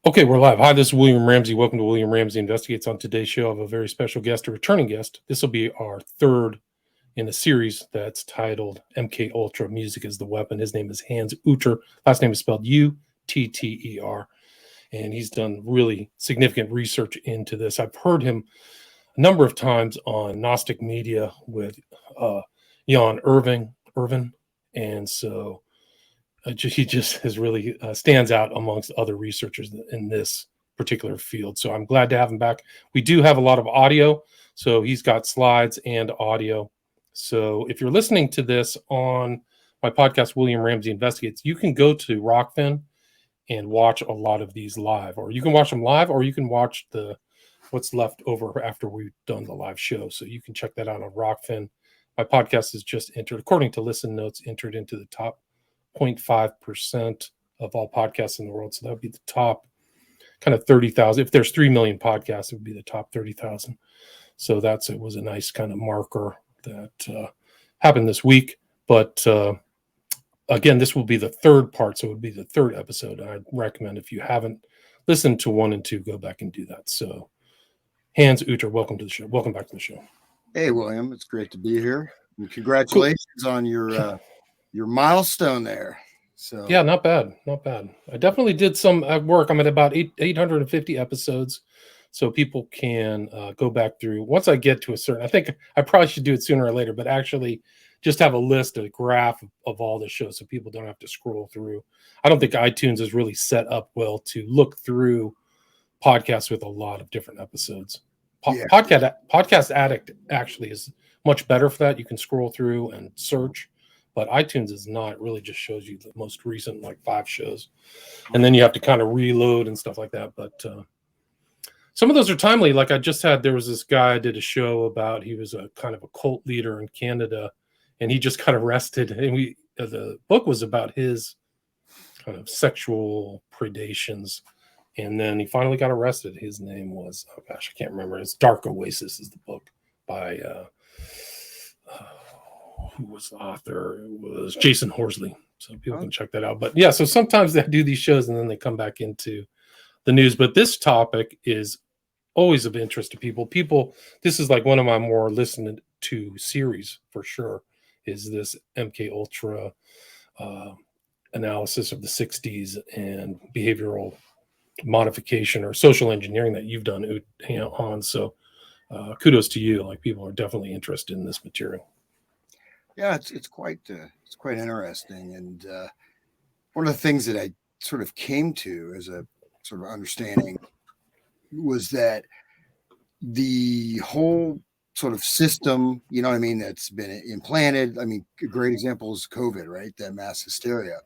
Okay, we're live. Hi, this is William Ramsey. Welcome to William Ramsey Investigates. On today's show, I have a very special guest, a returning guest. This will be our third in a series that's titled MKUltra, Music is the Weapon. His name is Hans Utter. Last name is spelled Utter. And he's done really significant research into this. I've heard him a number of times on Gnostic Media with Jan Irvin. And so he just has really stands out amongst other researchers in this particular field. So I'm glad to have him back. We do have a lot of audio, so he's got slides and audio. So if you're listening to this on my podcast, William Ramsey Investigates, you can go to Rockfin and watch a lot of these live, or you can watch them live, or you can watch what's left over after we've done the live show. So you can check that out on Rockfin. My podcast is just entered, according to Listen Notes, entered into the top 0.5% of all podcasts in the world. So that would be the top kind of 30,000. If there's 3 million podcasts, it would be the top 30,000. So it was a nice kind of marker that happened this week. But again, this will be the third part. So it would be the third episode. And I'd recommend, if you haven't listened to 1 and 2, go back and do that. So Hans Utter, welcome to the show. Welcome back to the show. Hey, William. It's great to be here. And congratulations on your milestone there. So yeah, not bad. I definitely did some work. I'm at about 850 episodes, so people can go back through. Once I get to a certain, I think I probably should do it sooner or later, but actually just have a graph of all the shows so people don't have to scroll through. I don't think iTunes is really set up well to look through podcasts with a lot of different episodes. Podcast Addict actually is much better for that. You can scroll through and search. But iTunes is not. It really just shows you the most recent, like 5 shows. And then you have to kind of reload and stuff like that. But some of those are timely. Like there was this guy I did a show about, he was a kind of a cult leader in Canada, and he just got arrested. And the book was about his kind of sexual predations. And then he finally got arrested. His name was, oh gosh, I can't remember. It's Dark Oasis is the book by... who was the author? It was Jason Horsley. So people can check that out. But yeah, so sometimes they do these shows and then they come back into the news. But this topic is always of interest to people. This is like one of my more listened to series for sure, is this MKUltra analysis of the 60s and behavioral modification or social engineering that you've done on. So kudos to you. Like, people are definitely interested in this material. Yeah, it's quite interesting, and one of the things that I sort of came to as a sort of understanding was that the whole sort of system, you know what I mean, that's been implanted. I mean, a great example is COVID, right? That mass hysteria,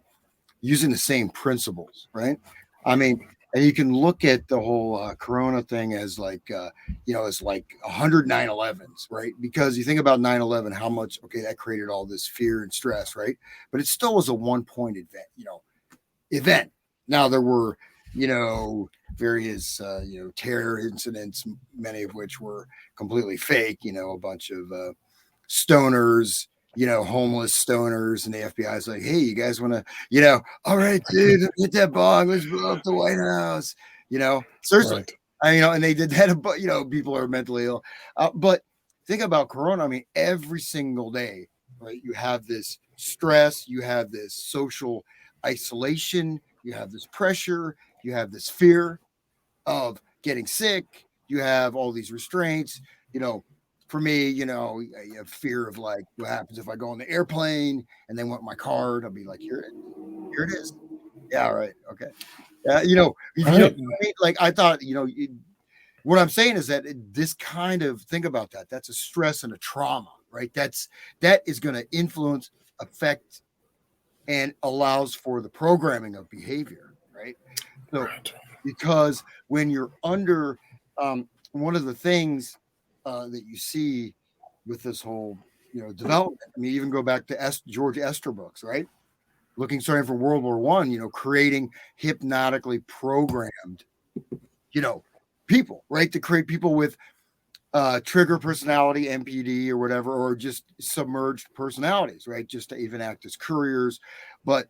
using the same principles, right? I mean, and you can look at the whole Corona thing as like, as like 100 9/11s, right? Because you think about 9/11, how much, that created all this fear and stress, right? But it still was a one-point event. Now there were, various, terror incidents, many of which were completely fake, a bunch of stoners, homeless stoners, and the FBI is like, hey, you guys want to, all right, dude, hit that bong, let's blow up the White House, seriously. Right. And they did that, but, people are mentally ill. But think about Corona. I mean, every single day, right, you have this stress, you have this social isolation, you have this pressure, you have this fear of getting sick, you have all these restraints, for me, you have fear of like what happens if I go on the airplane and they want my card. I'll be like, here it is. Yeah, right. Okay. Like I thought, what I'm saying is that this kind of, think about that. That's a stress and a trauma, right? That is going to influence, affect, and allows for the programming of behavior, right? So, because when you're under, one of the things that you see with this whole, development. I mean, even go back to George Esther books, right? Starting from World War I, creating hypnotically programmed, people, right? To create people with trigger personality, MPD or whatever, or just submerged personalities, right? Just to even act as couriers. But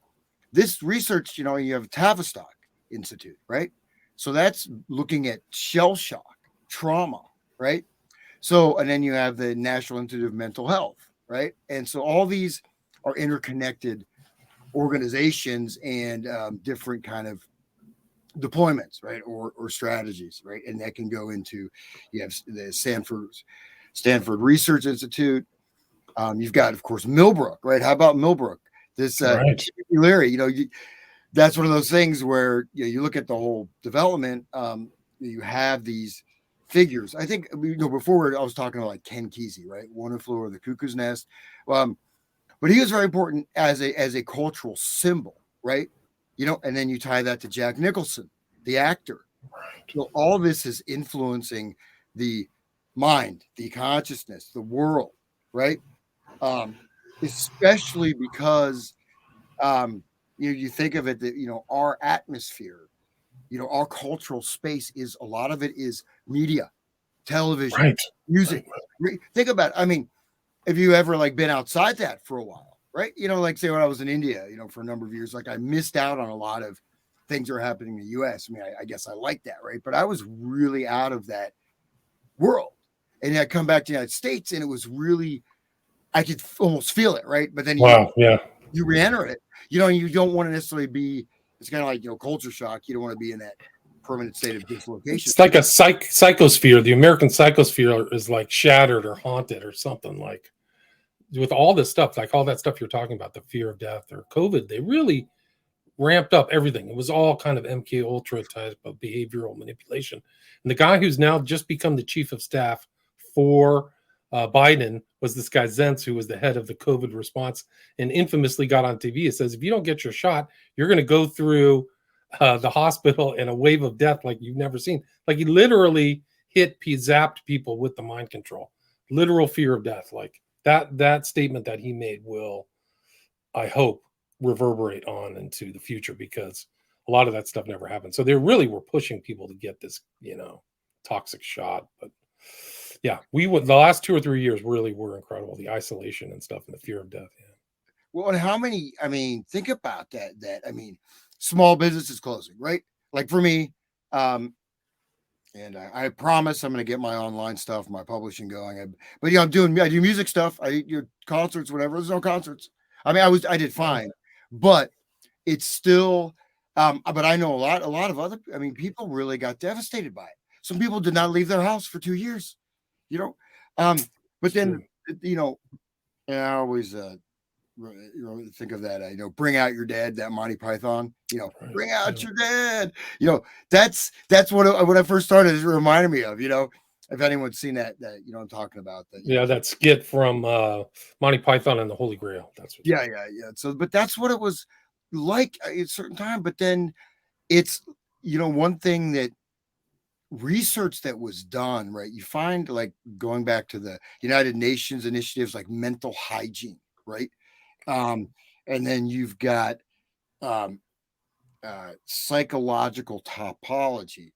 this research, you have Tavistock Institute, right? So that's looking at shell shock, trauma, right? So, and then you have the National Institute of Mental Health, right? And so all these are interconnected organizations and different kind of deployments, right, or strategies, right? And that can go into, you have the Stanford Research Institute. You've got, of course, Millbrook, right? How about Millbrook? This Right. Leary, that's one of those things where you look at the whole development. You have these figures. I think before I was talking about like Ken Kesey, right? One Flew Over the Cuckoo's Nest. But he was very important as a cultural symbol, right? And then you tie that to Jack Nicholson, the actor. So all this is influencing the mind, the consciousness, the world, right? Especially because you think of it that our atmosphere, our cultural space is, a lot of it is media, television, Right. music. Right. Think about it. I mean, have you ever like been outside that for a while, right? Like say when I was in India, for a number of years, like I missed out on a lot of things that are happening in the US. I mean, I guess I like that, right? But I was really out of that world. And I come back to the United States and it was really, I could almost feel it, right? But then you re-enter it, you don't want to necessarily be, it's kind of like, culture shock. You don't want to be in that permanent state of dislocation. It's like a psychosphere. The American psychosphere is like shattered or haunted or something, like with all this stuff, like all that stuff you're talking about, the fear of death or COVID, they really ramped up everything. It was all kind of MK Ultra type of behavioral manipulation. And the guy who's now just become the chief of staff for Biden was this guy Zentz, who was the head of the COVID response, and infamously got on TV. It says, if you don't get your shot, you're going to go through the hospital in a wave of death like you've never seen. Like he literally zapped people with the mind control, literal fear of death. Like that statement that he made will, I hope, reverberate on into the future, because a lot of that stuff never happened. So they really were pushing people to get this, toxic shot. But yeah, the last 2 or 3 years really were incredible. The isolation and stuff and the fear of death. Yeah. Well, and how many, think about that. Small businesses closing, right? Like for me, and I promise I'm going to get my online stuff, my publishing going. But I do music stuff. I do concerts, whatever. There's no concerts. I mean, I did fine, but it's still, but I know a lot of other, people really got devastated by it. Some people did not leave their house for 2 years, but then, and I always, think of that, Bring Out Your Dead, that Monty Python, Bring Out Your Dead, that's what when I first started, it reminded me of, if anyone's seen that, I'm talking about that. Yeah, that skit from Monty Python and the Holy Grail. That's what. Yeah. So, but that's what it was like at a certain time. But then it's, one thing that research that was done, right? You find, like, going back to the United Nations initiatives like mental hygiene, right? And then you've got psychological topology,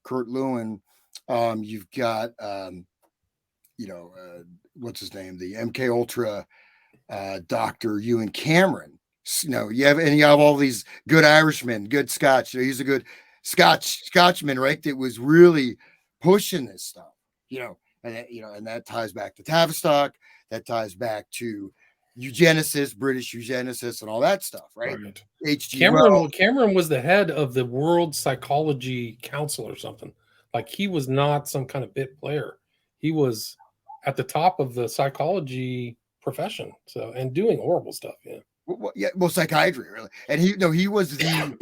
Kurt Lewin. You've got what's his name, the MKULTRA Dr. Ewan Cameron. You have all these good Irishmen, good Scotch. He's a good Scotchman, right? That was really pushing this stuff, and that ties back to Tavistock. That ties back to eugenicists, British eugenicists, and all that stuff, right? H.G. Cameron was the head of the World Psychology Council or something. Like, he was not some kind of bit player. He was at the top of the psychology profession, and doing horrible stuff. Well, psychiatry, really. And he was the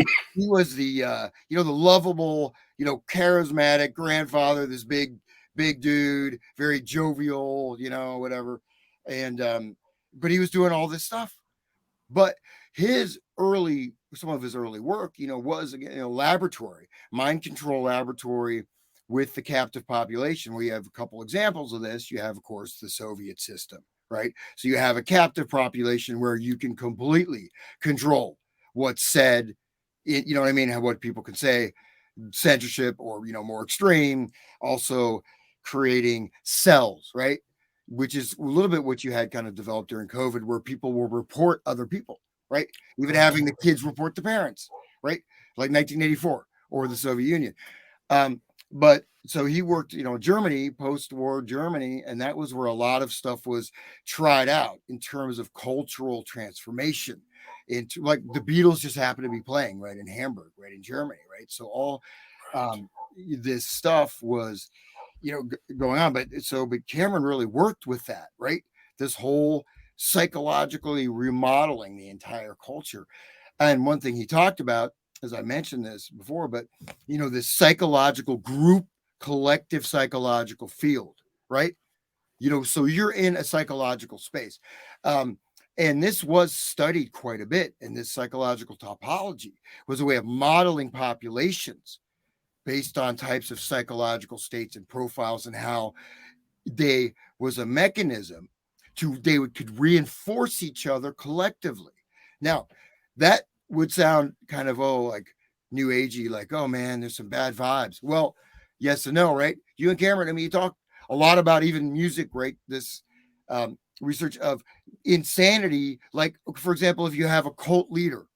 the lovable, charismatic grandfather, this big dude, very jovial, whatever. And but he was doing all this stuff. But some of his early work, was, again, laboratory, mind control laboratory with the captive population. We have a couple examples of this. You have, of course, the Soviet system, right? So you have a captive population where you can completely control what's said, what people can say, censorship, or, more extreme, also creating cells, right? Which is a little bit what you had kind of developed during COVID, where people will report other people, right? Even having the kids report the parents, right? Like 1984, or the Soviet Union. But so he worked, Germany, post-war Germany, and that was where a lot of stuff was tried out in terms of cultural transformation. Into like the Beatles just happened to be playing right in Hamburg, right in Germany, right. So all this stuff was, going on. But Cameron really worked with that, right? This whole psychologically remodeling the entire culture. And one thing he talked about, as I mentioned this before, but this psychological group, collective psychological field, right? So you're in a psychological space. And this was studied quite a bit. And this psychological topology was a way of modeling populations based on types of psychological states and profiles, and how they was a mechanism could reinforce each other collectively. Now, that would sound kind of like new agey, like, oh man, there's some bad vibes. Well, yes and no, right? You and Cameron, I mean, you talk a lot about even music, right? This research of insanity. Like, for example, if you have a cult leader,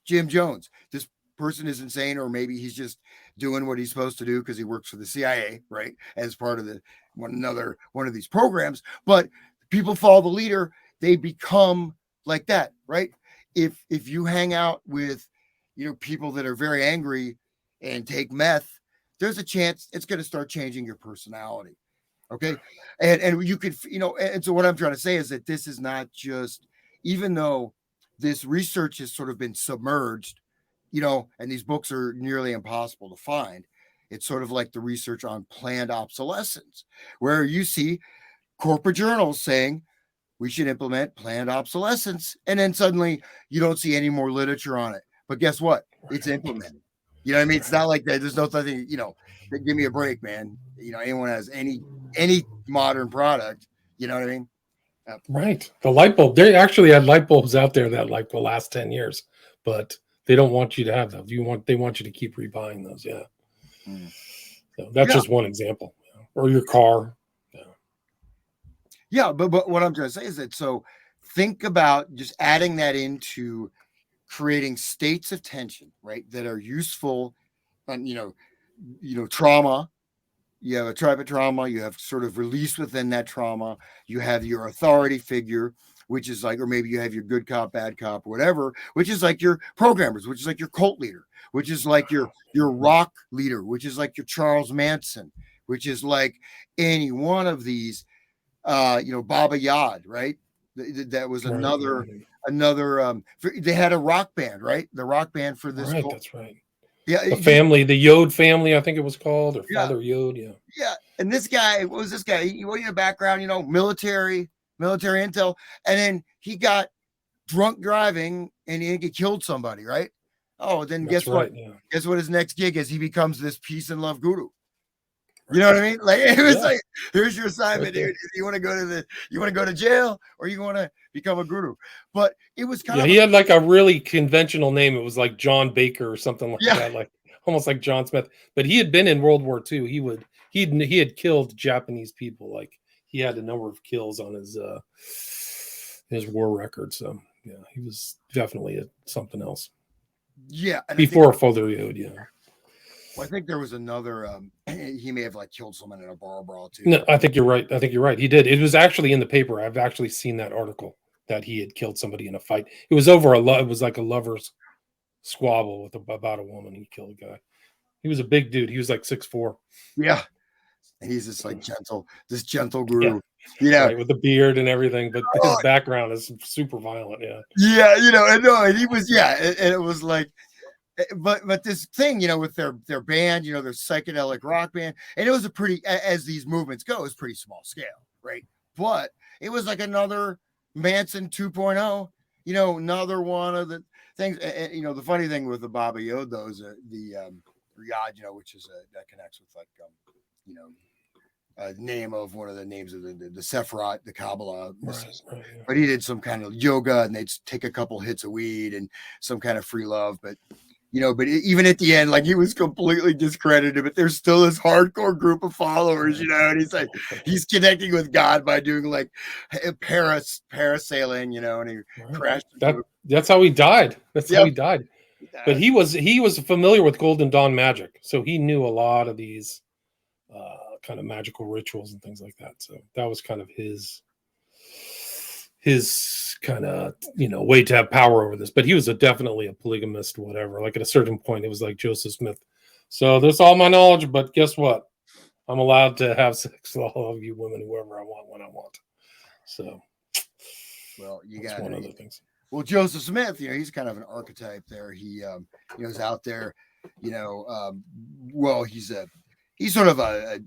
Jim Jones, this person is insane, or maybe he's just doing what he's supposed to do because he works for the CIA, right? As part of one of these programs. But people follow the leader, they become like that, right? If you hang out with people that are very angry and take meth, there's a chance it's going to start changing your personality. Okay. And you could, and so what I'm trying to say is that this is not just, even though this research has sort of been submerged, and these books are nearly impossible to find. It's sort of like the research on planned obsolescence, where you see corporate journals saying we should implement planned obsolescence. And then suddenly you don't see any more literature on it. But guess what? It's implemented. You know what I mean? It's not like that. There's no nothing, give me a break, man. Anyone has any modern product, you know what I mean? Right. The light bulb. They actually had light bulbs out there that like the last 10 years, but they don't want you to have those. They want you to keep rebuying those. Yeah. So that's just one example. Or your car. Yeah, but what I'm trying to say is that, so think about just adding that into creating states of tension, right, that are useful. And trauma, you have a type of trauma, you have sort of release within that trauma, you have your authority figure, which is like, or maybe you have your good cop, bad cop, whatever, which is like your programmers, which is like your cult leader, which is like your rock leader, which is like your Charles Manson, which is like any one of these, Baba Yad, right? That was another. They had a rock band, right? The rock band for this. Right, that's right. Yeah, the Yod family, I think it was called, or Father Yod. Yeah. And this guy, what was this guy? He went in the background, military intel, and then he got drunk driving and he killed somebody, right? Oh, then guess what? Yeah. Guess what his next gig is? He becomes this peace and love guru. You know what I mean? Like, it was like, here's your assignment, dude. You want to go to jail, or you want to become a guru? But it was kind of, he had like a really conventional name. It was like John Baker or something like that, like almost like John Smith. But he had been in World War II. He had killed Japanese people. Like, he had a number of kills on his war record. So yeah, he was definitely something else. Yeah, and before Father Yod. Yeah. Well, I think there was another. He may have like killed someone in a bar brawl too. No, I think you're right. He did. It was actually in the paper. I've actually seen that article that he had killed somebody in a fight. It was over it was like a lover's squabble about a woman. He killed a guy. He was a big dude. He was like 6'4". Yeah, and he's just like gentle guru. Yeah, right, with the beard and everything, but his background is super violent. Yeah. Yeah, and he was. Yeah, and it was like. But this thing, with their band, their psychedelic rock band, and it was a pretty, as these movements go, it's pretty small scale, right? But it was like another Manson 2.0, another one of the things. And, the funny thing with the Baba Yod, though, is the Riyadh, which is that connects with like, name of one of the names of the Sephirot, the Kabbalah. Right, but he did some kind of yoga, and they'd take a couple hits of weed and some kind of free love, but. But even at the end, like, he was completely discredited, but there's still this hardcore group of followers, and he's like, he's connecting with God by doing like parasailing, and he crashed. That's how he died. That's how he died. But he was familiar with Golden Dawn magic, so he knew a lot of these kind of magical rituals and things like that. So that was kind of his kind of way to have power over this. But he was definitely a polygamist, whatever. Like at a certain point, it was like Joseph Smith. So there's all my knowledge, but guess what? I'm allowed to have sex with all of you women, whoever I want, when I want. So, well, that's one of the things. Well, Joseph Smith, he's kind of an archetype there. He, is out there, well, he's sort of a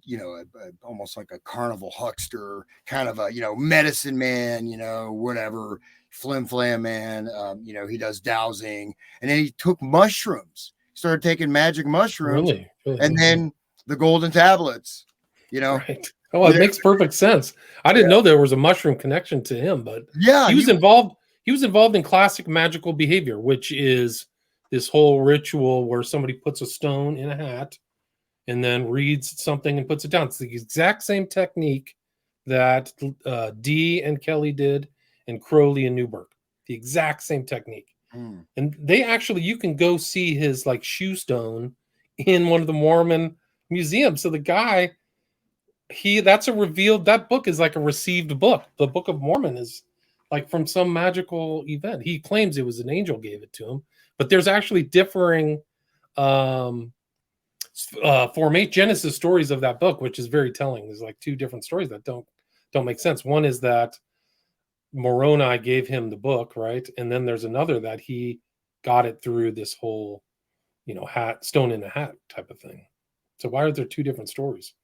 almost like a carnival huckster, kind of a, medicine man, whatever, flim flam man. He does dowsing, and then he took mushrooms, started taking magic mushrooms, really? And then the golden tablets, Right. Oh, it makes perfect sense. I didn't know there was a mushroom connection to him, but he was involved. He was involved in classic magical behavior, which is this whole ritual where somebody puts a stone in a hat and then reads something and puts it down. It's the exact same technique that Dee and Kelly did, and Crowley and Newberg. The exact same technique. And they actually, you can go see his like shoe stone in one of the Mormon museums. So the guy, that book is like a received book. The Book of Mormon is like from some magical event. He claims it was an angel gave it to him, but there's actually differing Genesis stories of that book, which is very telling. There's like two different stories that don't make sense. One is that Moroni gave him the book, right? And then there's another that he got it through this whole, stone in a hat type of thing. So why are there two different stories?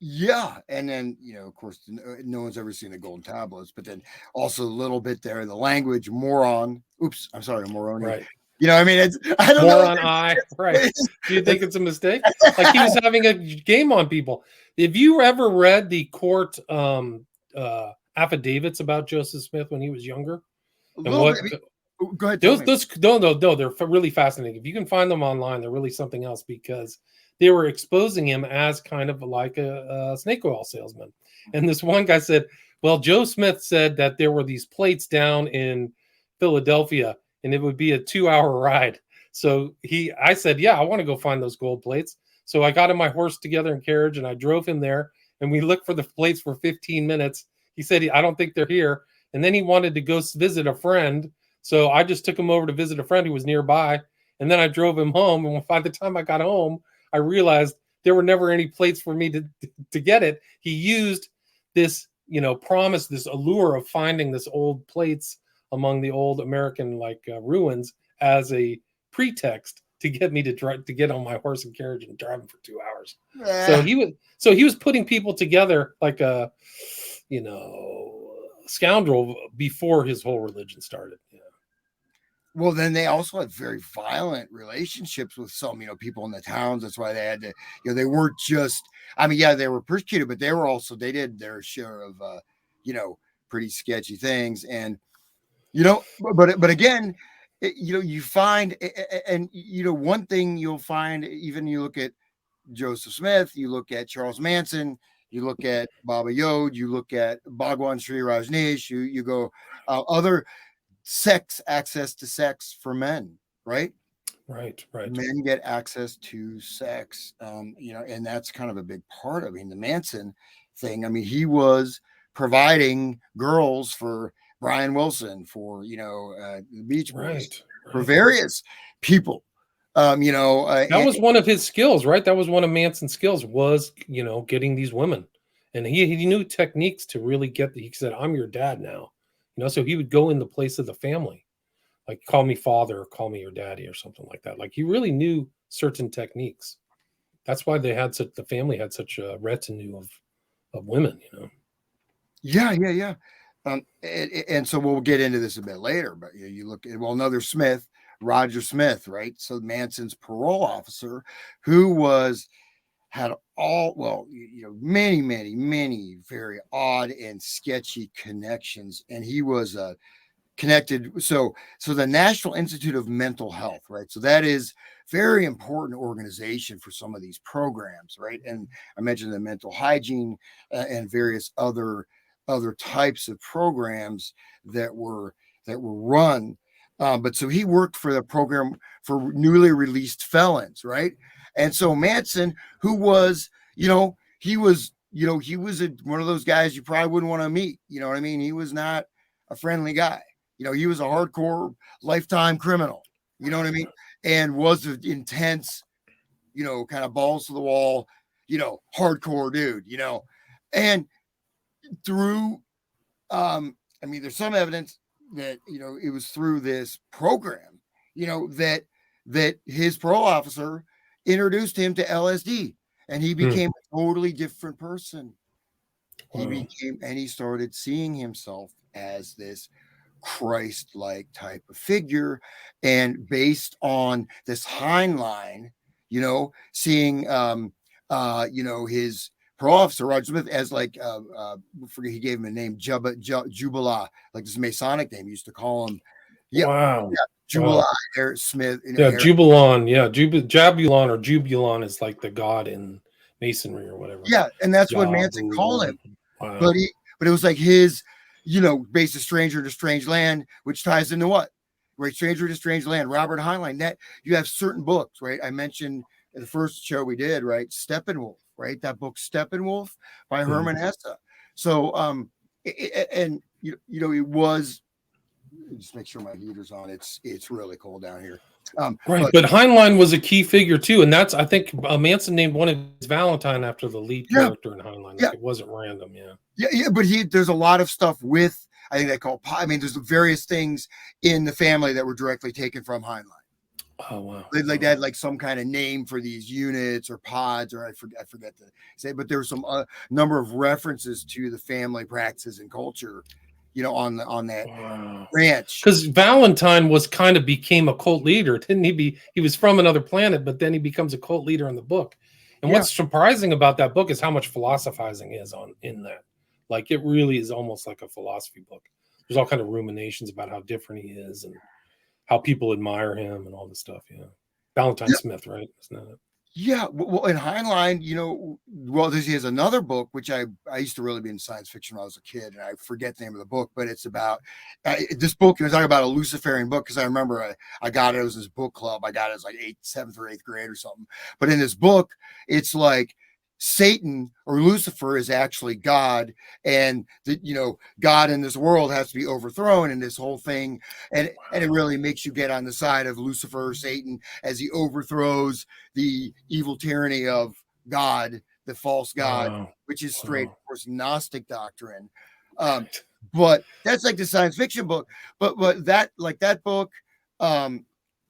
Yeah, and then of course, no one's ever seen the golden tablets, but then also a little bit there in the language, moron. Oops, I'm sorry, Moroni. Right. It's I don't moron know. I right. Do you think it's a mistake? Like he was having a game on people. Have you ever read the court affidavits about Joseph Smith when he was younger? Go ahead. They're really fascinating. If you can find them online, they're really something else, because they were exposing him as kind of like a snake oil salesman. And this one guy said, well, Joe Smith said that there were these plates down in Philadelphia and it would be a 2-hour ride. So I said, yeah, I want to go find those gold plates. So I got in my horse together and carriage and I drove him there, and we looked for the plates for 15 minutes. He said, I don't think they're here. And then he wanted to go visit a friend. So I just took him over to visit a friend who was nearby. And then I drove him home. And by the time I got home, I realized there were never any plates for me to get it. He used this, promise, this allure of finding this old plates among the old American ruins as a pretext to get me to get on my horse and carriage and drive him for 2 hours. So he was putting people together like a, scoundrel before his whole religion started. Well, then they also had very violent relationships with some, people in the towns. That's why they had to, they weren't just, they were persecuted, but they did their share of, pretty sketchy things. And, but again, you find, and, one thing you'll find, even you look at Joseph Smith, you look at Charles Manson, you look at Baba Yod, you look at Bhagwan Sri Rajneesh, you go other access to sex for men, right? Right. Men get access to sex, and that's kind of a big part of the Manson thing. He was providing girls for Brian Wilson, for the Beach Boys, for various people. That was one of his skills, right? That was one of Manson's skills, was getting these women, and he knew techniques to really get. He said, "I'm your dad now," so he would go in the place of the family, like call me father, or call me your daddy, or something like that. Like he really knew certain techniques. That's why the family had such a retinue of women, Yeah. And so we'll get into this a bit later, but you look at another Smith, Roger Smith, right? So Manson's parole officer, who had many very odd and sketchy connections, and he was connected. So the National Institute of Mental Health, right? So that is very important organization for some of these programs, right? And I mentioned the mental hygiene and various other types of programs that were run But so he worked for the program for newly released felons, right? And so Manson, who was, he was, one of those guys you probably wouldn't want to meet. You know what I mean? He was not a friendly guy. He was a hardcore lifetime criminal. You know what I mean? And was an intense, kind of balls to the wall, hardcore dude. And through, there's some evidence that it was through this program, that his parole officer introduced him to LSD, and he became a totally different person. He started seeing himself as this Christ-like type of figure, and based on this Heinlein, seeing his parole officer Roger Smith as like forget, he gave him a name, Jubilah, like this Masonic name. He used to call him Jubilah Smith. Jubilon. Jabulon or Jubilon is like the god in Masonry or whatever. Yeah, and that's what Manson called him. Wow. But it was like his, based a stranger to strange land, which ties into what? Right, Stranger to Strange Land, Robert Heinlein. That you have certain books, right? I mentioned in the first show we did, right? Steppenwolf, right? That book Steppenwolf by Hermann Hesse. So it was, just make sure my heater's on. It's really cold down here. Right, but Heinlein was a key figure too, and that's, I think, Manson named one of his Valentine after the lead character in Heinlein. Like, it wasn't random. But there's a lot of stuff with, I think they call, there's various things in the family that were directly taken from Heinlein. Oh wow! They had like some kind of name for these units or pods, or I forget to say, but there were some number of references to the family practices and culture, on that ranch. Because Valentine became a cult leader, didn't he? He was from another planet, but then he becomes a cult leader in the book. And what's surprising about that book is how much philosophizing is in that. Like, it really is almost like a philosophy book. There's all kind of ruminations about how different he is and how people admire him and all this stuff. Valentine Smith, right? Isn't that it? Yeah, well, in Heinlein, he has another book, which I used to really be in science fiction when I was a kid, and I forget the name of the book, but it's about this book. We're talking about a Luciferian book, because I remember I got it. It was this book club. I got it as like 7th or 8th grade or something. But in this book, it's like Satan or Lucifer is actually God, and God in this world has to be overthrown, and this whole thing, and it really makes you get on the side of Lucifer or Satan as he overthrows the evil tyranny of God, the false God, which is straight, of course, Gnostic doctrine. But that's like the science fiction book. But that book, Stranger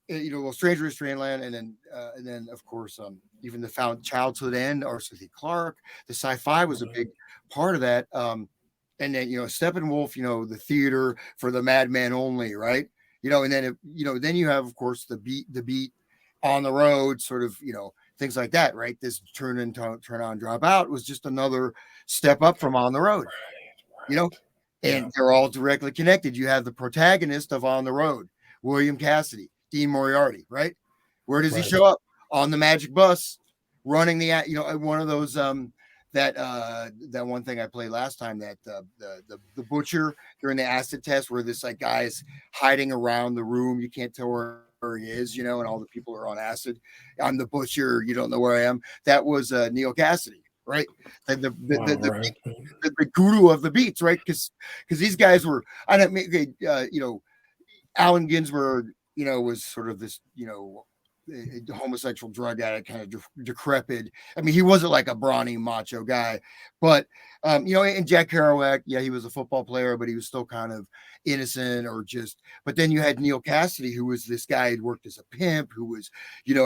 to Strangeland, and then of course even the Childhood End, Arthur C. Clarke, the sci-fi was a big part of that. And then Steppenwolf, the theater for the madman only, right? And then then you have, of course, the beat on the road, sort of, things like that, right? This turn on, drop out was just another step up from On the Road, and they're all directly connected. You have the protagonist of On the Road, William Cassidy, Dean Moriarty, right? Where does he show up? On the magic bus, running the one of those that one thing I played last time, that the butcher during the acid test, where this like guy is hiding around the room, you can't tell where he is, and all the people are on acid. I'm the butcher, you don't know where I am. That was Neil Cassidy, right? And the guru of the beats, right? Because these guys were, Allen Ginsberg, was sort of this, a homosexual drug addict, kind of decrepit. I mean, he wasn't like a brawny macho guy, but and Jack Kerouac, he was a football player, but he was still kind of innocent, but then you had Neil Cassidy, who was this guy who'd worked as a pimp, who was,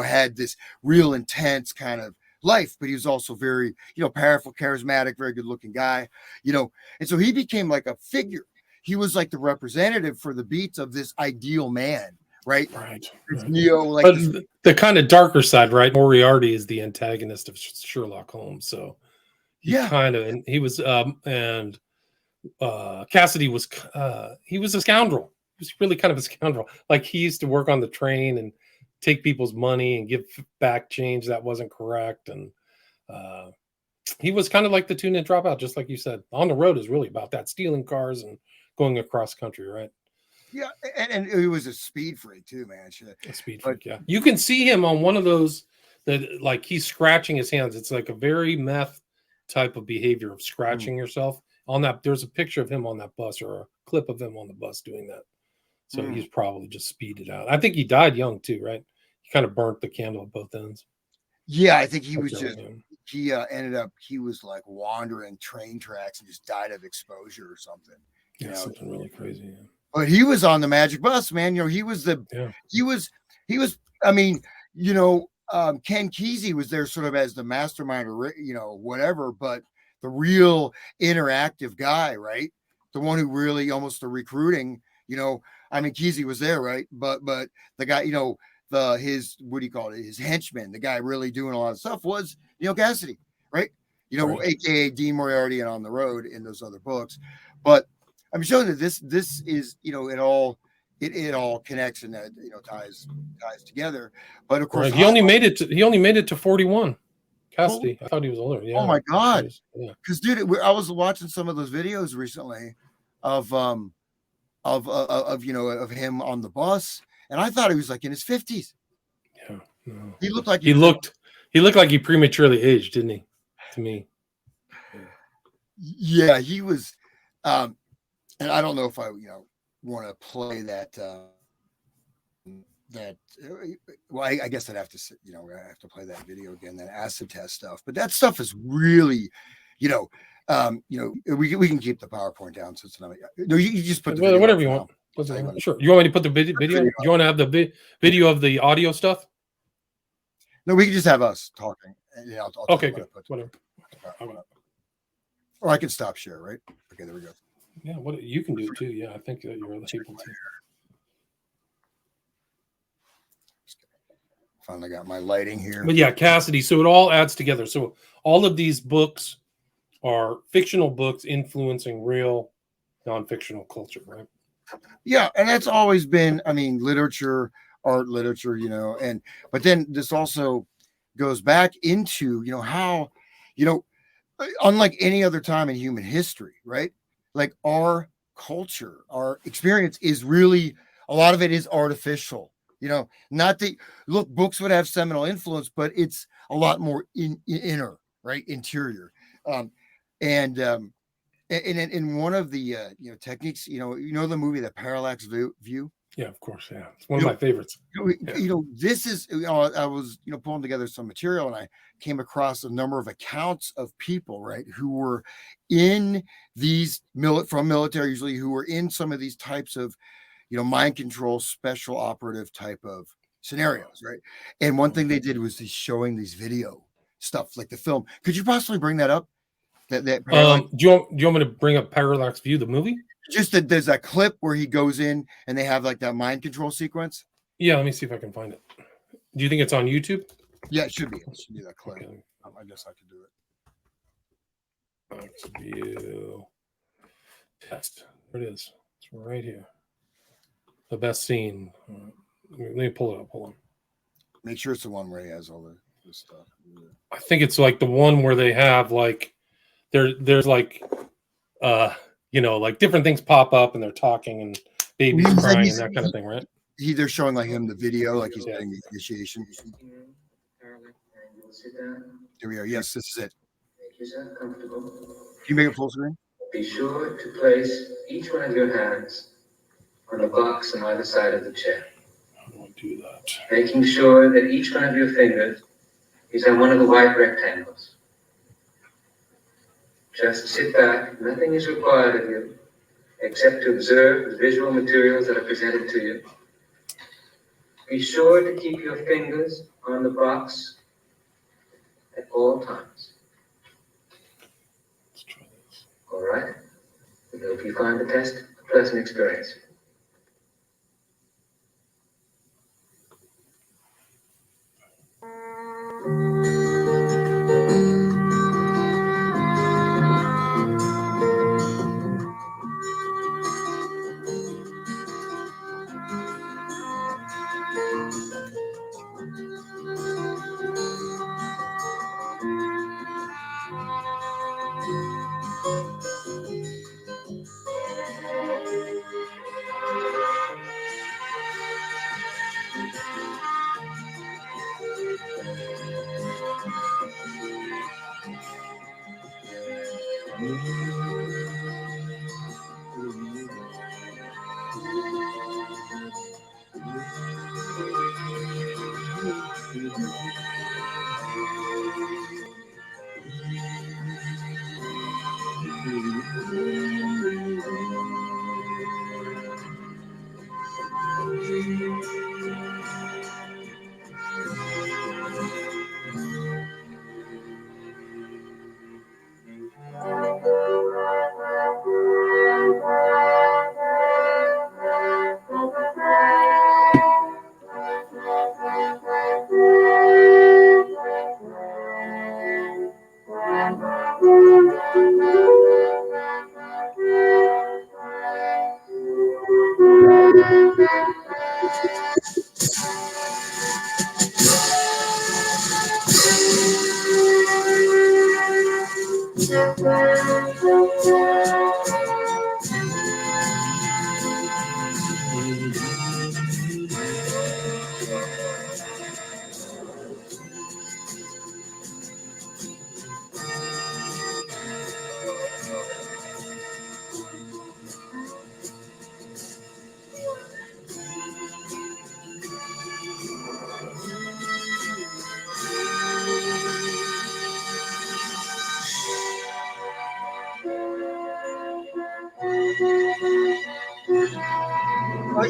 had this real intense kind of life, but he was also very, powerful, charismatic, very good looking guy, and so he became like a figure. He was like the representative for the beats of this ideal man. Right. Neo, like but the kind of darker side, right? Moriarty is the antagonist of Sherlock Holmes, so he was Cassidy was he was a scoundrel. He was really kind of a scoundrel. Like, he used to work on the train and take people's money and give back change that wasn't correct, and he was kind of like the Tune In Dropout, just like you said. On the Road is really about that, stealing cars and going across country, right? Yeah, and he was a speed freak too, man. Shit. A speed But freak, yeah. You can see him on one of those that like he's scratching his hands. It's like a very meth type of behavior of scratching yourself on that. There's a picture of him on that bus or a clip of him on the bus doing that. So he's probably just speeded out. I think he died young too, right? He kind of burnt the candle at both ends. yeah, I think he was That's just young. he ended up he was like wandering train tracks and just died of exposure or something. You Yeah, know, something really crazy. Yeah. but he was on the magic bus, man. You know, he was Yeah. he was I mean, Ken Kesey was there sort of as the mastermind or whatever, but the real interactive guy, right? The one who really almost the recruiting, I mean, Kesey was there, right? But the guy, his what do you call it? His henchman, the guy really doing a lot of stuff was Neil Cassidy, right? Right. AKA Dean Moriarty and On the Road in those other books. But I'm showing that this is it all connects and ties together. But of course, Right. He only made it to 41. holy, Cassidy. I thought he was older. oh Yeah. my god, Yeah. because dude, I was watching some of those videos recently of of him on the bus, and I thought he was like in his 50s. Yeah. No. He looked like He looked like he prematurely aged, didn't he? To me. yeah, he was. And I don't know if I want to play that. Well, I guess I'd have to I have to play that video again, that acid test stuff. But that stuff is really, we can keep the PowerPoint down so it's not. No, you just put the video Whatever you want. Sure. You want me to put the video? Do you want to have the video of the audio stuff? No, we can just have us talking. Yeah, I'll okay, good. Whatever. Or I can stop share, right? Okay, there we go. Yeah, what you can do too. Yeah, I think that you're able to. Finally got my lighting here. But yeah, Cassidy. So it all adds together. So all of these books are fictional books influencing real non-fictional culture, right? Yeah, and that's always been, I mean, art literature, but then this also goes back into, how, unlike any other time in human history, right? Like our culture, our experience is really, a lot of it is artificial, not that, look, books would have seminal influence, but it's a lot more inner, right? Interior. And in one of the techniques, the movie The Parallax View. Yeah, of course. Yeah, it's one of my favorites. This is I was pulling together some material, and I came across a number of accounts of people, right, who were in these from military, usually, who were in some of these types of mind control, special operative type of scenarios, right? And one thing they did was showing these video stuff, like the film. Could you possibly bring that up? Do you want me to bring up Parallax View, the movie? Just that there's a clip where he goes in and they have like that mind control sequence. Yeah, let me see if I can find it. Do you think it's on YouTube? Yeah, it should be. It should be that clip. Okay. I guess I could do it. Parallax View test. There it is. It's right here. The best scene. Let me pull it up. Hold on. Make sure it's the one where he has all the stuff. I think it's like the one where they have like there's like like different things pop up and they're talking and babies crying and that kind of thing, right? They're showing like him the video, like he's getting the initiation. Here we are. Yes, this is it. Make yourself comfortable. Can you make it full screen? Be sure to place each one of your hands on a box on either side of the chair. How do I do that? Making sure that each one of your fingers is on one of the white rectangles. Just sit back. Nothing is required of you except to observe the visual materials that are presented to you. Be sure to keep your fingers on the box at all times. Let's try this. All right? I hope you find the test a pleasant experience.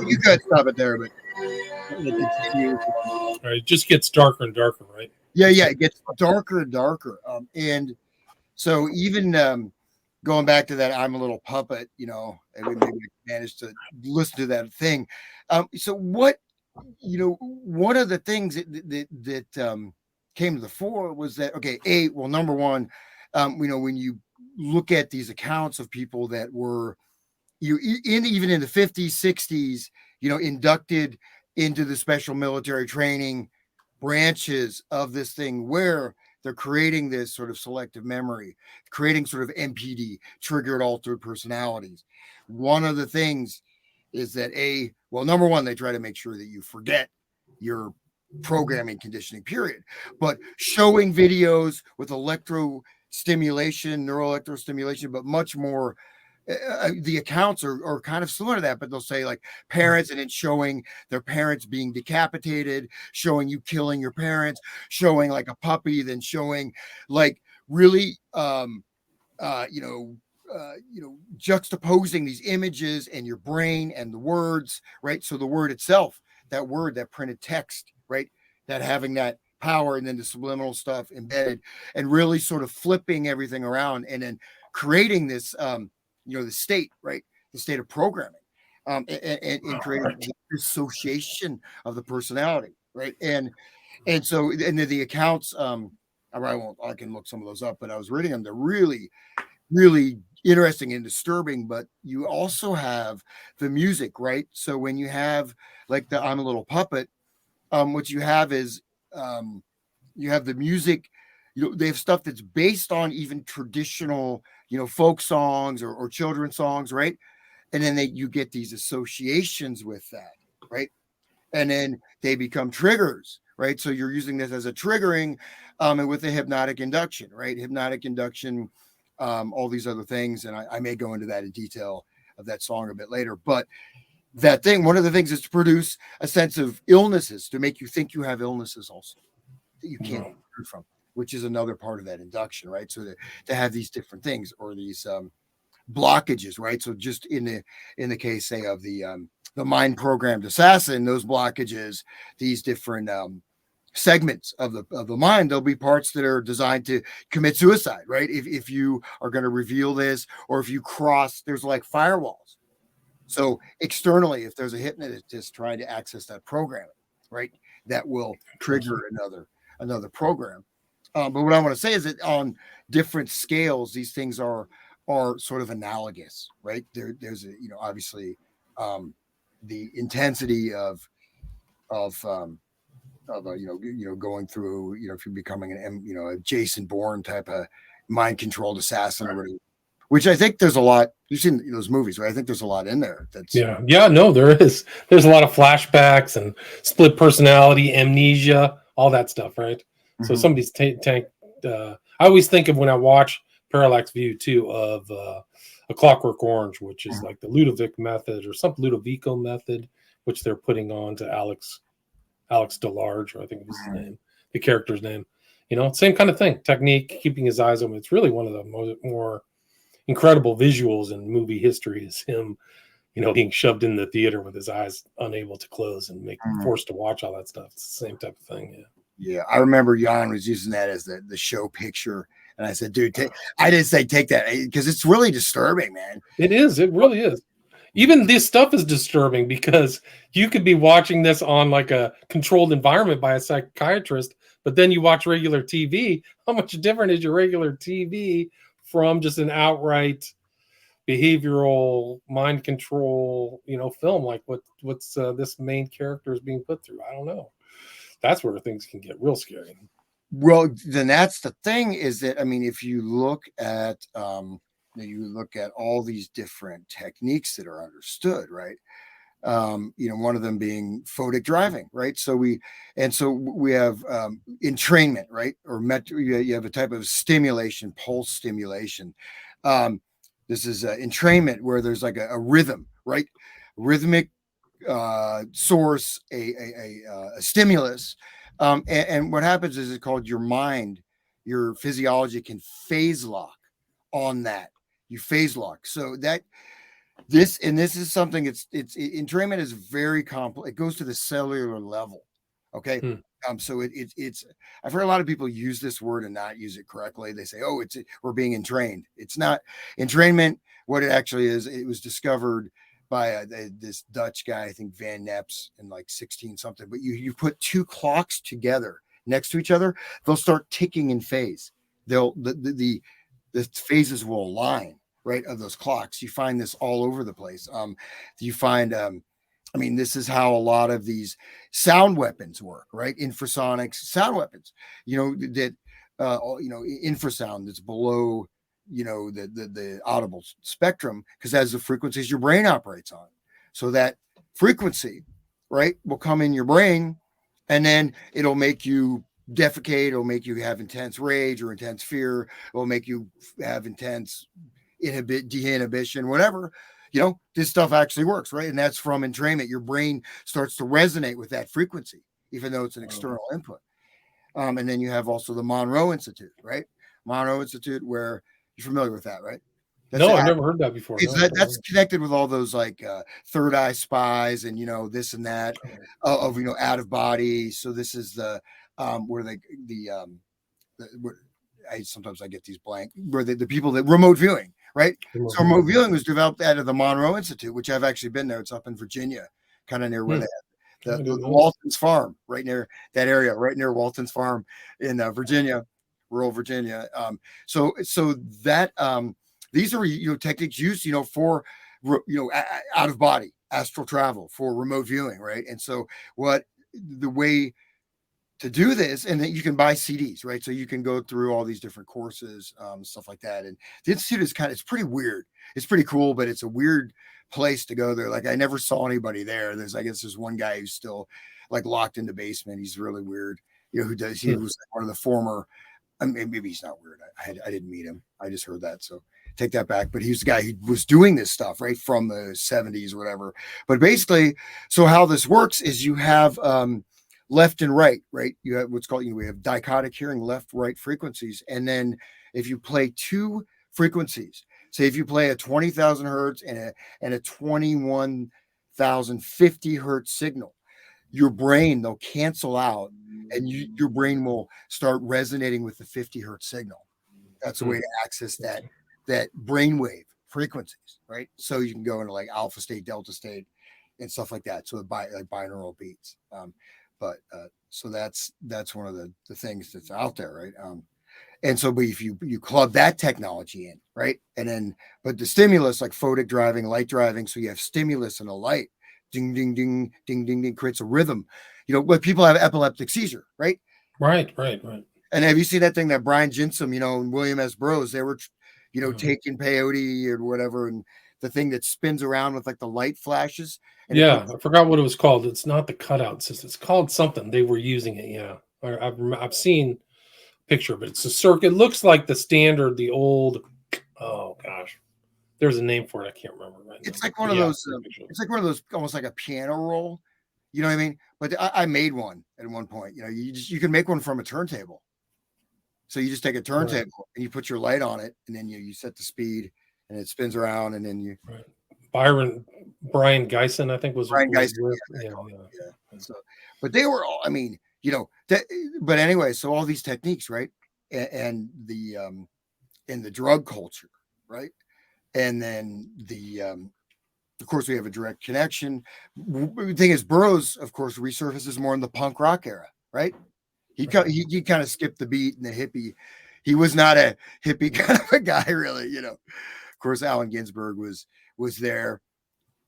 You guys stop it there, but it continues. All right, it just gets darker and darker, right? Yeah, it gets darker and darker. And so even going back to that, I'm a little puppet, and we maybe managed to listen to that thing. So what, one of the things that came to the fore was that, okay, well, number one, when you look at these accounts of people that were, even in the 50s, 60s, inducted into the special military training branches of this thing, where they're creating this sort of selective memory, creating sort of MPD, triggered altered personalities. One of the things is that number one, they try to make sure that you forget your programming conditioning period, but showing videos with neural electrostimulation, but much more. The accounts are kind of similar to that, but they'll say like parents, and it's showing their parents being decapitated, showing you killing your parents, showing like a puppy, then showing like really, juxtaposing these images and your brain and the words, right? So the word itself, that word, that printed text, right? That having that power, and then the subliminal stuff embedded, and really sort of flipping everything around, and then creating this, the state, right? The state of programming, and creating the dissociation of the personality, right? And so, and the accounts, I can look some of those up, but I was reading them. They're really, really interesting and disturbing. But you also have the music, right? So when you have like the I'm a Little Puppet, what you have is, you have the music. They have stuff that's based on even traditional, folk songs or children's songs, right? And then you get these associations with that, right? And then they become triggers, right? So you're using this as a triggering, and with the hypnotic induction, right? Hypnotic induction, all these other things. And I may go into that in detail of that song a bit later. But that thing, one of the things is to produce a sense of illnesses, to make you think you have illnesses also that you can't be free from, which is another part of that induction, right? So to have these different things, or these blockages, right? So just in the case, say, of the mind programmed assassin, those blockages, these different segments of the mind, there'll be parts that are designed to commit suicide, right? If you are going to reveal this, or if you cross, there's like firewalls. So externally, if there's a hypnotist trying to access that programming, right, that will trigger another program. But what I want to say is that on different scales, these things are sort of analogous, right? There's obviously the intensity of going through, if you're becoming a Jason Bourne type of mind controlled assassin, or whatever, which I think there's a lot. You've seen those movies, right? I think there's a lot in there. No, there is. There's a lot of flashbacks and split personality, amnesia, all that stuff, right? Mm-hmm. So somebody's I always think of, when I watch parallax view too of A Clockwork Orange, which is like the Ludovic method or some Ludovico method, which they're putting on to Alex DeLarge, I think was his name, the character's name. You know, same kind of thing, technique, keeping his eyes open. It's really one of the more incredible visuals in movie history is him, you know, being shoved in the theater with his eyes unable to close and forced to watch all that stuff. It's the same type of thing. Yeah. Yeah, I remember Jan was using that as the show picture, and I said, "Dude, I didn't say take that because it's really disturbing, man." It is. It really is. Even this stuff is disturbing because you could be watching this on like a controlled environment by a psychiatrist, but then you watch regular TV. How much different is your regular TV from just an outright behavioral mind control, you know, film like what's this main character is being put through? I don't know. That's where things can get real scary. Well, then that's the thing is that, I mean, if you look at all these different techniques that are understood, right? You know, one of them being photic driving, right? So we have entrainment, right? Or you have a type of stimulation, pulse stimulation. This is entrainment where there's like a rhythm, right? Rhythmic source, a stimulus, and what happens is it's called your mind, your physiology can phase lock on that. You phase lock, so that this is something. It's entrainment is very complex. It goes to the cellular level. Okay. So it's I've heard a lot of people use this word and not use it correctly. They say, "Oh, we're being entrained." It's not entrainment. What it actually is, it was discovered by this Dutch guy, I think Van Neps, in like 16 something. But you put two clocks together next to each other, they'll start ticking in phase. The phases will align, right, of those clocks. You find this all over the place. You find, I mean, this is how a lot of these sound weapons work, right? Infrasonic sound weapons, you know, that, infrasound that's below, you know, the audible spectrum, because that's the frequencies your brain operates on. So that frequency, right, will come in your brain, and then it'll make you defecate. It'll make you have intense rage or intense fear. It'll make you have intense de-inhibition, whatever. You know, this stuff actually works, right? And that's from entrainment. Your brain starts to resonate with that frequency, even though it's an external input. And then you have also the Monroe Institute, right? Monroe Institute, where you're familiar with that, right? I've never heard that before. That's connected with all those like third eye spies and, you know, this and that of, you know, out of body. So this is the sometimes I get these blank where the people that remote viewing, right? So remote viewing was developed out of the Monroe Institute, which I've actually been there. It's up in Virginia, kind of near where they have the Walton's Farm, right near that area, right near Walton's Farm in Virginia, rural Virginia. So that these are, you know, techniques used, you know, for, you know, out of body astral travel, for remote viewing, right? And so the way to do this, and that you can buy CDs, right? So you can go through all these different courses, stuff like that. And the Institute is it's pretty weird. It's pretty cool, but it's a weird place to go there. Like I never saw anybody there. I guess there's one guy who's still like locked in the basement. He's really weird. You know, he was one of the former, I mean, maybe he's not weird. I didn't meet him. I just heard that. So take that back. But he's the guy who was doing this stuff, right, from the 70s or whatever. But basically, so how this works is you have left and right, right? You have what's called, we have dichotic hearing, left, right frequencies. And then if you play two frequencies, say if you play a 20,000 hertz and a 21,050 hertz signal, your brain, they'll cancel out, and your brain will start resonating with the 50 hertz signal. That's a way to access that brainwave frequencies, right? So you can go into like alpha state, delta state, and stuff like that. So like binaural beats. So that's one of the things that's out there, right? And so, but if you club that technology in, right, and then but the stimulus, like photic driving, light driving, so you have stimulus and a light, ding ding ding ding ding ding, creates a rhythm. You know, when people have epileptic seizure, right? Right. And have you seen that thing that Brian Jinsum, you know, and William S. Burroughs, they were, you know, taking peyote or whatever, and the thing that spins around with like the light flashes. And I forgot what it was called. It's not the cutout system. It's called something. They were using it. Yeah, I've seen picture of it. It's a circuit. It looks like the standard, the old. Oh gosh, there's a name for it. I can't remember right now. It's like one of those. It's like one of those, almost like a piano roll. You know what I mean? But I made one at one point. You know, you can make one from a turntable. So you just take a turntable and you put your light on it, and then you set the speed, and it spins around, and then you. Right. Brian Geisen, I think was Brian Geisen. Yeah. So, but they were all. I mean, you know. But anyway, so all these techniques, right, and the drug culture, right, and then of course, we have a direct connection. The thing is, Burroughs, of course, resurfaces more in the punk rock era, right? He kind of skipped the beat and the hippie. He was not a hippie kind of a guy, really. You know, of course, Allen Ginsberg was there.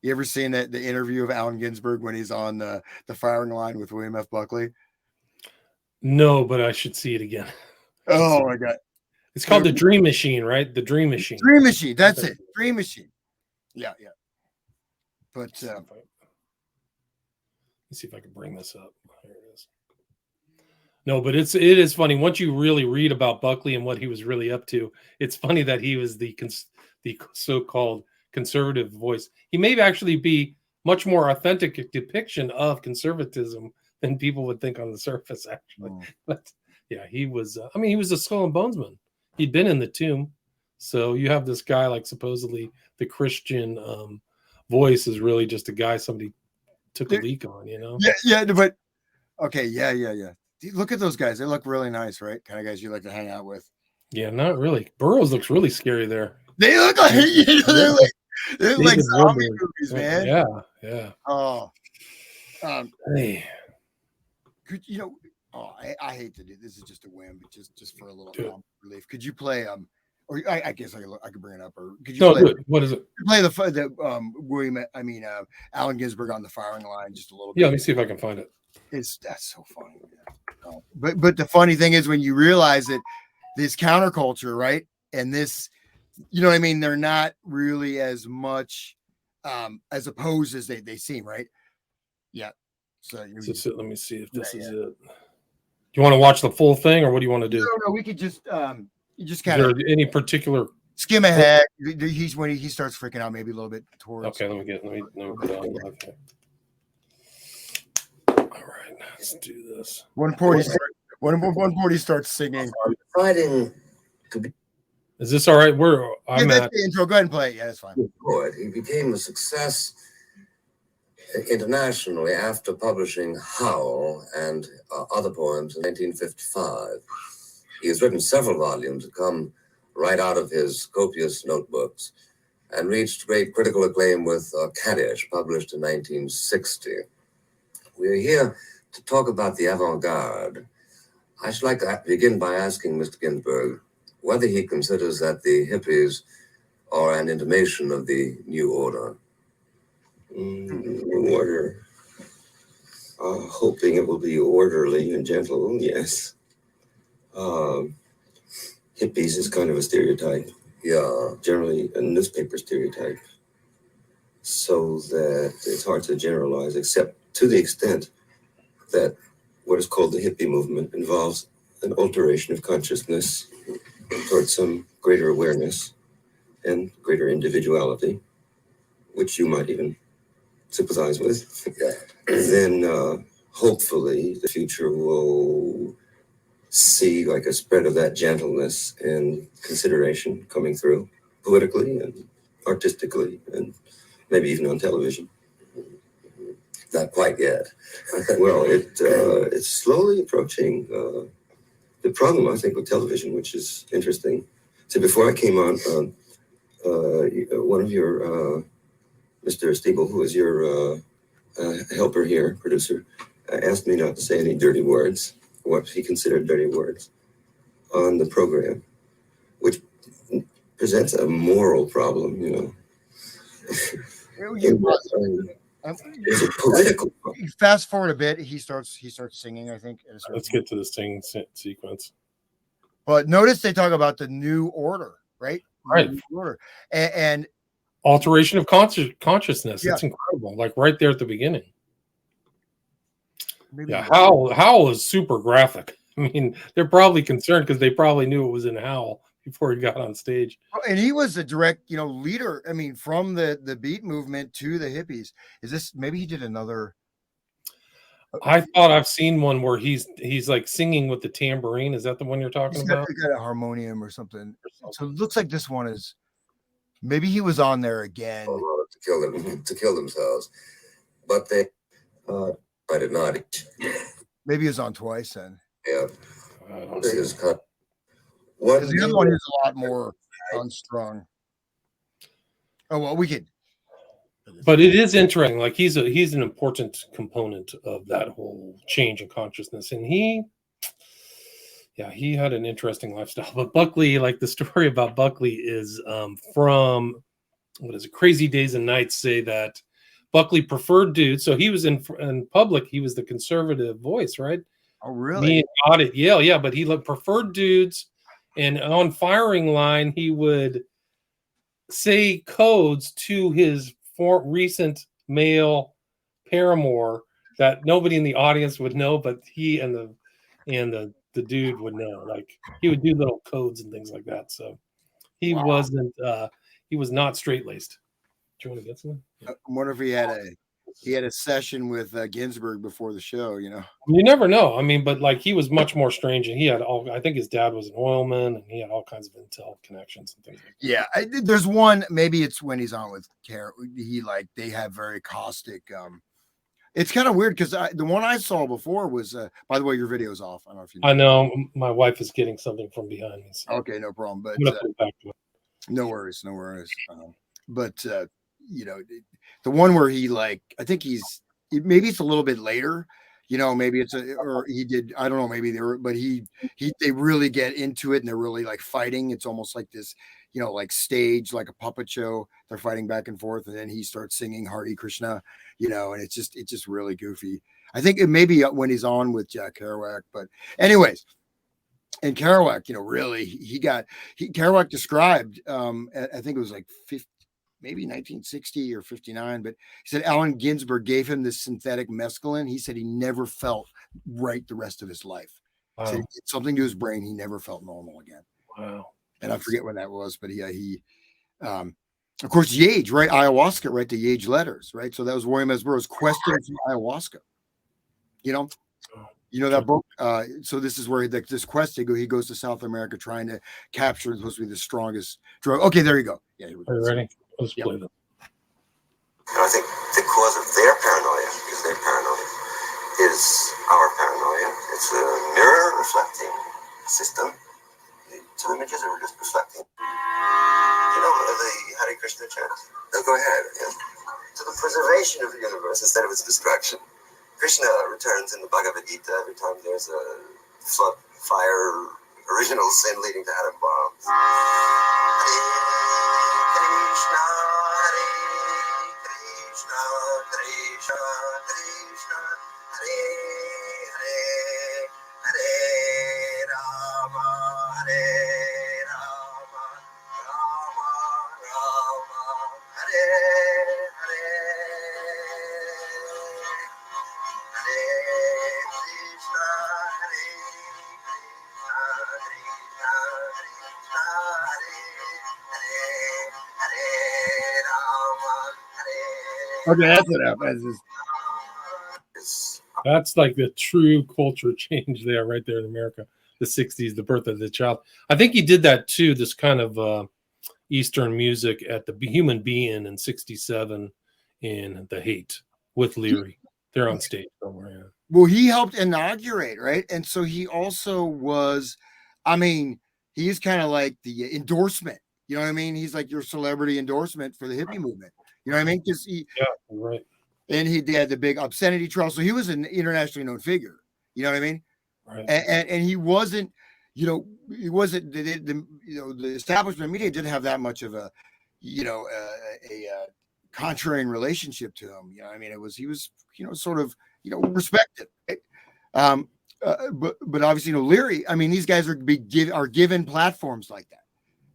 You ever seen the interview of Allen Ginsberg when he's on the firing line with William F. Buckley? No, but I should see it again. Oh my God! It's called The Dream Machine, right? The Dream Machine. Dream Machine. That's it. Dream Machine. Yeah. But let's see if I can bring this up. Here it is. No, but it is funny once you really read about Buckley and what he was really up to. It's funny that he was the so-called conservative voice. He may actually be much more authentic depiction of conservatism than people would think on the surface, actually. But yeah, he was. He was a Skull and Bonesman. He'd been in the Tomb, so you have this guy like supposedly the Christian. Voice is really just a guy somebody took a leak on, you know. Yeah, but okay, yeah. Look at those guys; they look really nice, right? Kind of guys you like to hang out with. Yeah, not really. Burroughs looks really scary there. They look like they're like zombie movies, man. Yeah. Oh, hey, you know? Oh, I hate to do this. Is just a whim, but just for a little relief. Could you play Or I guess I could bring it up. Or could you play? What is it? Play the Allen Ginsberg on the firing line just a little bit. Yeah, let me see if I can find it. That's so funny. Yeah. But the funny thing is when you realize that this counterculture, right, and this, you know what I mean, they're not really as much as opposed as they seem, right? Yeah. So let me see if this is it. You want to watch the full thing, or what do you want to do? No, we could just. You just kind of any particular skim ahead. He's when he starts freaking out, maybe a little bit towards. Okay, let me put it on live here. All right, let's do this. One point he starts singing. Is this all right? I'm at the intro. Go ahead and play it. Yeah, that's fine. He became a success internationally after publishing Howl and other poems in 1955. He has written several volumes that come right out of his copious notebooks and reached great critical acclaim with Kaddish, published in 1960. We're here to talk about the avant-garde. I should like to begin by asking Mr. Ginsberg whether he considers that the hippies are an intimation of the New Order. New Order. Hoping it will be orderly and gentle, yes. Hippies is kind of a stereotype. Yeah. Generally a newspaper stereotype. So that it's hard to generalize, except to the extent that what is called the hippie movement involves an alteration of consciousness towards some greater awareness and greater individuality, which you might even sympathize with. Yeah. Then hopefully the future will see like a spread of that gentleness and consideration coming through politically and artistically and maybe even on television. Not quite yet. Well, it's slowly approaching. The problem, I think, with television, which is interesting. So before I came on, one of your, Mr. Stiebel, who is your helper here, producer, asked me not to say any dirty words, what he considered dirty words, on the program, which presents a moral problem, you know. It's a political problem. Fast forward a bit, he starts singing, I think. Let's get to this singing sequence. But notice they talk about the New Order, right? Right. New Order. And alteration of consciousness. Yeah. It's incredible. Like right there at the beginning. maybe Yeah, Howl is super graphic. I mean, they're probably concerned because they probably knew it was in Howl before he got on stage. And he was a direct, leader. I mean, from the beat movement to the hippies. Is this maybe he did another? I thought I've seen one where he's like singing with the tambourine. Is that the one you're talking He's about? got a harmonium or something. So it looks like this one is. Maybe he was on there again to kill themselves, but they I did not. Maybe he was on twice then. Yeah, this is kind of because the other one is a lot more unstrung. Oh well, we could. But it is interesting. Like he's an important component of that whole change in consciousness, and he had an interesting lifestyle. But Buckley, like the story about Buckley is from what is it? Crazy Days and Nights say that Buckley preferred dudes. So he was in public. He was the conservative voice, right? Oh, really? Me and Todd at Yale, yeah. But he preferred dudes, and on firing line he would say codes to his recent male paramour that nobody in the audience would know, but he and the dude would know. Like he would do little codes and things like that. So he wasn't. He was not straight laced. Do you want to get something? I wonder if he had a session with Ginsburg before the show. You never know. I mean, but like he was much more strange, and he had all. I think his dad was an oilman, and he had all kinds of intel connections and things like that. Yeah, there's one. Maybe it's when he's on with Care. They have very caustic. It's kind of weird because the one I saw before was. By the way, your video's off. I don't know if you know. I know my wife is getting something from behind me. So. Okay, no problem. But no worries. But the one where he I think maybe it's a little bit later. Maybe it's or he did. I don't know. Maybe they really get into it and they're really like fighting. It's almost like this. Like stage, like a puppet show. They're fighting back and forth, and then he starts singing Hare Krishna, and it's just really goofy. I think it may be when he's on with Jack Kerouac, but anyways, and Kerouac, really, Kerouac described, I think it was like maybe 1960 or 59, but he said Allen Ginsberg gave him this synthetic mescaline. He said he never felt right the rest of his life. Wow. Said it did something to his brain. He never felt normal again. Wow. And I forget when that was, but he of course, Yage, right? Ayahuasca, right? The Yage letters, right? So that was William S. Burroughs' Question from Ayahuasca. You know that book? So this is where this quest, he goes to South America trying to capture supposed to be the strongest drug. Okay, there you go. Yeah, here we go. Are you ready? Let's play them. And I think the cause of their paranoia, because their paranoia is our paranoia. It's a mirror reflecting system. The two images are just reflecting. The Hare Krishna chant? No, go ahead. Yeah. To the preservation of the universe instead of its destruction. Krishna returns in the Bhagavad Gita every time there's a flood, fire, original sin leading to atom bombs. Hare Krishna, Hare Krishna, Krishna Krishna, Hare Hare, Hare Rama, Hare Rama, Rama Rama, Hare Hare. Okay, that's enough. That's like the true culture change there, right there in America. The 60s, the birth of the child. I think he did that too, this kind of Eastern music at the Human Being in 67 in The Hate with Leary. They're on stage somewhere. Yeah. Well, he helped inaugurate, right? And so he also was, he's kind of like the endorsement. You know what I mean? He's like your celebrity endorsement for the hippie movement. You know what I mean? Because right. And he had the big obscenity trial. So he was an internationally known figure. You know what I mean? Right. And he wasn't, he wasn't, the establishment media didn't have that much of a contrarian relationship to him. He was, sort of, respected. Right? But obviously, Leary, these guys are given platforms like that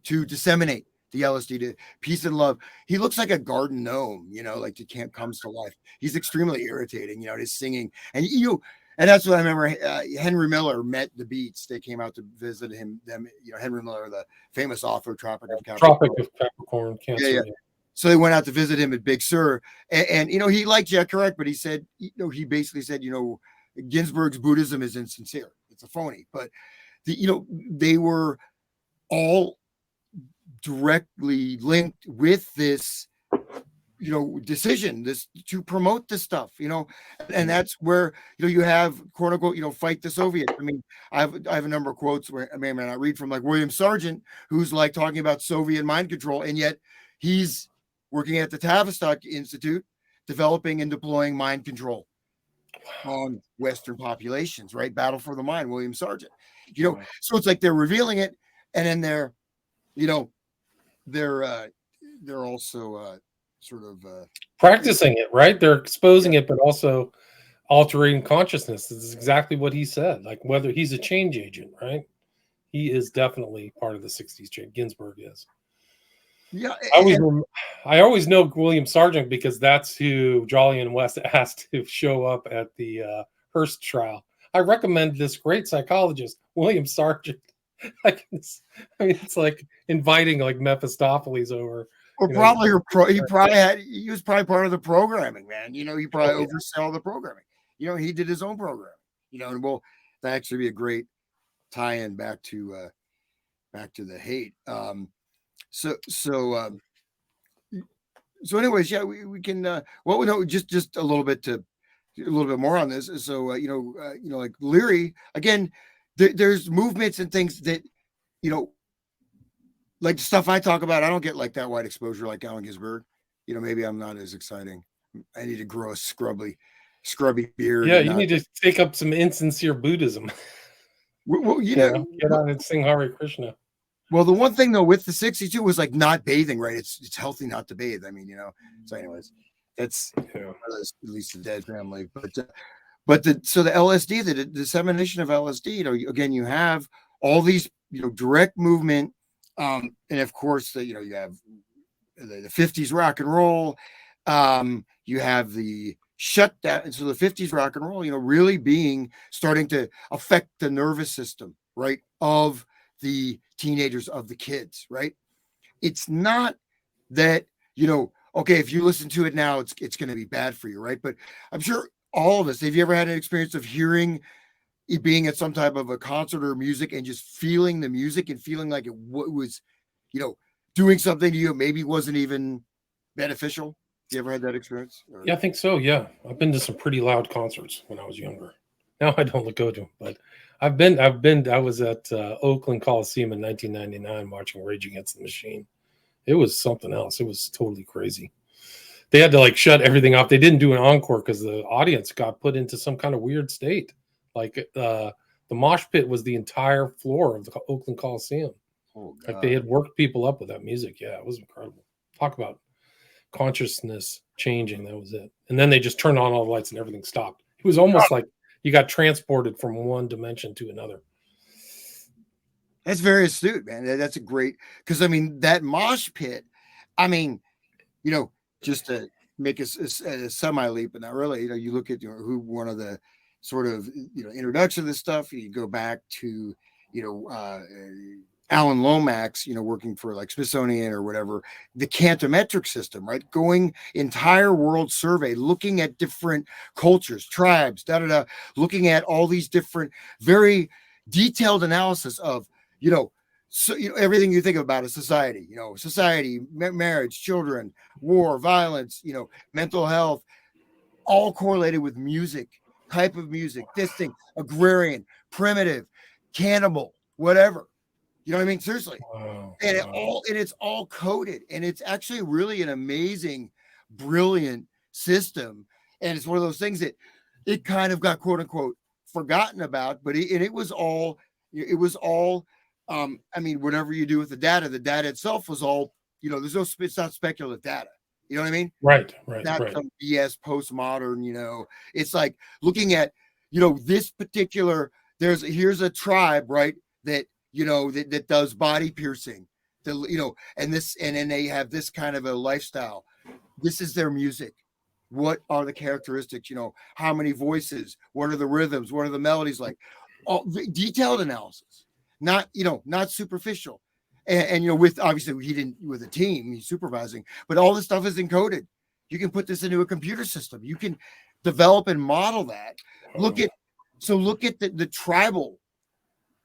to disseminate the LSD to peace and love. He looks like a garden gnome, like the camp comes to life. He's extremely irritating, his singing. And And that's what I remember. Henry Miller met the Beats. They came out to visit Henry Miller, the famous author, Tropic of Capricorn, Cancer. Yeah. So they went out to visit him at Big Sur, and he liked Jack Kerouac, but he said, he basically said, Ginsberg's Buddhism is insincere. It's a phony. But they were all directly linked with this, decision, this to promote this stuff, and that's where, you have quote unquote, fight the Soviets. I mean, I have a number of quotes where I may not read from, like William Sargent, who's like talking about Soviet mind control, and yet he's working at the Tavistock Institute, developing and deploying mind control on Western populations, right? Battle for the Mind, William Sargent, so it's like they're revealing it, and then they're also sort of practicing it, right? They're exposing it, but also altering consciousness. This is exactly what he said. Like, whether he's a change agent, right? He is definitely part of the 60s change. Ginsberg is. Yeah. I always know William Sargent because that's who Jolly and West asked to show up at the Hearst trial. I recommend this great psychologist, William Sargent. It's like inviting like Mephistopheles over. Or probably he was probably part of the programming, man. He probably oversaw the programming. He did his own programming. And that actually be a great tie-in back to the hate. So anyways, yeah, we can just a little bit more on this. So like Leary again, there's movements and things that like the stuff I talk about, I don't get like that wide exposure like Allen Ginsberg. Maybe I'm not as exciting. I need to grow a scrubby beard. Yeah, you need to take up some insincere Buddhism. Well, get on and sing Hare Krishna. Well, the one thing though with the 62 was like not bathing, right? It's healthy not to bathe. I mean, So, anyways, that's at least the Dead family. But the LSD, the dissemination of LSD. Again, you have all these direct movement. And of course, you have the 50s rock and roll. You have the shutdown. And so the 50s rock and roll, really starting to affect the nervous system, right, of the teenagers, of the kids, right? It's not that, okay, if you listen to it now, it's going to be bad for you, right? But I'm sure all of us, have you ever had an experience of hearing being at some type of a concert or music and just feeling the music and feeling like it was, doing something to you, maybe wasn't even beneficial? You ever had that experience? Yeah, I think so. Yeah. I've been to some pretty loud concerts when I was younger. Now I don't go to them, but I was at Oakland Coliseum in 1999 watching Rage Against the Machine. It was something else. It was totally crazy. They had to like shut everything off. They didn't do an encore because the audience got put into some kind of weird state. Like the mosh pit was the entire floor of the Oakland Coliseum. Oh, God. Like they had worked people up with that music. Yeah, it was incredible. Talk about consciousness changing. That was it. And then they just turned on all the lights and everything stopped. It was almost like you got transported from one dimension to another. That's very astute, man. That's a great, because I mean, that mosh pit, just to make a semi leap, but not really, you look at who one of the sort of introduction of this stuff, you go back to Alan Lomax, working for like Smithsonian or whatever, the Cantometric system, right? Going entire world survey, looking at different cultures, tribes, looking at all these different, very detailed analysis of, everything you think about a society, marriage, children, war, violence, mental health, all correlated with music, type of music, this thing, agrarian, primitive, cannibal, whatever. You know what I mean? Seriously. Wow. And it's all coded, and it's actually really an amazing, brilliant system. And it's one of those things that it kind of got quote unquote forgotten about, but it was all whatever you do with the data itself was all, it's not speculative data. You know what I mean? Right. Not some BS postmodern, it's like looking at, this particular, here's a tribe, right? That, that does body piercing, and then they have this kind of a lifestyle. This is their music. what are the characteristics, how many voices, what are the rhythms, what are the melodies like, all detailed analysis, not superficial. And with obviously he didn't with a team, he's supervising, but all this stuff is encoded. You can put this into a computer system. You can develop and model that. Look at the tribal.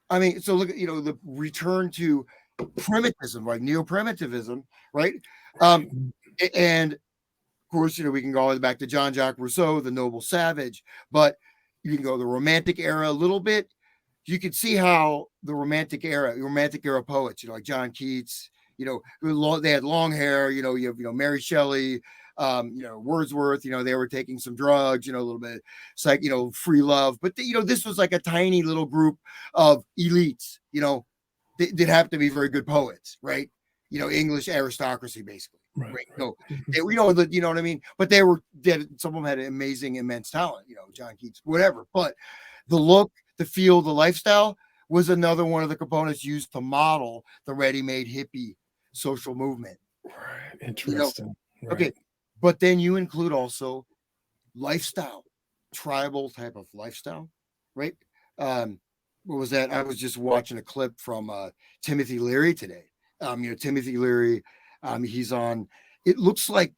I mean, so look at the return to primitivism, like neo-primitivism, right? And of course, we can go all the way back to Jean-Jacques Rousseau, the noble savage, but you can go to the Romantic era a little bit. You can see how the Romantic era poets, like John Keats, they had long hair. You have Mary Shelley, Wordsworth. They were taking some drugs, a little bit. It's like free love, but this was like a tiny little group of elites. They'd have to be very good poets, right? English aristocracy, basically. Right. No, you know what I mean? But some of them had amazing, immense talent, John Keats, whatever. But the look, the feel, the lifestyle was another one of the components used to model the ready-made hippie social movement. Right. Interesting. Right. Okay. But then you include also lifestyle, tribal type of lifestyle, right? What was that? I was just watching a clip from Timothy Leary today. Timothy Leary, he's on, it looks like,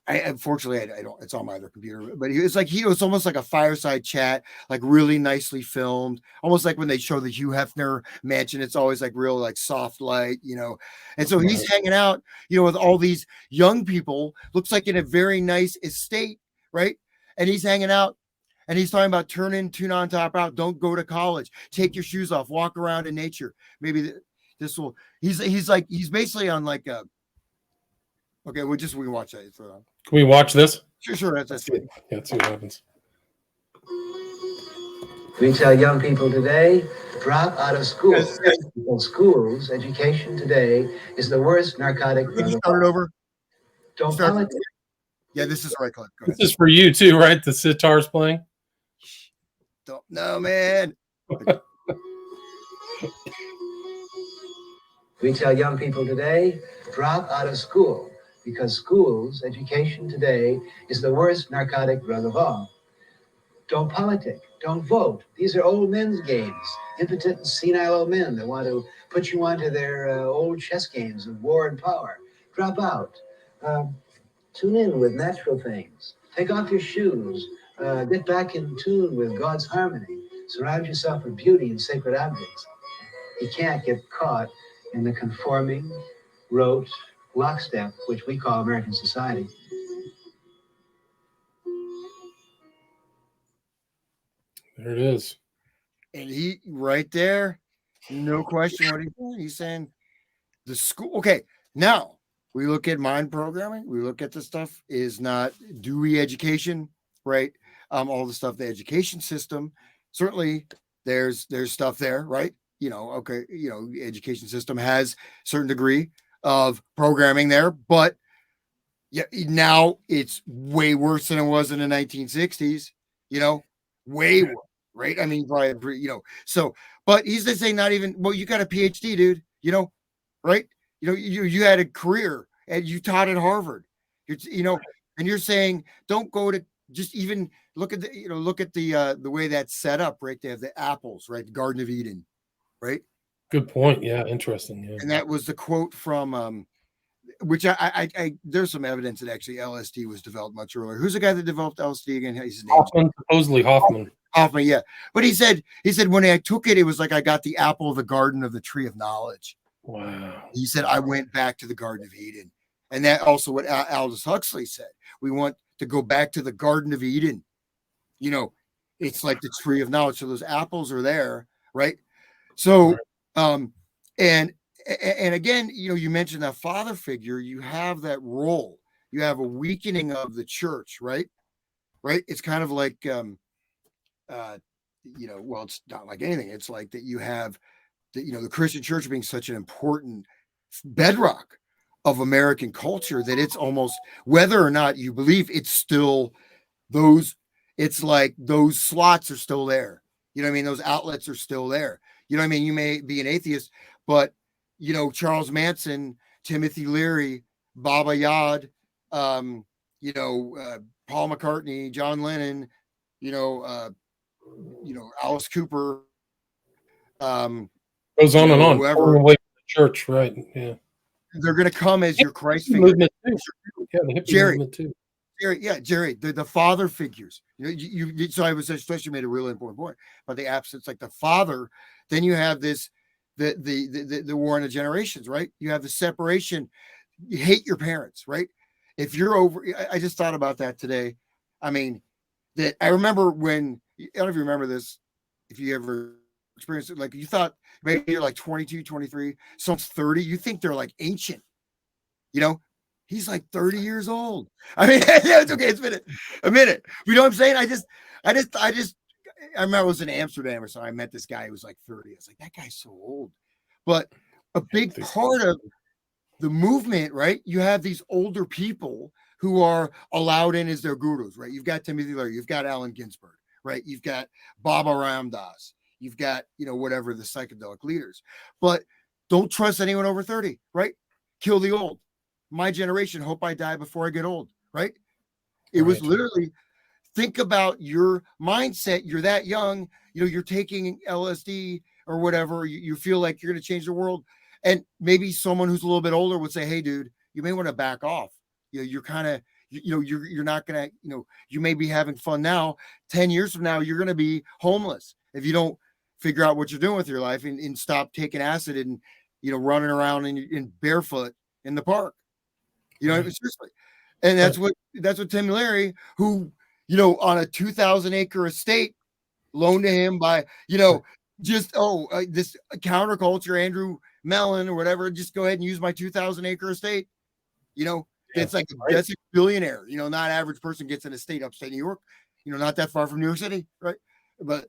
unfortunately, I don't, it's on my other computer, but he was almost like a fireside chat, like really nicely filmed, almost like when they show the Hugh Hefner mansion, it's always like real, like soft light, and so he's hanging out, with all these young people, looks like in a very nice estate, right? And he's hanging out and he's talking about turn in, tune on, top out, don't go to college, take your shoes off, walk around in nature. Maybe he's basically on like a, okay, we can watch that. Can we watch this? Sure. That's it. Yeah, let's see what happens. We tell young people today, drop out of school. Because schools, education today is the worst narcotic. Can you start it over? Don't politics. Yeah, this is the right clip. This is for you too, right? The sitar's playing. Don't know, man. We tell young people today, drop out of school. Because schools, education today is the worst narcotic drug of all. Don't politic, don't vote. These are old men's games, impotent and senile old men that want to put you onto their old chess games of war and power. Drop out. Tune in with natural things. Take off your shoes. Get back in tune with God's harmony. Surround yourself with beauty and sacred objects. You can't get caught in the conforming, rote, lockstep, which we call American society. There it is. And he right there, no question what he's doing. He's saying the school. Okay, now we look at mind programming. We look at the stuff is not Dewey education, right? All the stuff, the education system. Certainly, there's stuff there, right? Education system has a certain degree of programming there, but yeah, now it's way worse than it was in the 1960s, way worse, right? I mean, probably, so, but he's just saying not even, well, you got a PhD, dude, right? You had a career and you taught at Harvard, and you're saying, don't go to just even look at the way that's set up, right? They have the apples, right? The Garden of Eden, right? Good point. Yeah, interesting. Yeah. And that was the quote from which I there's some evidence that actually LSD was developed much earlier. Who's the guy that developed LSD again? His name Hoffman, supposedly Hoffman. Hoffman, yeah. But he said when I took it, it was like I got the apple of the garden of the tree of knowledge. Wow. He said I went back to the Garden of Eden, and that also what Aldous Huxley said. We want to go back to the Garden of Eden. It's like the tree of knowledge. So those apples are there, right? So. And again, you mentioned that father figure, you have that role, you have a weakening of the church, right? It's kind of like, well, it's not like anything. It's like that you have the Christian church being such an important bedrock of American culture that it's almost, whether or not you believe, it's still it's like those slots are still there. Those outlets are still there. You may be an atheist, but, Charles Manson, Timothy Leary, Baba Yad, Paul McCartney, John Lennon, Alice Cooper, Goes on and on. whoever. Pulling away from the church, right? Yeah. They're going to come as your Christ Hippie figure. movement too. Yeah, the hippie Jerry. movement too. Jerry, the father figures. So I was especially made a really important point about the absence, like the father. Then you have this, the war in the generations, right? You have the separation. You hate your parents, right? If you're over, I just thought about that today. I mean, that I remember when, I don't know if you remember this, if you ever experienced it, like you thought maybe you're like 22, 23, someone's 30, you think they're like ancient, he's like 30 years old. I mean, yeah, it's okay. It's been a minute. You know what I'm saying? I remember I was in Amsterdam or something. I met this guy who was like 30. I was like, that guy's so old. But a big part of the movement, right? You have these older people who are allowed in as their gurus, right? You've got Timothy Leary, you've got Allen Ginsberg, right? You've got Baba Ram Dass, you've got, whatever the psychedelic leaders. But don't trust anyone over 30, right? Kill the old. My generation, hope I die before I get old, right? It was literally, think about your mindset. You're that young, you're taking LSD or whatever. You feel like you're going to change the world. And maybe someone who's a little bit older would say, hey, dude, you may want to back off. You're kind of, you're not going to, you may be having fun now. 10 years from now, you're going to be homeless if you don't figure out what you're doing with your life and stop taking acid and, running around in barefoot in the park. Seriously. And that's what Tim Leary, who, on a 2,000 acre estate loaned to him by, this counterculture, Andrew Mellon or whatever, just go ahead and use my 2,000 acre estate. It's like that's a billionaire, not average person gets an estate upstate New York, not that far from New York City. Right. But,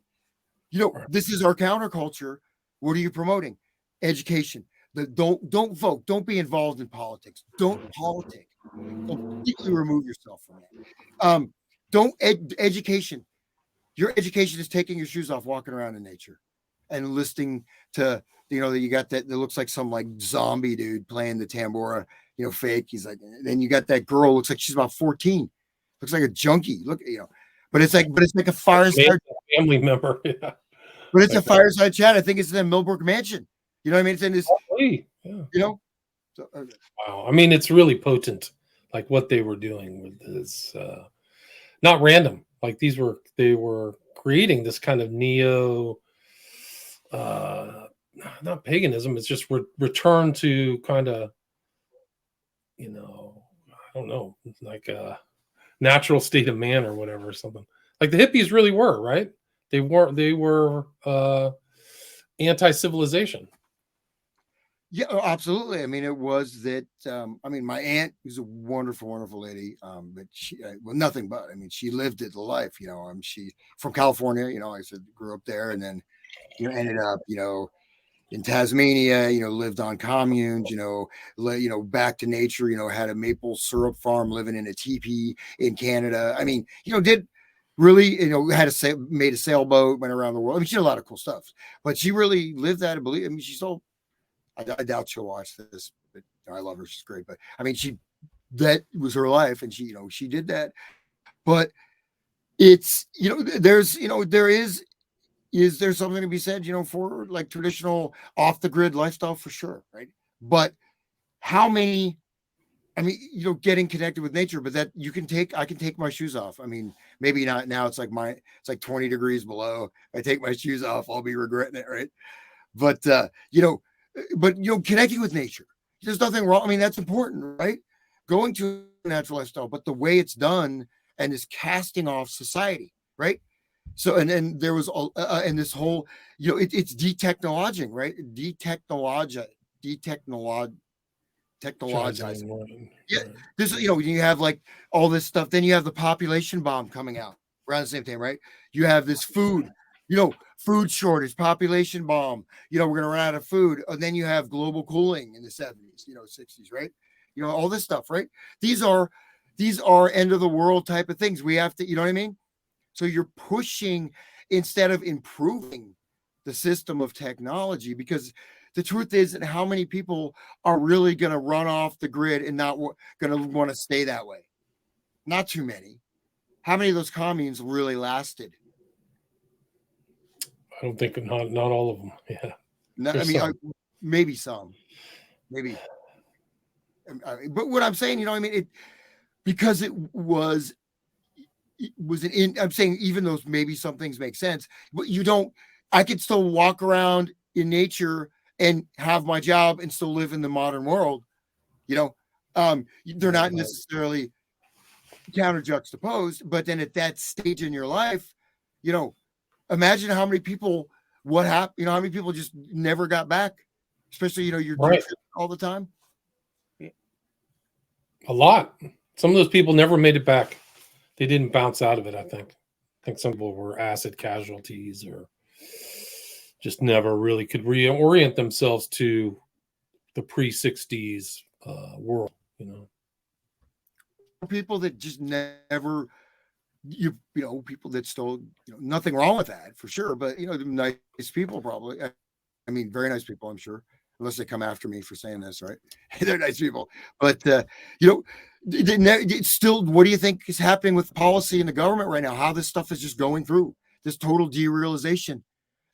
this is our counterculture. What are you promoting? Education. Don't vote. Don't be involved in politics. Don't politic. Completely remove yourself from that. Don't education. Your education is taking your shoes off, walking around in nature, and listening to that you got that looks like some like zombie dude playing the tambora, fake. He's like, then you got that girl looks like she's about 14, looks like a junkie. Look, but it's like a fireside family member. Yeah. But it's a fireside chat. I think it's in the Millbrook Mansion. You know what I mean? It's in this, So, wow. I mean, it's really potent, like what they were doing with this. Not random. Like they were creating this kind of neo, not paganism. It's just return to kind of, I don't know, like a natural state of man or whatever, or something. Like the hippies really were, right? They were anti-civilization. Yeah, absolutely. I mean, it was that. My aunt was a wonderful, wonderful lady. But she, nothing but. I mean, she lived it the life. She from California. I said grew up there, and then ended up in Tasmania. Lived on communes. Back to nature. Had a maple syrup farm, living in a teepee in Canada. I mean, did really made a sailboat, went around the world. I mean, she did a lot of cool stuff, but she really lived that and believed. I mean, she still. I doubt she'll watch this, but I love her. She's great. But I mean, that was her life, and she did that. But it's there's is there something to be said for like traditional off the grid lifestyle for sure, right? But how many? I mean, getting connected with nature, but that I can take my shoes off. I mean, maybe not now. It's like 20 degrees below. If I take my shoes off, I'll be regretting it, right? But connecting with nature, there's nothing wrong. I mean, that's important, right? Going to a natural lifestyle, but the way it's done and is casting off society, right? So, and then there was and this whole, it's detechnologizing, right? Technologizing. Yeah, this you have like all this stuff. Then you have the population bomb coming out around the same time, right? You have this food shortage, population bomb. We're going to run out of food. And then you have global cooling in the 70s, 60s, right? All this stuff, right? These are end of the world type of things. We have to, you know what I mean? So you're pushing instead of improving the system of technology, because the truth is that how many people are really going to run off the grid and not going to want to stay that way? not too many. How many of those communes really lasted? I don't think not all of them. Yeah. No, I There's mean, some. maybe some, maybe. But what I'm saying, you know, I mean, because it was I'm saying even though maybe some things make sense, but you don't. I could still walk around in nature and have my job and still live in the modern world. You know, they're not necessarily counter juxtaposed, but then at that stage in your life, you know, imagine how many people, what happened, you know, how many people just never got back, especially, you know, you're Right. all the time. A lot. Some of those people never made it back. They didn't bounce out of it, I think. I think some people were acid casualties or just never really could reorient themselves to the pre-60s world, you know. People that just never, you know, people that still, you know, nothing wrong with that for sure, but, you know, nice people probably. I mean, very nice people, I'm sure, unless they come after me for saying this, right? They're nice people, but you know, it's still, what do you think is happening with policy in the government right now? How this stuff is just going through this total derealization.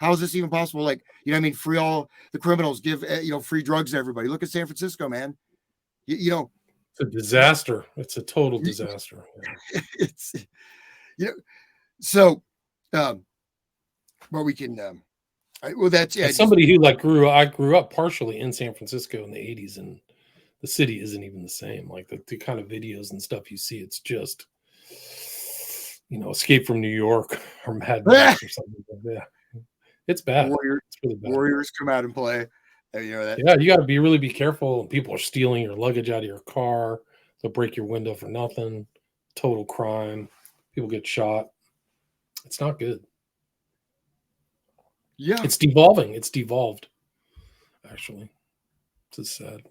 How is this even possible? Like, you know, I mean, free all the criminals, give you know, free drugs to everybody. Look at San Francisco, man. You know, it's a disaster. It's a total disaster. Yeah. It's, you know, so, but we can. Well, that's As somebody who I grew up partially in San Francisco in the 80s, and the city isn't even the same. Like the kind of videos and stuff you see, it's just, you know, Escape from New York or Mad Max or something. Yeah, it's bad. It's really bad. Warriors come out and play. You know that. Yeah, you got to really be careful. People are stealing your luggage out of your car. They'll break your window for nothing. Total crime. People get shot. It's not good. Yeah, it's devolving. It's devolved. Actually, it's just sad.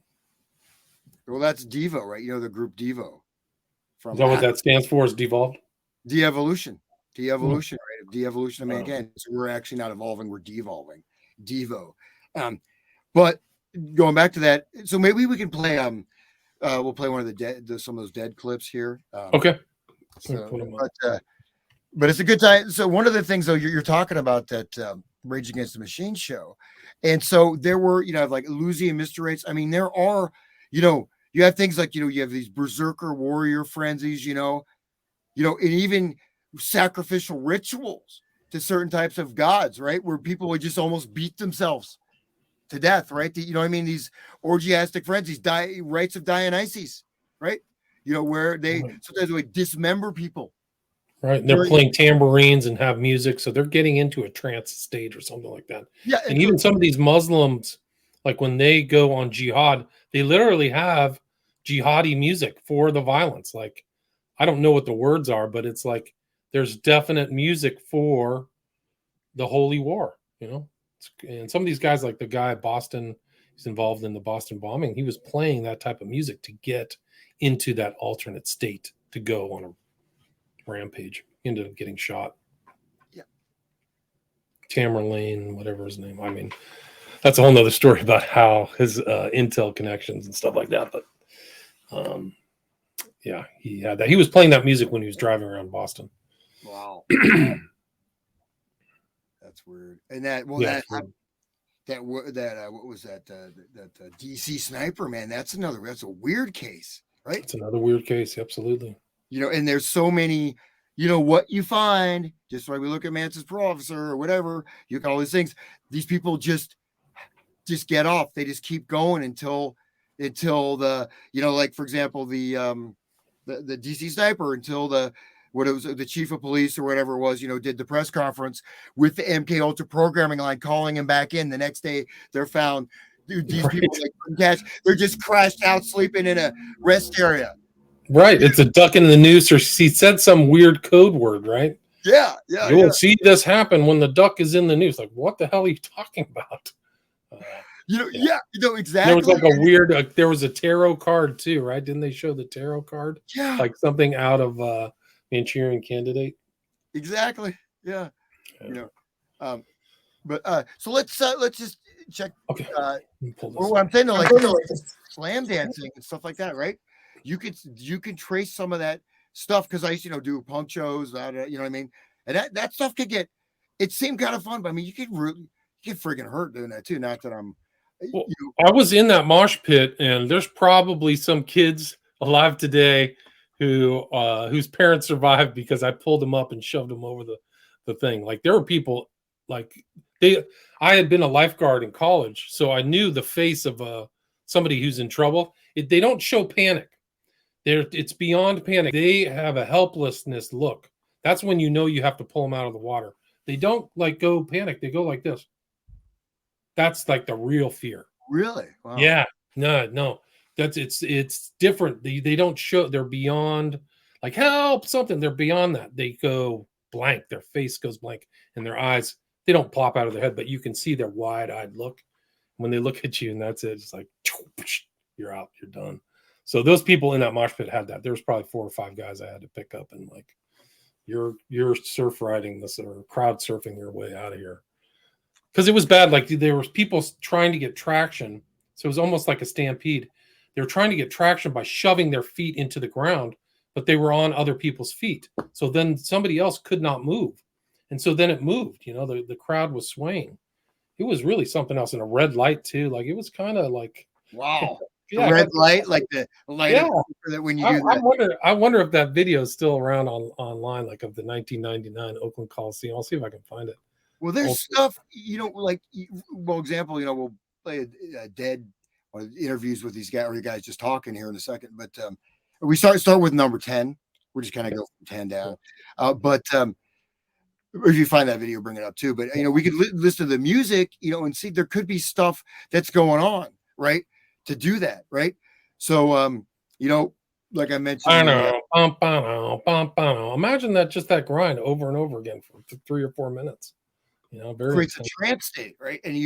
Well, that's Devo, right? You know the group Devo. Is that what that stands for? Is devolved? De-evolution. De-evolution, right? De-evolution of mankind. So we're actually not evolving; we're devolving. Devo. But going back to that, so maybe we can play. We'll play one of some of those dead clips here. Okay. So, but it's a good time. So one of the things though you're talking about that Rage Against the Machine show, and so there were, you know, like Lucy and Mr. Rates. I mean, there are, you know, you have things like, you know, you have these berserker warrior frenzies, you know, and even sacrificial rituals to certain types of gods, right? Where people would just almost beat themselves to death, right? You know what I mean? These orgiastic frenzies, rites of Dionysus, right? You know, where they sometimes would dismember people. Right. And they're playing tambourines and have music. So they're getting into a trance state or something like that. Yeah. And even some of these Muslims, like when they go on jihad, they literally have jihadi music for the violence. Like, I don't know what the words are, but it's like there's definite music for the holy war, you know? And some of these guys, like the guy at Boston, he's involved in the Boston bombing, he was playing that type of music to get into that alternate state to go on a rampage. He ended up getting shot. Yeah. Tamerlane, whatever his name. I mean, that's a whole nother story about how his intel connections and stuff like that. But yeah, he had that. He was playing that music when he was driving around Boston. Wow. That's weird. And that, well, Yeah, what was that? That DC sniper, man. That's a weird case, right? It's another weird case. Absolutely. You know, and there's so many, you know, what you find, just like we look at Manson's parole officer or whatever, you got all these things. These people just get off. They just keep going until the, you know, like for example, the DC sniper, until the chief of police or whatever it was, you know, did the press conference with the MKUltra programming line, calling him back in. The next day they're found. Dude, these people, they're just crashed out, sleeping in a rest area. Right. It's a duck in the noose, or he said some weird code word, right? Yeah. You will see this happen when the duck is in the noose. Like, what the hell are you talking about? Exactly. There was like a weird, there was a tarot card too, right? Didn't they show the tarot card? Yeah. Like something out of Manchurian Candidate. Exactly. Yeah. You know, but so let's just check. Okay. What I'm saying, like slam dancing and stuff like that, right? You can trace some of that stuff because I used to, do punk shows, you know what I mean? And that stuff it seemed kind of fun, but I mean, you get freaking hurt doing that too. Not that I'm, Well, I was in that mosh pit, and there's probably some kids alive today who whose parents survived because I pulled them up and shoved them over the thing. Like there were people like I had been a lifeguard in college, so I knew the face of somebody who's in trouble. They don't show panic. It's beyond panic. They have a helplessness look. That's when you know you have to pull them out of the water. They don't like go panic. They go like this. That's like the real fear. Really? Wow. Yeah. No. It's different. They don't show. They're beyond like help something. They're beyond that. They go blank. Their face goes blank, and their eyes, they don't plop out of their head, but you can see their wide-eyed look when they look at you, and that's it. It's like you're out. You're done. So those people in that mosh pit had that. There was probably 4 or 5 guys I had to pick up and like, you're surf riding this or crowd surfing your way out of here. Because it was bad. Like there was people trying to get traction. So it was almost like a stampede. They were trying to get traction by shoving their feet into the ground, but they were on other people's feet. So then somebody else could not move. And so then it moved, the crowd was swaying. It was really something else, in a red light too. Like it was kind of like, wow. Yeah, the red light, like the light. Yeah. That when you do that. I wonder if that video is still around online, like of the 1999 Oakland Coliseum. I'll see if I can find it. Well, there's stuff, example, we'll play a dead or interviews with these guys or you guys just talking here in a second. But we start with number 10. We're just kind of go from 10 down. But if you find that video, bring it up too. But, we could listen to the music, and see there could be stuff that's going on, right? To do that, right? So, like I mentioned, imagine that, just that grind over and over again for 3 or 4 minutes. Very creates a trance state, right? And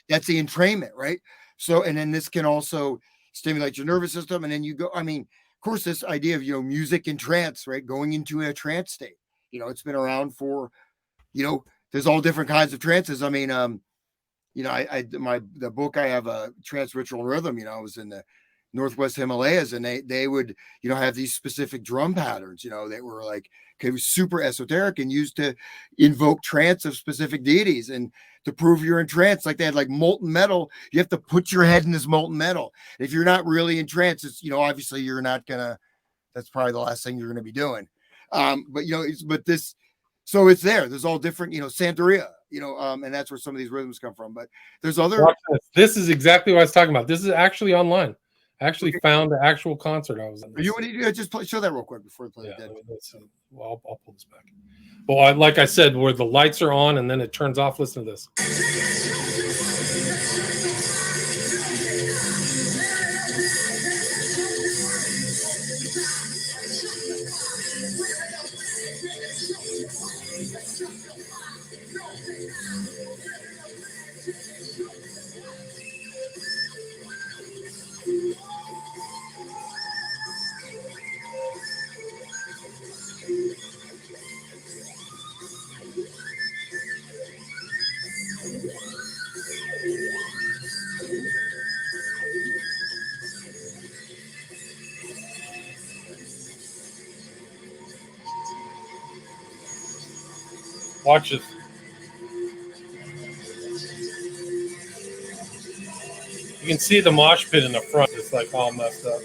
that's the entrainment, right? So, and then this can also stimulate your nervous system, and then you go. I mean, of course, this idea of music and trance, right? Going into a trance state. It's been around for, there's all different kinds of trances. I mean, the book I have, a Trance Ritual and Rhythm. I was in the Northwest Himalayas, and they would have these specific drum patterns. That were like super esoteric and used to invoke trance of specific deities and to prove you're in trance. Like they had like molten metal. You have to put your head in this molten metal. If you're not really in trance, it's obviously you're not gonna. That's probably the last thing you're gonna be doing. So it's there. There's all different, Santeria, and that's where some of these rhythms come from. But there's other. This is exactly what I was talking about. This is actually online. I actually found the actual concert I was in. You want to just show that real quick before we play the dead? Well, I'll pull this back. Well, like I said, where the lights are on and then it turns off. Listen to this. Watch this. You can see the mosh pit in the front. It's like all messed up.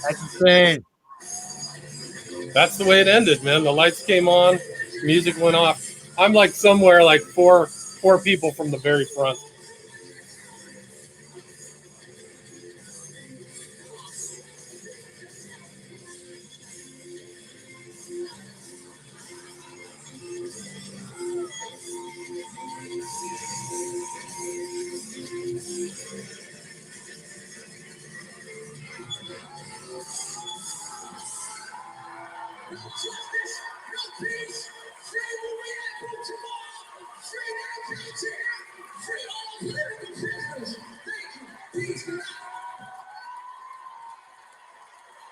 That's insane. That's the way it ended, man. The lights came on, music went off. I'm like somewhere like four people from the very front.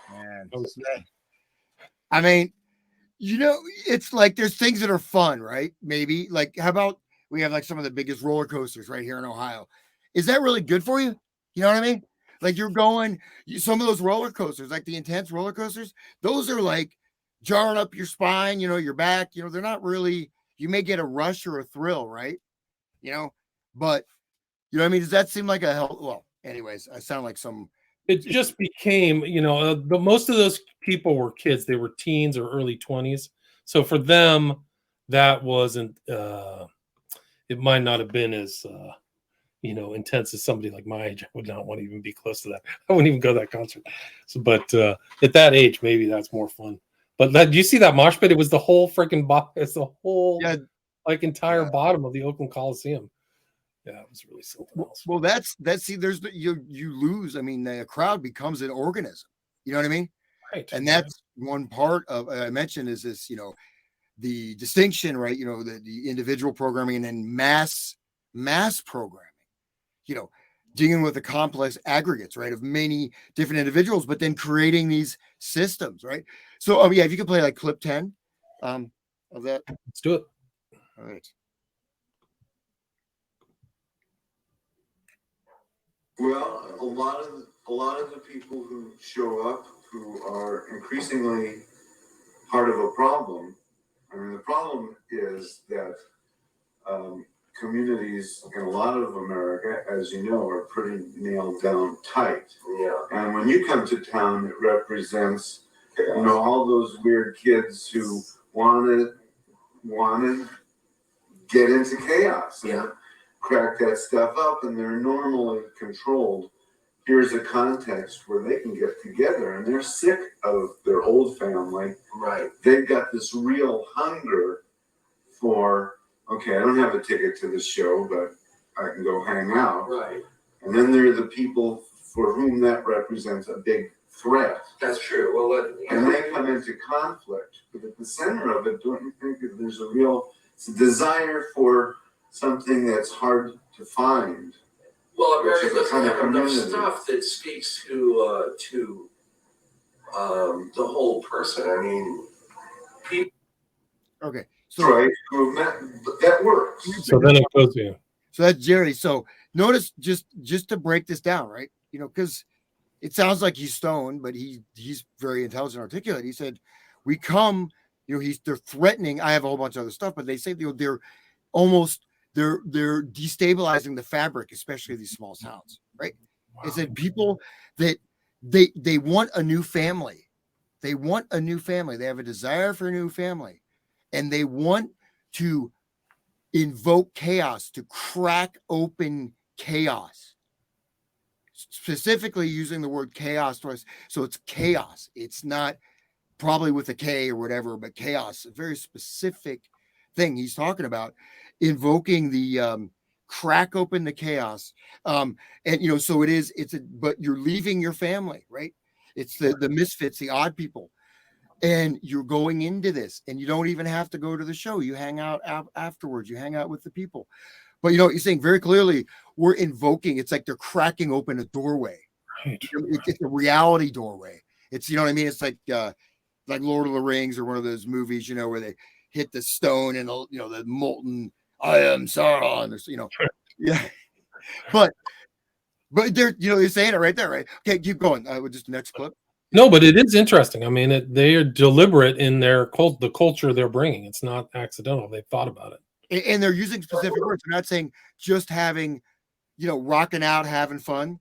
Man, I mean, You know, it's like there's things that are fun, right? Maybe like how about we have like some of the biggest roller coasters right here in Ohio. Is that really good for you? You know what I mean? Like you're going some of those roller coasters, like the intense roller coasters, those are like jarring up your spine, you know, your back, you know, they're not really you may get a rush or a thrill, right? You know, but you know what I mean? Does that seem like a help? Well, anyways, I sound like some It just became, the most of those people were kids. They were teens or early 20s. So for them, that wasn't, it might not have been as, intense as somebody like my age. I would not want to even be close to that. I wouldn't even go to that concert. So, but at that age, maybe that's more fun. But you see that mosh pit? It was the whole freaking it's the whole yeah, entire yeah. bottom of the Oakland Coliseum. Yeah, it was really something else. Well, that's see, there's you lose. I mean, the crowd becomes an organism. You know what I mean? Right. And that's one part of I mentioned is this, you know, the distinction, right? You know, the individual programming and then mass programming. You know, dealing with the complex aggregates, right, of many different individuals, but then creating these systems, right? So, yeah, if you could play like clip 10 of that. Let's do it. All right. Well, a lot of the people who show up who are increasingly part of a problem. I mean, the problem is that communities in a lot of America, as you know, are pretty nailed down tight. Yeah. And when you come to town, it represents, all those weird kids who want to get into chaos. And crack that stuff up, and they're normally controlled. Here's a context where they can get together, and they're sick of their old family. Right. They've got this real hunger for, okay, I don't have a ticket to the show, but I can go hang out. Right. And then there are the people for whom that represents a big threat. That's true. Well, and they come into conflict. But at the center of it, don't you think that there's it's a desire for something that's hard to find? Well, America doesn't have enough stuff that speaks to the whole person. I mean, people. Okay. So right, that works. So then it goes to you. So that's Jerry. So notice just to break this down, right? You know, because it sounds like he's stoned, but he's very intelligent, articulate. He said, "We come." You know, they're threatening. I have a whole bunch of other stuff, but they say they're almost they're destabilizing the fabric, especially these small towns, right? Wow. It said people that they want a new family. They want a new family. They have a desire for a new family, and they want to invoke chaos, to crack open chaos. Specifically using the word chaos twice. So it's chaos. It's not probably with a K or whatever, but chaos, a very specific thing he's talking about, invoking the crack open the chaos. And so but you're leaving your family, right? It's the misfits, the odd people. And you're going into this, and you don't even have to go to the show. You hang out afterwards, you hang out with the people. But he's saying very clearly, we're invoking, it's like they're cracking open a doorway. Right. It's a reality doorway. It's, you know what I mean? It's like Lord of the Rings or one of those movies, where they hit the stone and the molten I am Sauron, yeah. But they're they're saying it right there, right? Okay, keep going. With just the next clip. No, but it is interesting. I mean, they are deliberate in their the culture they're bringing. It's not accidental. They've thought about it. And they're using specific words. They're not saying just having, rocking out, having fun,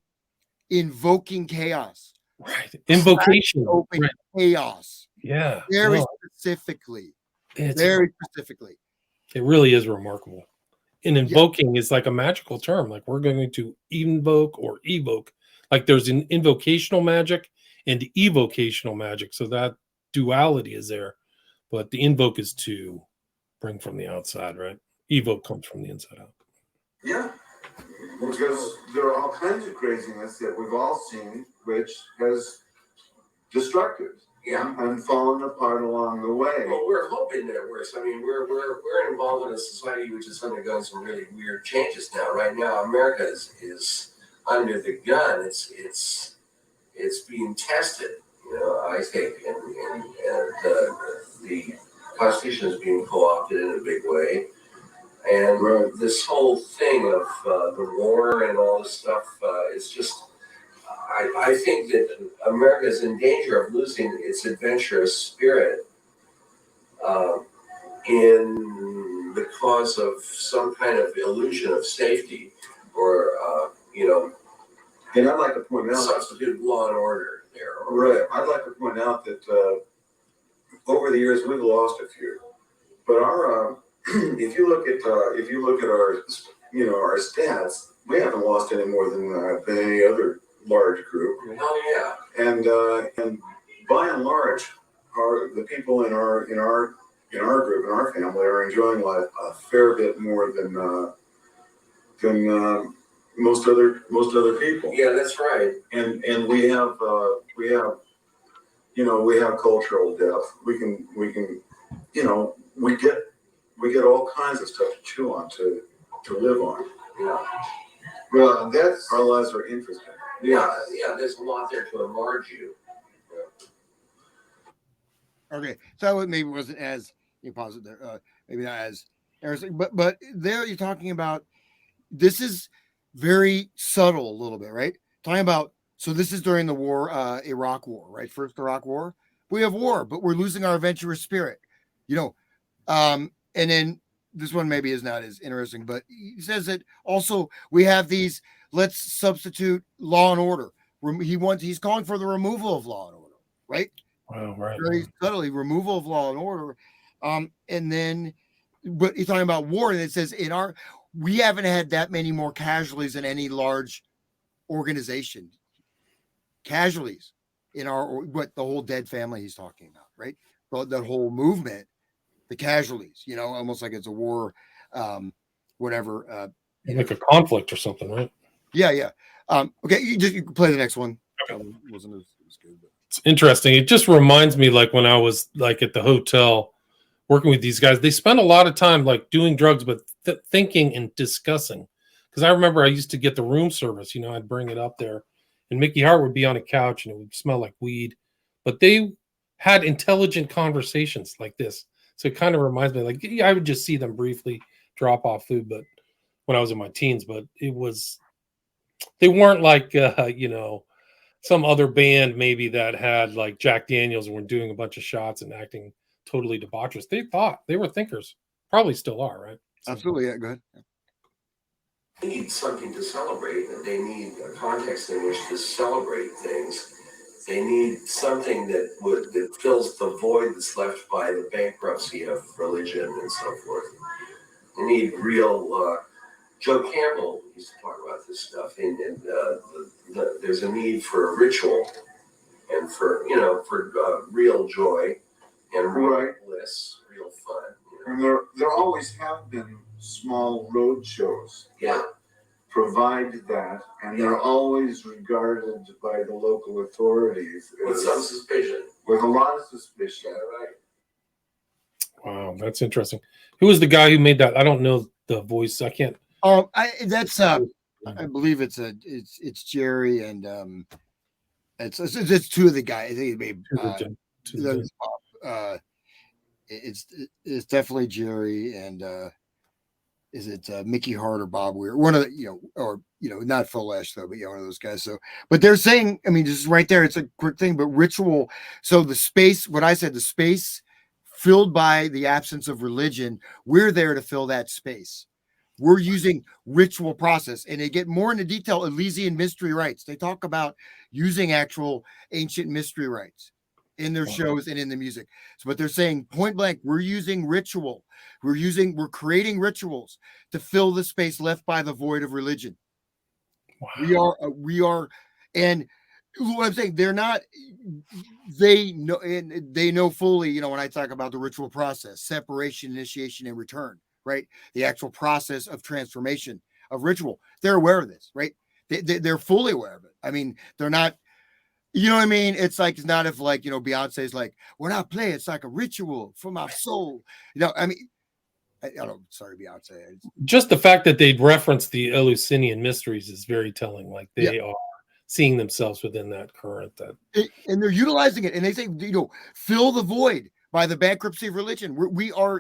invoking chaos. Right. Invocation. Open right. Chaos. Yeah. Very specifically. Very specifically. It really is remarkable. And invoking is like a magical term. Like we're going to invoke or evoke. Like there's an invocational magic and evocational magic. So that duality is there. But the invoke is to bring from the outside, right? Evoke comes from the inside out. Yeah. Because there are all kinds of craziness that we've all seen, which has destructed and fallen apart along the way. Well, we're hoping that it works. I mean, we're involved in a society which is undergoing some really weird changes now. Right now, America is under the gun. It's being tested. I think, and the Constitution is being co-opted in a big way. And this whole thing of the war and all this stuff is just, I think that America is in danger of losing its adventurous spirit in the cause of some kind of illusion of safety or, And I'd like to point out, substitute law and order there. right, I'd like to point out that over the years we've lost a few, but our if you look at our our stats, we haven't lost any more than any other large group. Oh yeah. And by and large, the people in our group, in our family, are enjoying life a fair bit more than most other people. Yeah, that's right. And we have cultural depth. We get all kinds of stuff to chew on, to live on. Yeah. Well, that's our lives are interesting. Yeah, there's a lot there to enlarge you. Okay, so it maybe wasn't as you pause it there, maybe not as interesting, but there you're talking about. This is very subtle, a little bit, right? Talking about, so this is during the war, Iraq War, right? First Iraq War. We have war, but we're losing our adventurous spirit, and then this one maybe is not as interesting, but he says that also we have these. Let's substitute law and order. He's calling for the removal of law and order, right? Wow, right. Very subtly, removal of law and order. And then, but he's talking about war, and it says we haven't had that many more casualties in any large organization. Casualties in the whole dead family he's talking about, right? That whole movement, the casualties, almost like it's a war, whatever. Like a conflict or something, right? Yeah. Okay, you can play the next one. Okay. Wasn't as good, but. It's interesting. It just reminds me, like when I was like at the hotel working with these guys, they spend a lot of time like doing drugs, but thinking and discussing. Because I remember I used to get the room service, I'd bring it up there, and Mickey Hart would be on a couch and it would smell like weed, but they had intelligent conversations like this. So it kind of reminds me, like, I would just see them briefly drop off food, but when I was in my teens, but they weren't like, some other band maybe that had like Jack Daniels and were doing a bunch of shots and acting totally debaucherous. They thought they were thinkers, probably still are, right? So, absolutely, yeah. Go ahead. They need something to celebrate, and they need a context in which to celebrate things. They need something that fills the void that's left by the bankruptcy of religion and so forth. They need real. Joe Campbell used to talk about this stuff, and there's a need for ritual and for real joy and real bliss, real fun. And there always have been small road shows. Yeah. Provide that, and they're always regarded by the local authorities with some suspicion. With a lot of suspicion. Yeah, right. Wow, that's interesting. Who was the guy who made that? I don't know the voice. I can't. I believe it's Jerry and it's two of the guys. I think he made it's definitely Jerry and is it Mickey Hart or Bob Weir? One of the not Phil Lesh though, but one of those guys. So, but they're saying, I mean, just right there, it's a quick thing, but ritual. So the space, what I said, the space filled by the absence of religion, we're there to fill that space. We're using ritual process, and they get more into detail. Elysian mystery rites. They talk about using actual ancient mystery rites in their shows and in the music. So, but they're saying point blank, we're using ritual. We're creating rituals to fill the space left by the void of religion. Wow. We are, and what I'm saying, they're not. They know fully. When I talk about the ritual process, separation, initiation, and return. Right, the actual process of transformation of ritual. They're aware of this, right? They're fully aware of it. I mean, they're not. You know what I mean? It's like, it's not if like Beyonce's like, when I play, it's like a ritual for my soul. I mean, I don't. Sorry, Beyonce. Just the fact that they'd reference the Eleusinian mysteries is very telling. Like they are seeing themselves within that current. And they're utilizing it, and they say, fill the void by the bankruptcy of religion.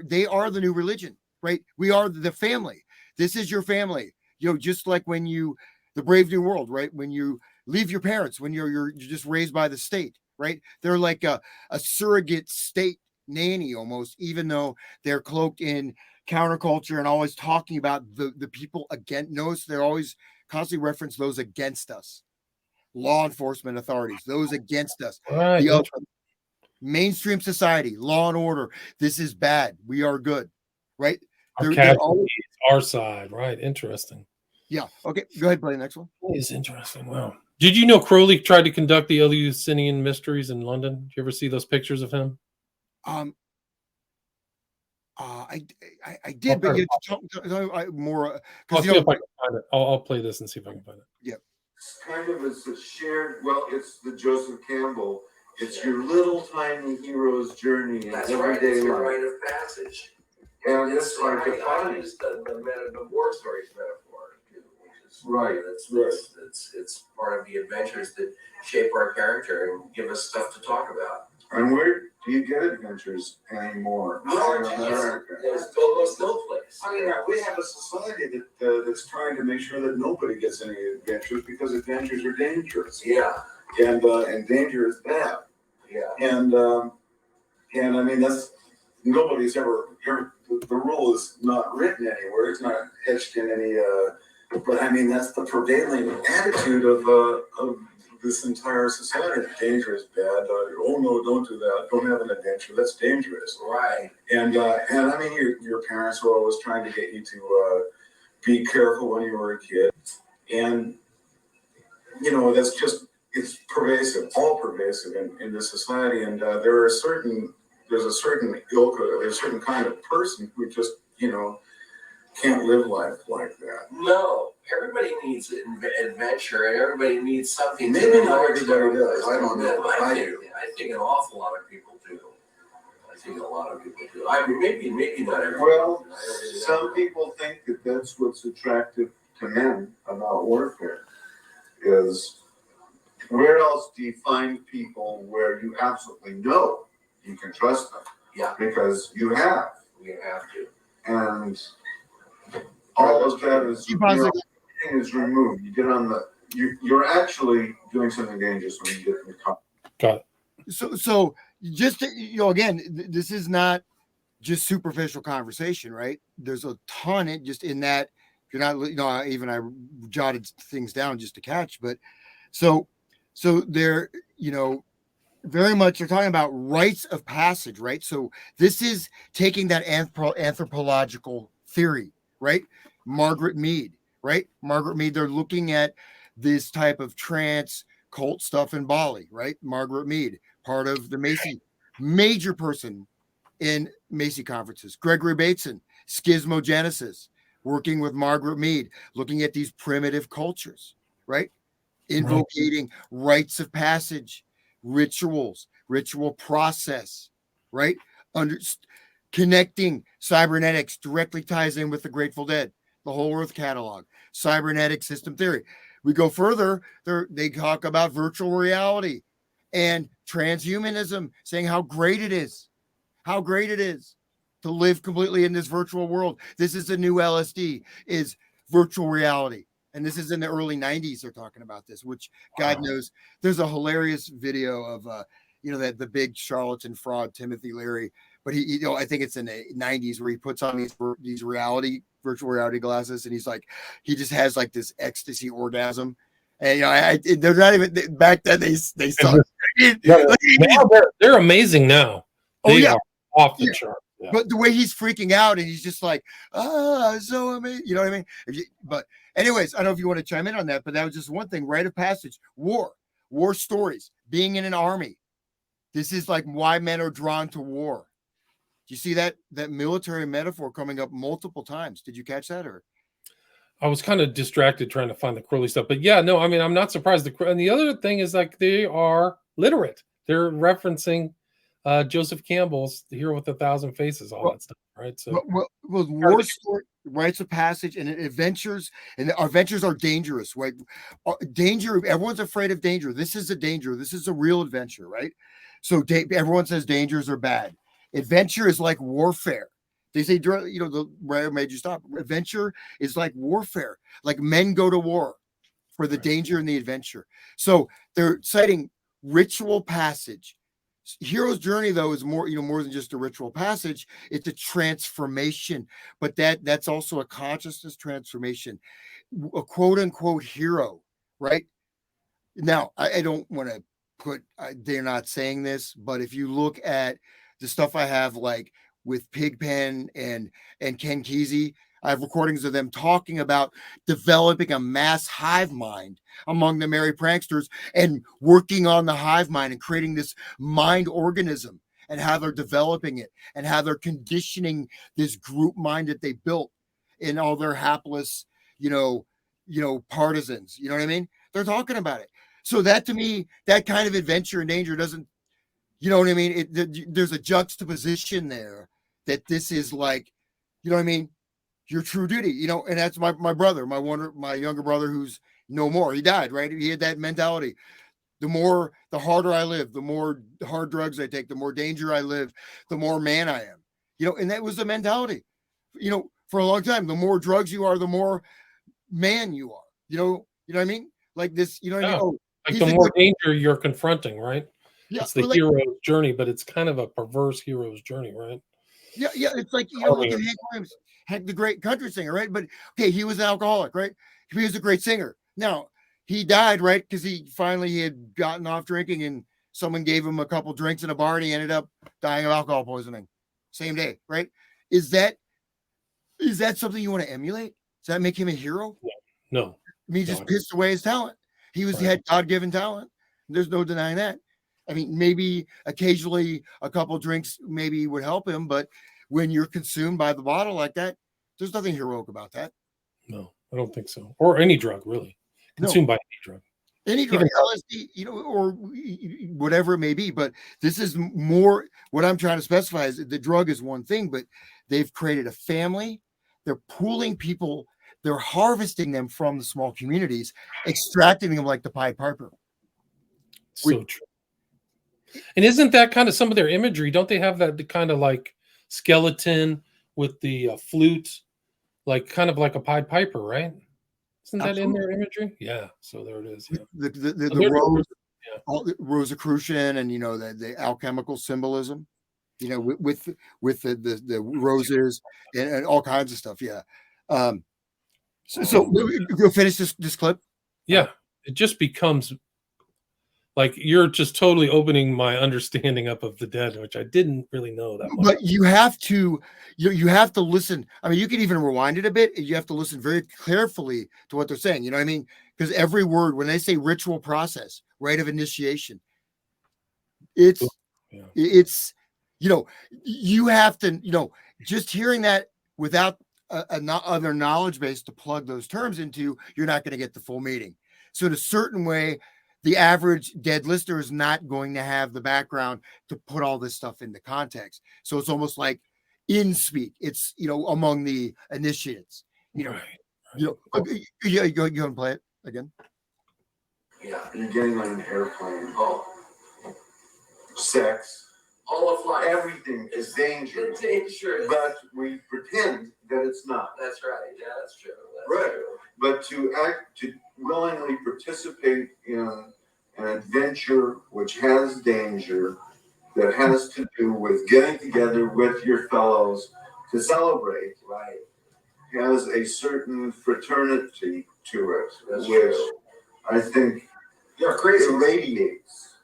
They are the new religion, right? We are the family. This is your family. Just like when the Brave New World, right? When you leave your parents, when you're just raised by the state, right? They're like a surrogate state nanny almost, even though they're cloaked in counterculture and always talking about the people against. Notice they're always constantly reference those against us, law enforcement authorities, those against us, Right. the mainstream society, law and order. This is bad. We are good, right? They're always our side, right? Interesting. Yeah. Okay. Go ahead. Play the next one. It's interesting. Wow. Did you know Crowley tried to conduct the Eleusinian Mysteries in London? Did you ever see those pictures of him? I did, but you talk more. I'll see if I can find it. I'll play this and see if I can find it. Yeah. It's kind of as a shared. Well, it's the Joseph Campbell. It's your little tiny hero's journey in everyday life. Rite of passage. And it's like a I fun. use the war stories metaphor too, which is Right. It's part of the adventures that shape our character and give us stuff to talk about. And where do you get adventures anymore? There's almost no place. I mean, we have a society that's trying to make sure that nobody gets any adventures because adventures are dangerous. Yeah. And danger is bad. Yeah. And I mean, that's nobody's ever. The rule is not written anywhere. It's not etched in any. But I mean, that's the prevailing attitude of this entire society. Danger is bad. Oh no, don't do that. Don't have an adventure. That's dangerous. Right. And I mean, your parents were always trying to get you to be careful when you were a kid. And that's just it's pervasive, all pervasive in this society. And there's a certain ilk, there's a certain kind of person who just can't live life like that. No, everybody needs adventure, and everybody needs something. Maybe not everybody does. I don't know. I do. I think an awful lot of people do. I think a lot of people do. I mean, maybe not everybody. Well, some people think that that's what's attractive to men about warfare. Is where else do you find people where you absolutely know you can trust them? Yeah. Because you have. We have to. And all of that is everything is removed. You get on you're actually doing something dangerous when you get in the car. Got it. So just again, this is not just superficial conversation, right? There's a ton just in that. You're not, even I jotted things down just to catch, but so they're, very much they're talking about rites of passage, right? So this is taking that anthropological theory, right? Margaret Mead, right? Margaret Mead, they're looking at this type of trance cult stuff in Bali, right? Margaret Mead, part of the Macy, major person in Macy conferences. Gregory Bateson, schismogenesis, working with Margaret Mead, looking at these primitive cultures, right? Invocating rites of passage, rituals, ritual process, right? Connecting cybernetics directly ties in with the Grateful Dead, the Whole Earth Catalog, cybernetic system theory. We go further, they talk about virtual reality and transhumanism, saying how great it is to live completely in this virtual world. This is the new LSD, is virtual reality. And this is in the early 90s. They're talking about this, which God knows. There's a hilarious video of, that the big charlatan fraud, Timothy Leary. But he I think it's in the 90s where he puts on these virtual reality glasses. And he's like, he just has like this ecstasy orgasm. And, they're not even back then. They saw. Now they're amazing now. They are off the chart. Yeah. But the way he's freaking out and he's just like, so amazing. You know what I mean? But anyways, I don't know if you want to chime in on that, but that was just one thing. Rite of passage, war stories, being in an army. This is like why men are drawn to war. Do you see that military metaphor coming up multiple times? Did you catch that? Or I was kind of distracted trying to find the Crowley stuff, but yeah, no, I mean, I'm not surprised. And the other thing is like they are literate. They're referencing Joseph Campbell's The Hero with a Thousand Faces, all that stuff, right? So War Story, rites of passage, and adventures, and our adventures are dangerous, right? Danger. Everyone's afraid of danger. This is a danger. This is a real adventure, right? So everyone says dangers are bad. Adventure is like warfare. They say, the where made you stop. Adventure is like warfare. Like men go to war for the danger and the adventure. So they're citing ritual passage. Hero's journey, though, is more than just a ritual passage. It's a transformation, but that's also a consciousness transformation. A quote unquote hero, right? Now, I don't want to put. They're not saying this, but if you look at the stuff I have, like with Pigpen and Ken Kesey, I have recordings of them talking about developing a mass hive mind among the merry pranksters and working on the hive mind and creating this mind organism, and how they're developing it and how they're conditioning this group mind that they built in all their hapless, partisans. You know what I mean? They're talking about it. So that, to me, that kind of adventure and danger doesn't, you know what I mean? There's a juxtaposition there that this is like, you know what I mean? Your true duty, and that's my brother, my younger brother, who's no more. He died, right? He had that mentality. The harder I live, the more hard drugs I take, the more danger I live, the more man I am. And that was the mentality, for a long time. The more drugs you are, the more man you are. You know what I mean? Like this, you know what I mean? Oh, like the more danger you're confronting, right? Yeah, it's the hero's journey, but it's kind of a perverse hero's journey, right? Yeah, it's like, look at Hank Williams, the great country singer, right? But okay, he was an alcoholic, right? He was a great singer. Now, he died, right? Because he had gotten off drinking, and someone gave him a couple drinks in a bar, and he ended up dying of alcohol poisoning same day, right? Is that something you want to emulate? Does that make him a hero? No. I mean, he just pissed away his talent. He had God-given talent. There's no denying that. I mean, maybe occasionally a couple drinks maybe would help him, but when you're consumed by the bottle like that, there's nothing heroic about that. No, I don't think so. Or any drug, really. Consumed by any drug. Any drug, LSD, or whatever it may be. But this is more, what I'm trying to specify is the drug is one thing, but they've created a family. They're pooling people. They're harvesting them from the small communities, extracting them like the Pied Piper. So true. And isn't that kind of some of their imagery? Don't they have that kind of like skeleton with the flute, like kind of like a Pied Piper, right? Isn't that in their imagery? Yeah. So there it is. Yeah. The rose, the Rosicrucian, and the alchemical symbolism, with the roses and all kinds of stuff. Yeah. So we'll finish this clip. Yeah. It just becomes like you're just totally opening my understanding up of the dead, which I didn't really know that much. But you have to listen. I mean, you can even rewind it a bit. You have to listen very carefully to what they're saying. You know what I mean? Because every word, when they say ritual process, rite of initiation, it's you have to, just hearing that without other knowledge base to plug those terms into, you're not going to get the full meaning. So in a certain way, the average dead listener is not going to have the background to put all this stuff into context. So it's almost like in speak. It's, among the initiates, Right. You go and play it again. Yeah, you're getting on an airplane. Oh, sex. All of life. Everything is dangerous. Dangerous. But we pretend that it's not. That's right. Yeah, that's true. Right. But to willingly participate in an adventure which has danger, that has to do with getting together with your fellows to celebrate, right, has a certain fraternity to it, That's which true. I think radiates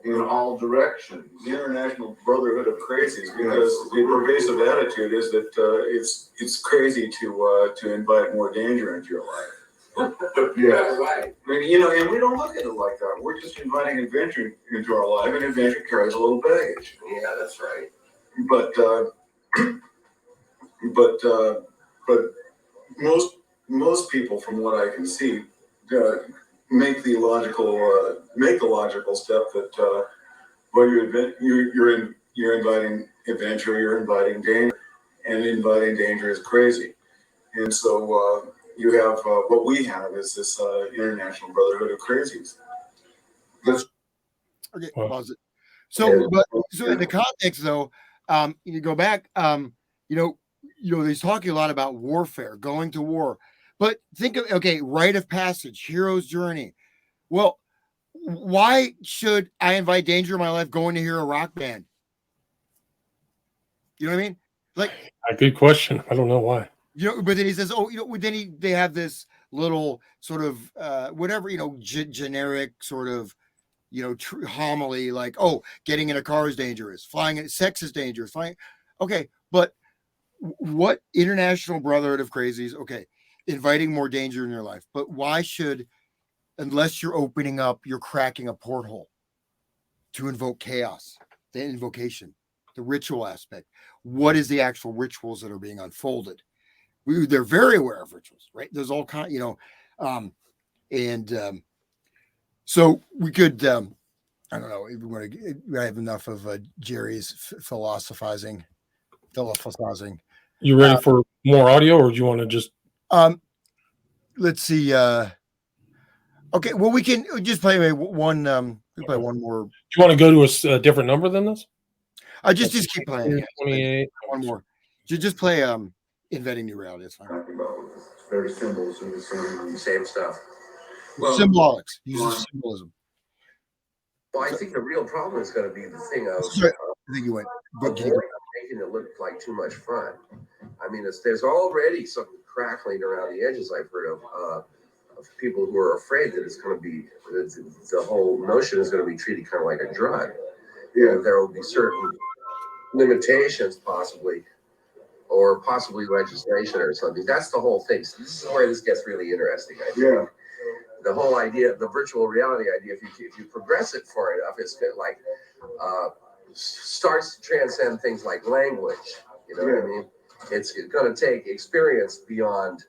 in all directions. The International Brotherhood of Crazies, because the pervasive attitude is that it's crazy to invite more danger into your life. Yeah, right. I mean, and we don't look at it like that. We're just inviting adventure into our life, and adventure carries a little baggage. Yeah, that's right. But most people, from what I can see, make the logical step that Well, you're inviting adventure, you're inviting danger, and inviting danger is crazy. And so you have what we have is this international brotherhood of crazies. Okay, Wow. pause it. So, but so in the context though, you go back, he's talking a lot about warfare, going to war. But think of rite of passage, hero's journey. Well, why should I invite danger in my life going to hear a rock band? You know what I mean? Like A good question. I don't know why. But then he says, they have this little sort of whatever, generic sort of homily, like, getting in a car is dangerous, sex is dangerous, flying. Okay, but what international brotherhood of crazies? Okay, inviting more danger in your life, but why should, unless you're cracking a porthole to invoke chaos, the invocation, the ritual aspect? What is the actual rituals that are being unfolded? They're very aware of rituals, right? There's all kind, so we could. I don't know. I have enough of Jerry's philosophizing. You ready for more audio, or do you want to just? Let's see. Okay. Well, we can just play one. We play one more. Do you want to go to a different number than this? I just keep playing. 28. One more. Just play. Inventing new reality. It's fine. Very symbols and the same stuff. Well, Symbolics. Uses symbolism. Well, I think the real problem is going to be the thing of Sorry, I think you went. making it look like too much fun. I mean, there's already some crackling around the edges I've heard of people who are afraid that it's going to be, the whole notion is going to be treated kind of like a drug. Yeah, there will be certain limitations possibly, or possibly legislation or something. That's the whole thing. So this is where this gets really interesting, I think. Yeah. The whole idea, the virtual reality idea, if you progress it far enough, it's like starts to transcend things like language. You know what I mean? It's going to take experience beyond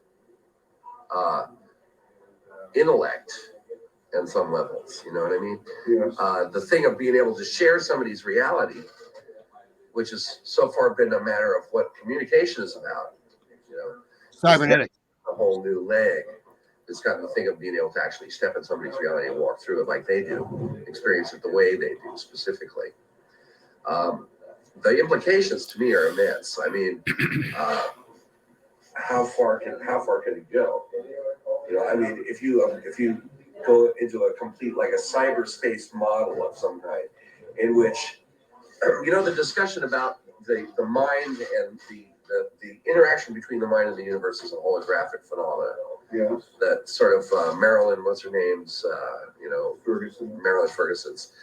intellect in some levels. You know what I mean? Yes. The thing of being able to share somebody's reality, which has so far been a matter of what communication is about. Cybernetics. A whole new leg. It's got the thing of being able to actually step in somebody's reality and walk through it like they do, experience it the way they do specifically. The implications to me are immense. I mean, how far can it go? I mean, if you go into a complete, like a cyberspace model of some kind, in which the discussion about the mind and the interaction between the mind and the universe is a holographic phenomenon. Yeah. That sort of Marilyn, what's her name's, Marilyn Ferguson's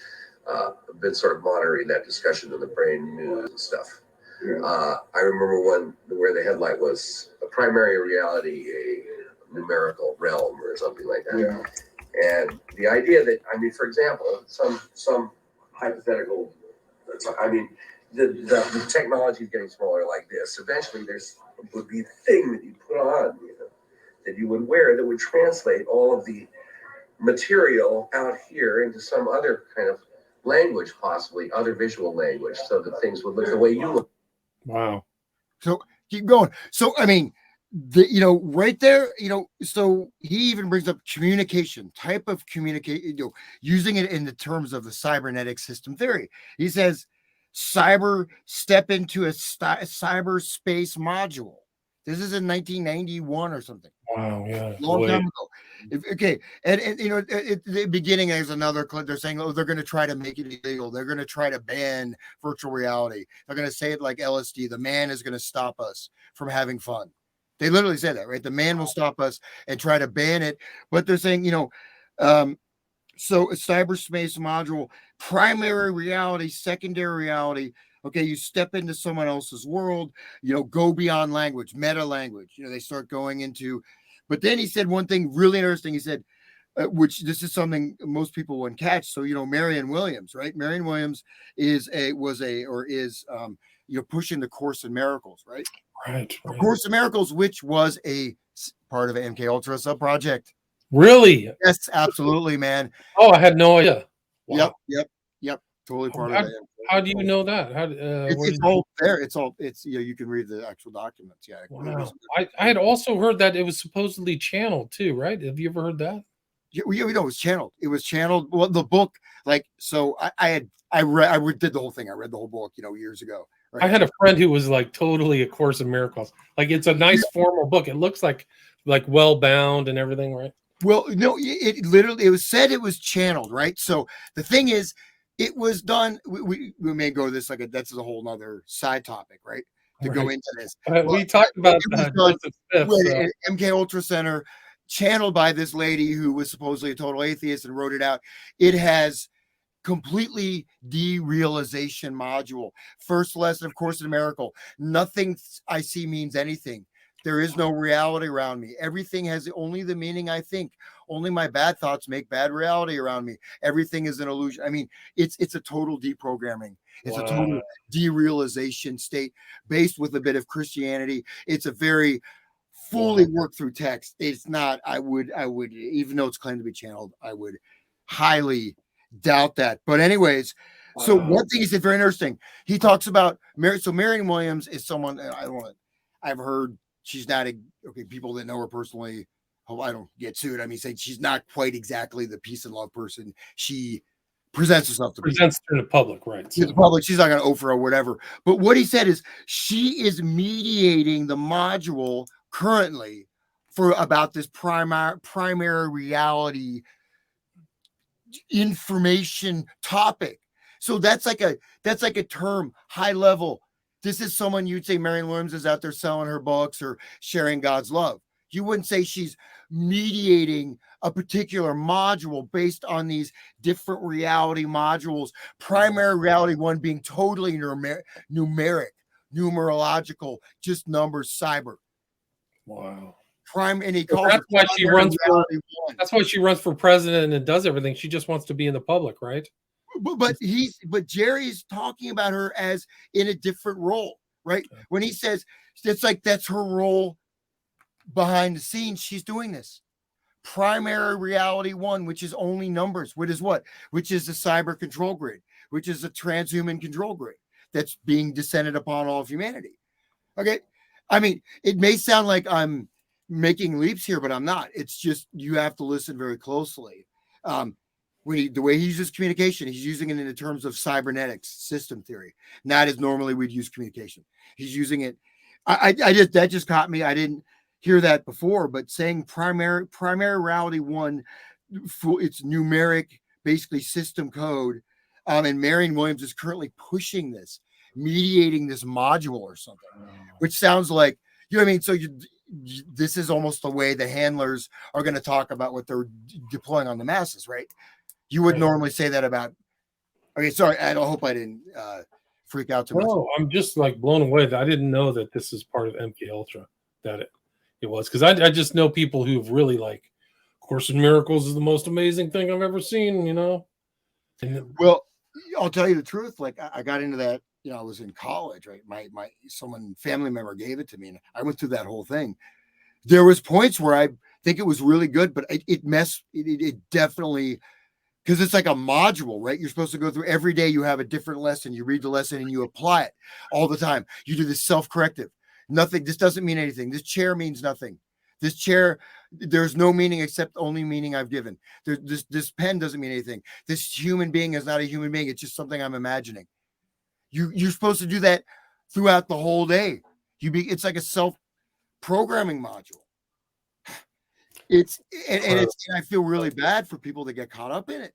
been sort of monitoring that discussion in the brain news and stuff. Yeah. I remember one where the headline was a primary reality, a numerical realm or something like that. Yeah. And the idea that, I mean, for example, some hypothetical, I mean, the technology is getting smaller like this. Eventually, would be a thing that you put on, that you would wear that would translate all of the material out here into some other kind of language, possibly other visual language, so that things would look the way you look. Wow. So keep going. So I mean, right there, so he even brings up communication, type of communication, using it in the terms of the cybernetic system theory. He says, step into a cyberspace module. This is in 1991 or something. Wow, yeah. Long time ago. And at the beginning, there's another clip. They're saying, they're going to try to make it illegal. They're going to try to ban virtual reality. They're going to say it like LSD. The man is going to stop us from having fun. They literally say that, right? The man will stop us and try to ban it. But they're saying, so a cyberspace module, primary reality, secondary reality. Okay, you step into someone else's world, go beyond language, meta language. They start going into, but then he said one thing really interesting. He said, which this is something most people wouldn't catch. So, Marianne Williams, right? Marianne Williams is pushing the Course in Miracles, right? Right. Course in Miracles, which was a part of MKUltra sub-project. Really? Yes, absolutely, man. Oh, I had no idea. Wow. Yep. Totally part How, of the. how do you know that? How It's all there. It's you can read the actual documents. Yeah. wow. I had also heard that it was supposedly channeled too, right? Have you ever heard that? Yeah, we know it was channeled. It was channeled. Well, the book, like, so I did the whole thing. I read the whole book, years ago. Right? I had a friend who was like totally A Course in Miracles. Like it's a nice formal book. It looks like well bound and everything, right? Well, no, it literally, it was said it was channeled, right? So the thing is, it was done. We may go this that's a whole nother side topic, right? To go into this. We talked about Joseph Smith, so. MKUltra Center, channeled by this lady who was supposedly a total atheist and wrote it out. It has completely derealization module. First lesson, of Course in Miracle. Nothing I see means anything. There is no reality around me. Everything has only the meaning I think. Only my bad thoughts make bad reality around me. Everything is an illusion. I mean, it's a total deprogramming. It's a total derealization state based with a bit of Christianity. It's a very fully worked through text. It's not, I would, even though it's claimed to be channeled, I would highly doubt that. But anyways, so one thing he said very interesting. He talks about Marianne Williams is someone I've heard she's not people that know her personally. Oh, I don't get sued. I mean, saying she's not quite exactly the peace and love person she presents herself to be. Presents to the public, right? To the public, she's not going to offer or whatever. But what he said is she is mediating the module currently for about this primary reality information topic. So that's like a term, high level. This is someone you'd say Marianne Williams is out there selling her books or sharing God's love. You wouldn't say she's mediating a particular module based on these different reality modules. Primary reality one being totally numeric, numerological, just numbers, cyber. Wow. And he calls that's why she runs for. One. That's why she runs for president and does everything. She just wants to be in the public, right? But Jerry's talking about her as in a different role, right? Okay. When he says it's like that's her role behind the scenes, she's doing this. Primary reality one, which is only numbers, which is the cyber control grid, which is a transhuman control grid that's being descended upon all of humanity. Okay. I mean, it may sound like I'm making leaps here, but I'm not. It's just you have to listen very closely. The way he uses communication, he's using it in the terms of cybernetics, system theory, not as normally we'd use communication. He's using it. That just caught me. I didn't hear that before, but saying primary reality one, it's numeric, basically system code. And Marianne Williams is currently pushing this, mediating this module or something, which sounds like, you know what I mean? So this is almost the way the handlers are going to talk about what they're deploying on the masses, right? You would normally say that about. Okay, sorry. I hope I didn't freak out too much. No, I'm just like blown away. I didn't know that this is part of MKUltra. That it was, because I just know people who've really like Course in Miracles is the most amazing thing I've ever seen. Well, I'll tell you the truth. Like I got into that. I was in college, right? My family member gave it to me, and I went through that whole thing. There was points where I think it was really good, but it definitely. Because it's like a module, right? You're supposed to go through every day. You have a different lesson. You read the lesson and you apply it all the time. You do this self-corrective. Nothing. This doesn't mean anything. This chair means nothing. This chair, there's no meaning except only meaning I've given. This pen doesn't mean anything. This human being is not a human being. It's just something I'm imagining. You're supposed to do that throughout the whole day. It's like a self-programming module. I feel really bad for people that get caught up in it,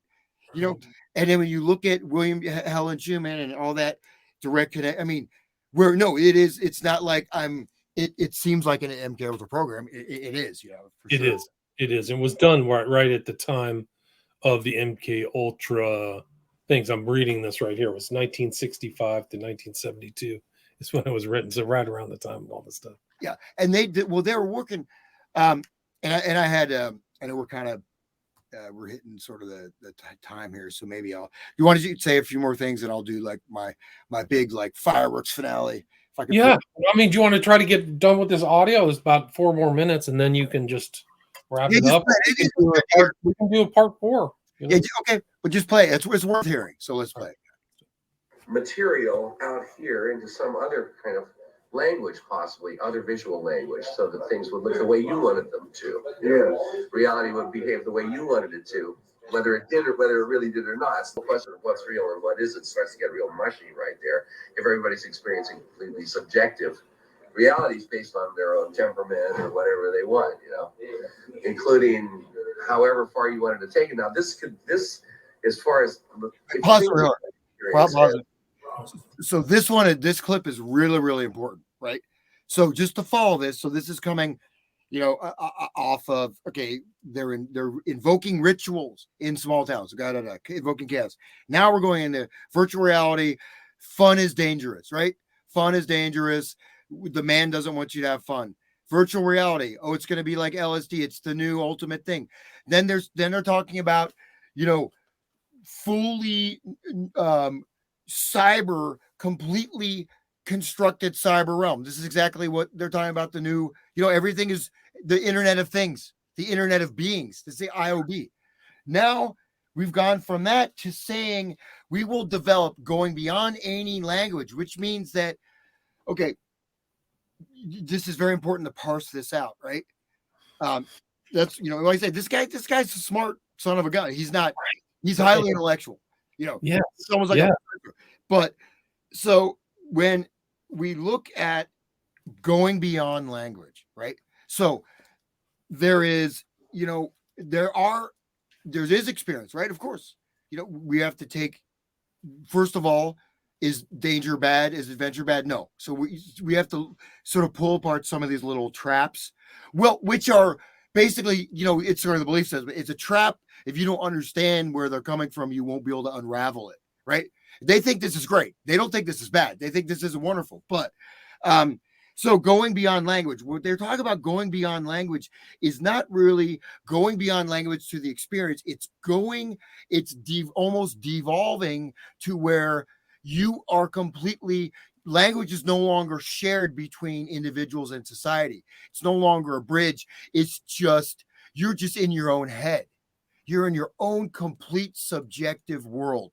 and then when you look at William Helen Schumann and all that direct connect, I mean, it's not like it seems like an MKUltra program. It is, for sure. It is. It was done right at the time of the MKUltra things. I'm reading this right here. It was 1965 to 1972 is when it was written. So right around the time of all this stuff. Yeah. And they were working, and I had, I know we're kind of, we're hitting sort of the time here. So maybe you want to say a few more things and I'll do like my big, like fireworks finale. If I can. Yeah. I mean, do you want to try to get done with this audio? It's about 4 more minutes and then you can just wrap it up. We can do a part 4. Yeah. Okay. But just play it. It's worth hearing. So let's play it. material out here into some other kind of language, possibly other visual language, so that things would look the way you wanted them to. Reality would behave the way you wanted it to, whether it did or whether it really did or not. It's the question of what's real and what isn't starts to get real mushy right there. If everybody's experiencing completely subjective realities based on their own temperament or whatever they want, including however far you wanted to take it. Now, this as far as Pause for her. Pause it. So this clip is really, really important, right? So just to follow this, so this is coming, off of, okay, they're invoking rituals in small towns, invoking chaos. Now we're going into virtual reality. Fun is dangerous, right? Fun is dangerous. The man doesn't want you to have fun. Virtual reality. Oh, it's going to be like LSD. It's the new ultimate thing. Then they're talking about, fully cyber, completely constructed cyber realm. This is exactly what they're talking about. The new, everything is the Internet of Things, the Internet of Beings. This is the IOB. Now we've gone from that to saying we will develop going beyond any language, which means that, okay, this is very important to parse this out, right? That's, like I said, this guy's a smart son of a gun. He's not, he's highly intellectual, Yeah. It's almost like but so when we look at going beyond language, right? So there is, there is experience, right? Of course, we have to take, first of all, is danger bad? Is adventure bad? No. So we have to sort of pull apart some of these little traps, which are basically, it's sort of the belief says, but it's a trap. If you don't understand where they're coming from, you won't be able to unravel it, right? They think this is great. They don't think this is bad. They think this is wonderful. But so going beyond language, what they're talking about going beyond language is not really going beyond language to the experience. It's almost devolving to where you are completely, language is no longer shared between individuals and society. It's no longer a bridge. It's just, you're just in your own head. You're in your own complete subjective world.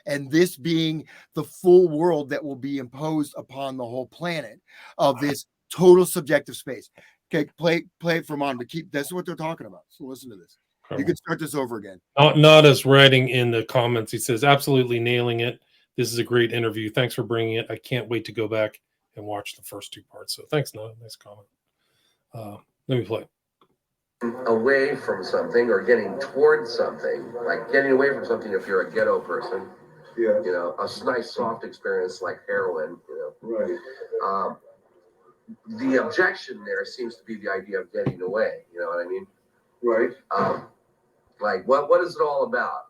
And this being the full world that will be imposed upon the whole planet of this total subjective space. Okay, play it from on, but that's what they're talking about. So listen to this. You can start this over again. Nada's writing in the comments. He says, absolutely nailing it. This is a great interview. Thanks for bringing it. I can't wait to go back and watch the first two parts. So thanks, Nada. Nice comment. Let me play. Away from something or getting towards something, like getting away from something if you're a ghetto person. Yeah. A nice soft experience like heroin, Right. The objection there seems to be the idea of getting away. You know what I mean? Right. Like what is it all about?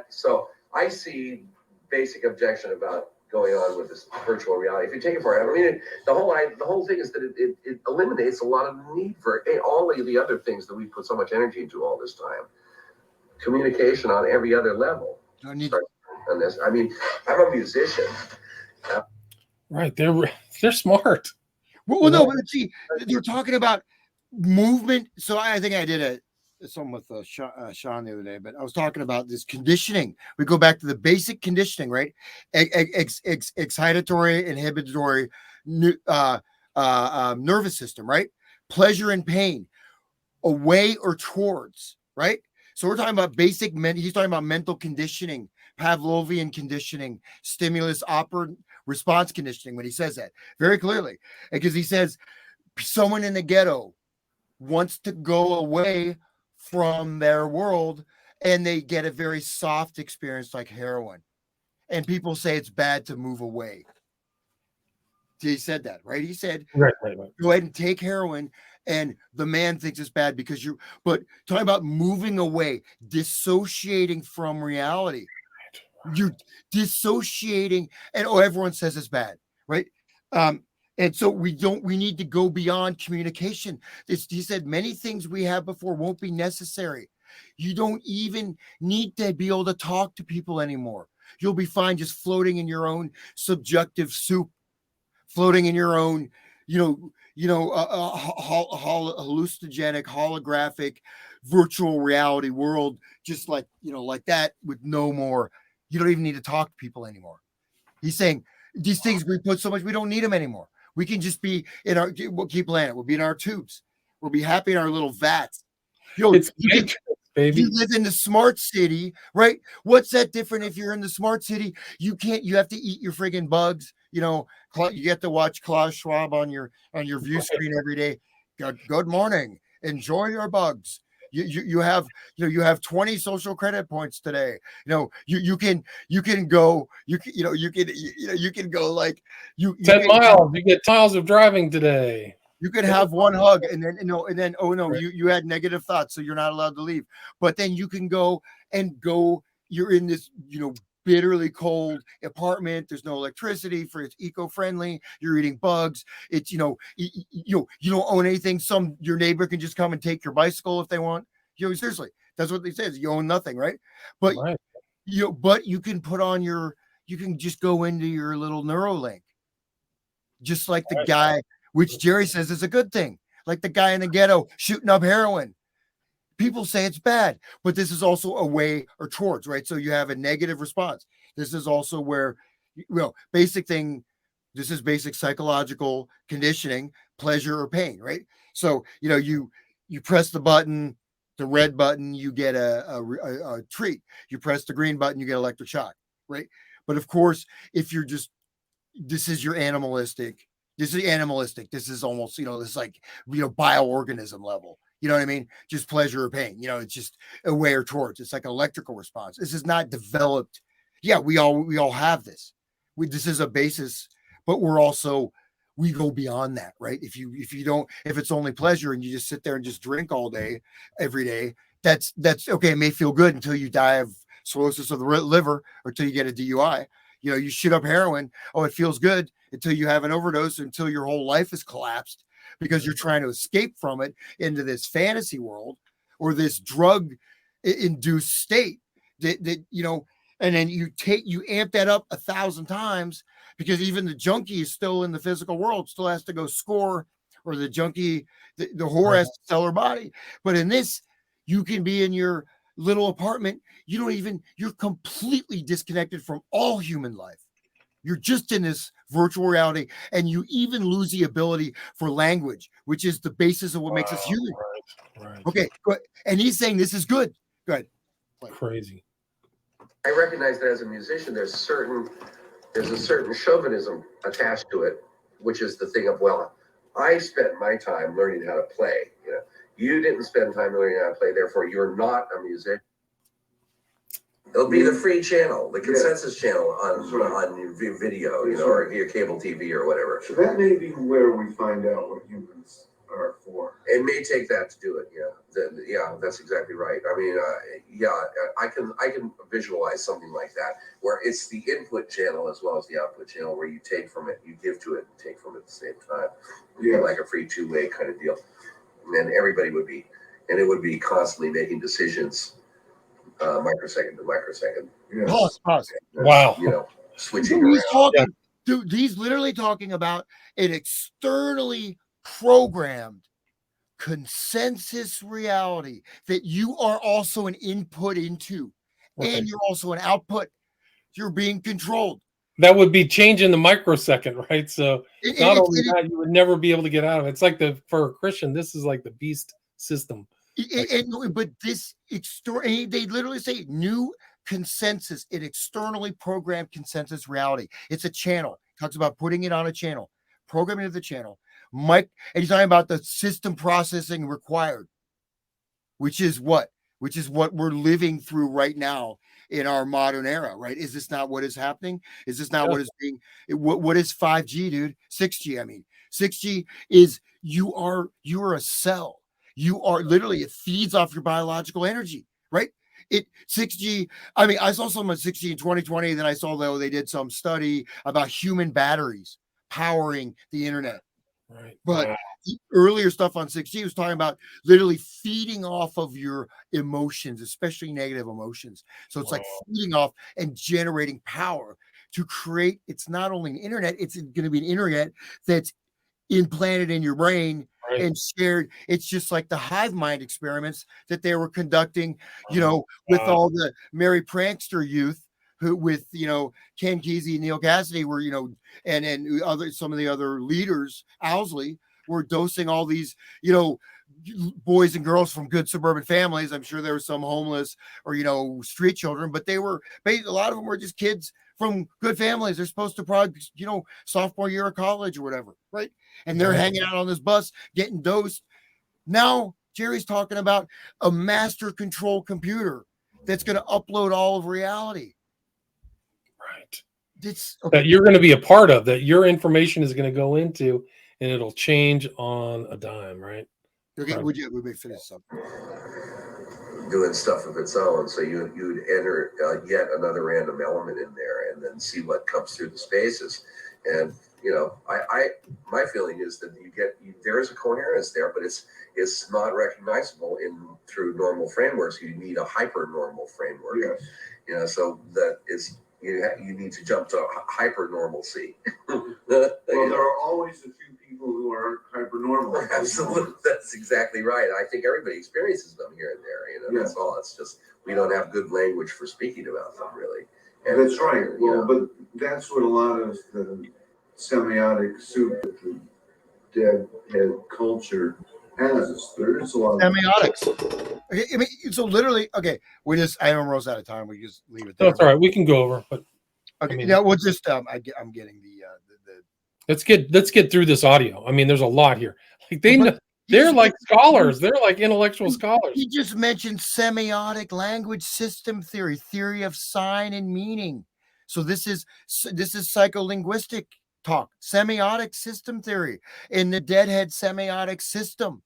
So I see basic objection about going on with this virtual reality. If you take it for it, I mean, the whole thing is that it eliminates a lot of need for all of the other things that we put so much energy into all this time. Communication on every other level. On this, I mean, I'm a musician. Right, they're smart. Well, no, but see, they're talking about movement. So I think I did something with Sean the other day, but I was talking about this conditioning. We go back to the basic conditioning, right? Excitatory, inhibitory, nervous system, right? Pleasure and pain, away or towards, right? So we're talking about basic he's talking about mental conditioning, Pavlovian conditioning, stimulus operant response conditioning when he says that very clearly, because he says someone in the ghetto wants to go away from their world and they get a very soft experience like heroin, and people say it's bad to move away. He said that, right? He said, right. Go ahead and take heroin, and the man thinks it's bad because but talking about moving away, dissociating from reality. You're dissociating, and everyone says it's bad, right? And so we need to go beyond communication. He said many things we had before won't be necessary. You don't even need to be able to talk to people anymore. You'll be fine just floating in your own subjective soup, floating in your own, hallucinogenic, holographic, virtual reality world, just like, like that, with no more. You don't even need to talk to people anymore. He's saying these things we put so much, we don't need them anymore. We can just be in our, we'll keep landing. We'll be in our tubes. We'll be happy in our little vats. It's Matrix, baby. You live in the smart city, right? What's that different if you're in the smart city? You have to eat your friggin' bugs. You get to watch Klaus Schwab on your view screen every day. Good morning. Enjoy your bugs. You have 20 social credit points today. You can go 10 miles. You get miles of driving today. You could have one hug and then oh no, right. you had negative thoughts, so you're not allowed to leave. But then you can go. You're in this bitterly cold apartment. There's no electricity for it's eco-friendly. You're eating bugs. It's you don't own anything. Your neighbor can just come and take your bicycle if they want. Seriously, that's what they say. You own nothing, right? But right. But you can put on you can just go into your little Neuralink, just like the guy, which Jerry says is a good thing, like the guy in the ghetto shooting up heroin. People say it's bad, but this is also a way or towards, right? So you have a negative response. This is also where, basic thing, this is basic psychological conditioning, pleasure or pain, right? So, you press the button, the red button, you get a treat. You press the green button, you get electric shock, right? But of course, if you're this is animalistic. This is almost, this like, bioorganism level. You know what I mean? Just pleasure or pain. It's just a way or towards. It's like an electrical response. This is not developed. Yeah, we all have this. This is a basis, but we go beyond that, right? If it's only pleasure and you just sit there and just drink all day, every day, that's okay. It may feel good until you die of cirrhosis of the liver or until you get a DUI. You shoot up heroin. Oh, it feels good until you have an overdose, until your whole life is collapsed, because you're trying to escape from it into this fantasy world or this drug induced state that and then you amp that up 1,000 times, because even the junkie is still in the physical world, still has to go score, or the junkie, the whore has to sell her body. But in this, you can be in your little apartment. You're completely disconnected from all human life. You're just in this virtual reality, and you even lose the ability for language, which is the basis of what makes us human. Right. Okay, go ahead. And he's saying this is good. Go ahead. Crazy. I recognize that as a musician, there's a certain chauvinism attached to it, which is the thing of, well, I spent my time learning how to play. You didn't spend time learning how to play, therefore you're not a musician. It'll be the free channel, the consensus channel on your video, or your cable TV or whatever. So that may be where we find out what humans are for. It may take that to do it. Yeah, that's exactly right. I mean, I can visualize something like that, where it's the input channel as well as the output channel, where you take from it, you give to it, and take from it at the same time. Like a free two-way kind of deal. And everybody would be constantly making decisions. Microsecond to microsecond. Pause. Wow. Switching around. Dude, he's literally talking about an externally programmed consensus reality that you are also an input into, and you're also an output. You're being controlled. That would be changing the microsecond, right? So not only that, you would never be able to get out of it. It's like for a Christian, this is like the beast system. But this they literally say new consensus, an externally programmed consensus reality. It's a channel. It talks about putting it on a channel, programming of the channel. And he's talking about the system processing required, which is what we're living through right now in our modern era, right? Is this not what is happening? Is this not what is being? What is 5G, dude? 6G. I mean, 6G is you're a cell. You are literally, it feeds off your biological energy, right? 6G. I mean, I saw some of 6G in 2020. Then I saw they did some study about human batteries powering the internet. Right. But the earlier stuff on 6G was talking about literally feeding off of your emotions, especially negative emotions. So it's like feeding off and generating power to create. It's not only an internet, it's going to be an internet that's implanted in your brain and shared. It's just like the hive mind experiments that they were conducting, with all the merry prankster youth who with Ken Kesey and Neil Cassidy were and some of the other leaders, Owsley, were dosing all these boys and girls from good suburban families. I'm sure there were some homeless or street children, but a lot of them were just kids from good families. They're supposed to probably sophomore year of college or whatever, right? And they're hanging out on this bus getting dosed. Now Jerry's talking about a master control computer that's going to upload all of reality. Right. It's okay. That you're going to be a part of, that your information is going to go into, and it'll change on a dime, right? Okay, would we finish something? Doing stuff of its own, so you'd enter yet another random element in there, and then see what comes through the spaces. And my feeling is that there is a coherence there, but it's not recognizable through normal frameworks. You need a hyper normal framework. Yes. So that is you need to jump to hyper normalcy. Well, there are always a few people who are hyper normal. Absolutely, that's exactly right. I think everybody experiences them here and there. That's all. It's just we don't have good language for speaking about them, really. And that's right. Well, but that's what a lot of the semiotic soup that the deadhead culture has. There's a lot of semiotics. Okay, I mean, so literally, okay, I almost out of time. We just leave it there. That's all right. We can go over, but okay, we'll just I'm getting the let's get through this audio. I mean, there's a lot here. Like they're like scholars. They're like intellectual scholars. He just mentioned semiotic language system theory of sign and meaning. So this is psycholinguistic talk, semiotic system theory in the deadhead semiotic system.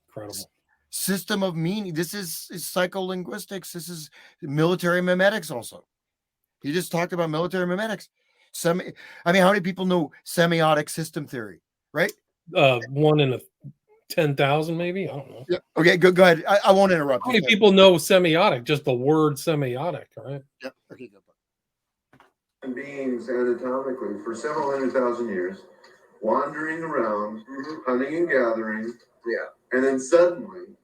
Incredible. System of meaning. This is psycholinguistics. This is military mimetics also. He just talked about military mimetics. How many people know semiotic system theory, right? 1 in 10,000, maybe. I don't know. Yeah. Okay, go ahead. I won't interrupt. How many people know semiotic? Just the word semiotic, right? Yeah. Okay, go. Beings anatomically for several 100,000 years, wandering around, hunting and gathering. Yeah. And then suddenly,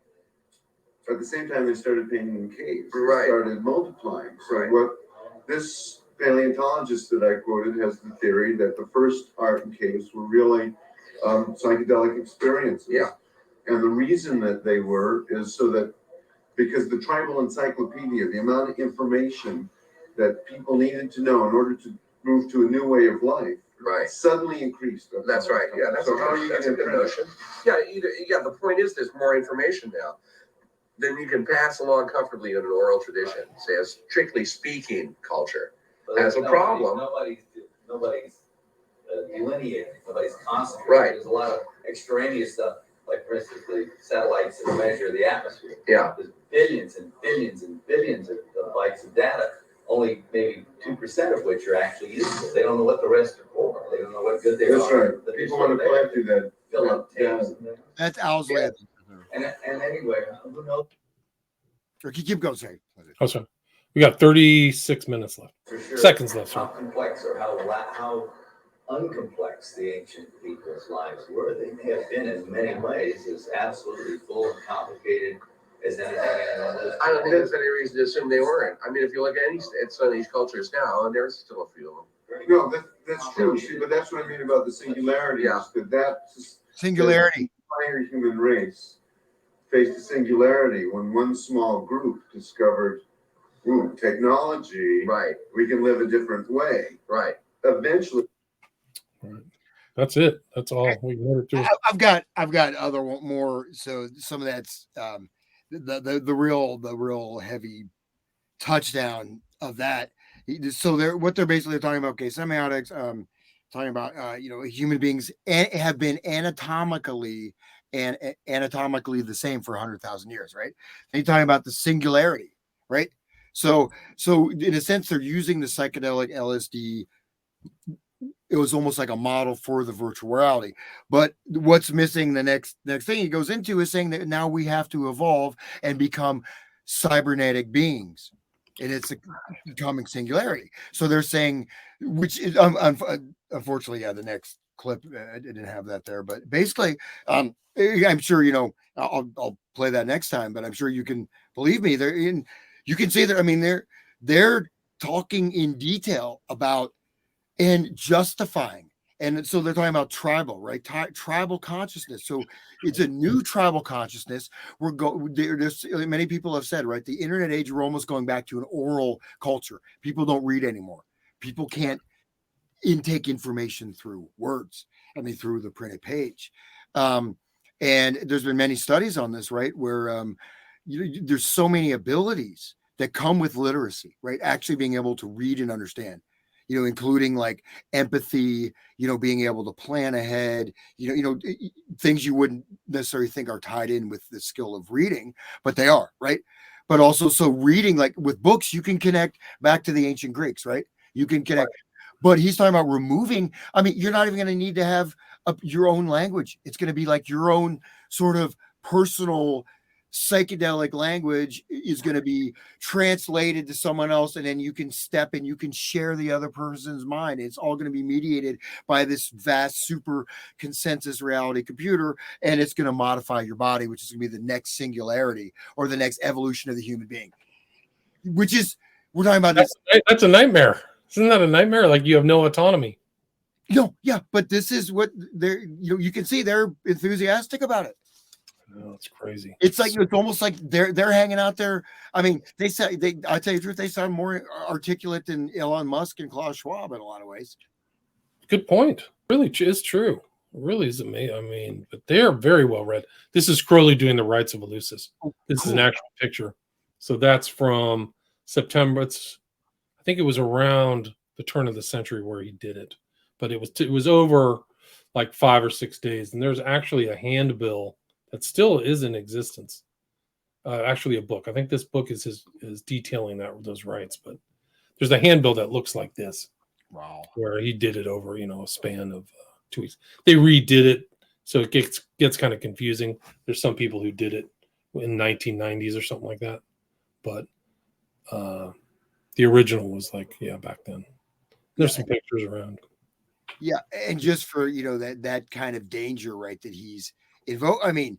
at the same time, they started painting in caves. Right. They started multiplying. So what this paleontologist that I quoted has the theory that the first art in caves were really psychedelic experiences. Yeah. And the reason that they were is so that because the tribal encyclopedia, the amount of information that people needed to know in order to move to a new way of life, suddenly increased. That's right. Yeah, that's a good notion. Yeah, the point is there's more information now than you can pass along comfortably in an oral tradition. Say a strictly speaking culture has a problem. Nobody's delineating. Nobody's concentrating. Right. There's a lot of extraneous stuff, like for instance the satellites that measure the atmosphere. Yeah. There's billions and billions and billions of bytes of data. Only maybe 2% of which are actually useful. They don't know what the rest are for. They don't know what good they are. That's right. The people want to play through that. Fill up tabs. That's Owsley. And anyway, who knows? Or keep going, sorry. Oh, sorry. We got 36 minutes left. For sure. Seconds left. How Sorry. complex or how uncomplex the ancient people's lives were. They may have been in many ways as absolutely full and complicated as anything anyone knows. I don't think there's any reason to assume they weren't. I mean, if you look at some of these cultures now, and there's still a few of them. No, that's true. See, but that's what I mean about the singularity. Yeah. That's singularity. The entire human race faced a singularity when one small group discovered technology. Right. We can live a different way. Right. Eventually. Right. That's it. That's all we can do. I've got other more. So some of that's the real heavy touchdown of that. So what they're basically talking about. Okay, semiotics. Talking about human beings have been anatomically the same for 100,000 years, right? And you're talking about the singularity, right? So in a sense, they're using the psychedelic LSD. It was almost like a model for the virtual reality. But what's missing, the next thing he goes into is saying that now we have to evolve and become cybernetic beings. And it's a becoming singularity. So they're saying, which is unfortunately, the next clip, I didn't have that there. But basically, I'm sure, I'll play that next time, but I'm sure you can believe me. You can see that. I mean, they're talking in detail about and justifying. And so they're talking about tribal, right? Tribal consciousness. So it's a new tribal consciousness. There's many people have said, right? The internet age, we're almost going back to an oral culture. People don't read anymore. People can't intake information through words. I mean, through the printed page. And there's been many studies on this, right? Where there's so many abilities that come with literacy, right? Actually being able to read and understand, including like empathy, being able to plan ahead, things you wouldn't necessarily think are tied in with the skill of reading, but they are, right? But also, so reading, like with books, you can connect back to the ancient Greeks, right? You can connect, but he's talking about removing. I mean, you're not even going to need to have your own language. It's going to be like your own sort of personal psychedelic language is going to be translated to someone else, and then you can step and you can share the other person's mind. It's all going to be mediated by this vast super consensus reality computer, and it's going to modify your body, which is going to be the next singularity or the next evolution of the human being, which is, we're talking about that's a nightmare. Isn't that a nightmare? Like you have no autonomy. No, yeah, but this is what they're, you can see they're enthusiastic about it. Oh, it's crazy. It's like, it's almost like they're hanging out there. I mean, I tell you the truth, they sound more articulate than Elon Musk and Klaus Schwab in a lot of ways. Good point. Really is true. It really is amazing. I mean, but they are very well read. This is Crowley doing the rites of Eleusis. This is an actual picture. So that's from September. I think it was around the turn of the century where he did it, but it was over like 5 or 6 days. And there's actually a handbill that still is in existence. Actually, a book. I think this book is detailing those rites, but there's a handbill that looks like this. Wow. Where he did it over, a span of 2 weeks. They redid it, so it gets kind of confusing. There's some people who did it in 1990s or something like that, but the original was like, back then. There's some pictures around. Yeah, and just for that kind of danger, right? That he's invoked. I mean,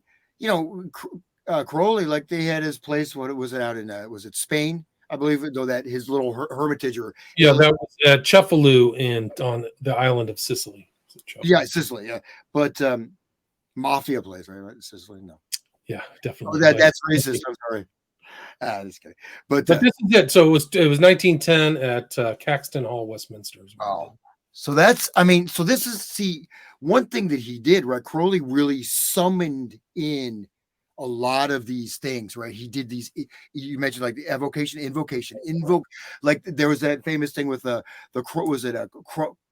Crowley, like they had his place. What was it out in? Was it Spain? I believe, though, that his little hermitage or that was at Cefalù on the island of Sicily. Yeah, Sicily. Yeah, but mafia place, right? Sicily, no. Yeah, definitely. That's racist. I'm sorry. Just kidding. But this is it. So it was 1910 at Caxton Hall, Westminster. Oh, so that's, I mean, so this is, one thing that he did, right? Crowley really summoned in a lot of these things, right? He did these, you mentioned like the evocation, invocation, invoke, like there was that famous thing with was it a